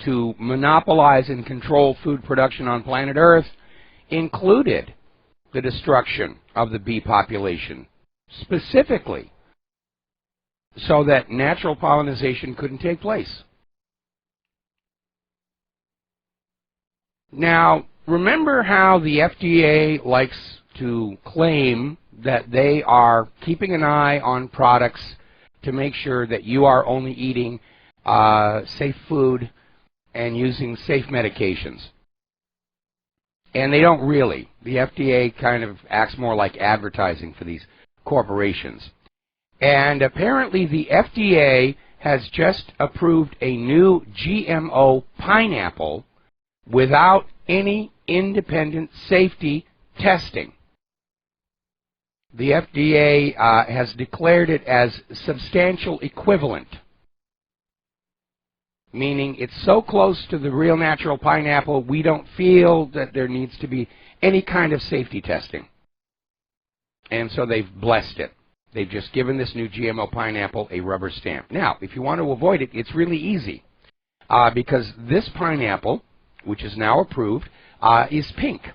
to monopolize and control food production on planet Earth included the destruction of the bee population, specifically so that natural pollination couldn't take place. Now, remember how the FDA likes to claim that they are keeping an eye on products to make sure that you are only eating safe food and using safe medications. And they don't really. The FDA kind of acts more like advertising for these corporations. And apparently the FDA has just approved a new GMO pineapple without any independent safety testing. The FDA has declared it as substantial equivalent, meaning it's so close to the real natural pineapple, we don't feel that there needs to be any kind of safety testing. And so they've blessed it. They've just given this new GMO pineapple a rubber stamp. Now, if you want to avoid it, it's really easy, because this pineapple, which is now approved, is pink.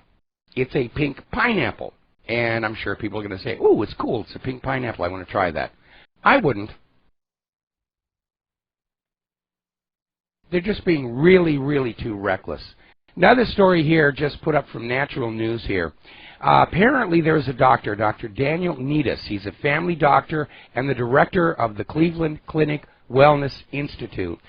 It's a pink pineapple. And I'm sure people are going to say, "Ooh, it's cool, it's a pink pineapple, I want to try that." I wouldn't. They're just being really, really too reckless. Another story here, just put up from Natural News here. Apparently there's a doctor, Dr. Daniel Needus. He's a family doctor and the director of the Cleveland Clinic Wellness Institute.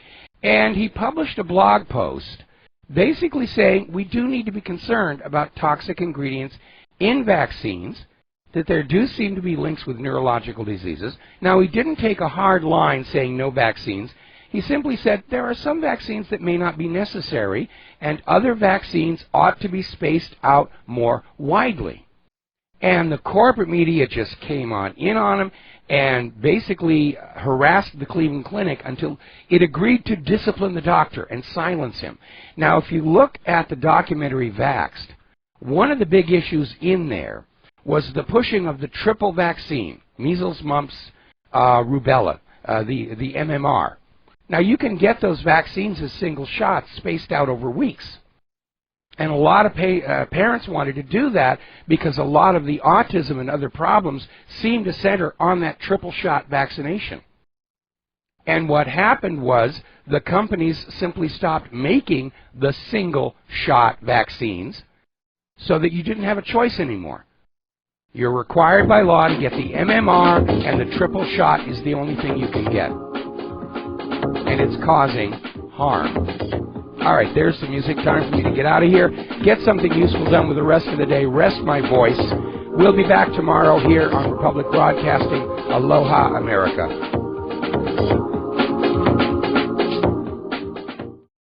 And he published a blog post basically saying we do need to be concerned about toxic ingredients in vaccines, that there do seem to be links with neurological diseases. Now, he didn't take a hard line saying no vaccines. He simply said there are some vaccines that may not be necessary, and other vaccines ought to be spaced out more widely. And the corporate media just came in on him and basically harassed the Cleveland Clinic until it agreed to discipline the doctor and silence him. Now, if you look at the documentary Vaxxed, one of the big issues in there was the pushing of the triple vaccine, measles, mumps, rubella, the MMR. Now, you can get those vaccines as single shots spaced out over weeks. And a lot of parents wanted to do that because a lot of the autism and other problems seem to center on that triple shot vaccination. And what happened was the companies simply stopped making the single shot vaccines so that you didn't have a choice anymore. You're required by law to get the MMR, and the triple shot is the only thing you can get. And it's causing harm. All right, there's some music. Time for me to get out of here. Get something useful done with the rest of the day. Rest my voice. We'll be back tomorrow here on Republic Broadcasting. Aloha, America.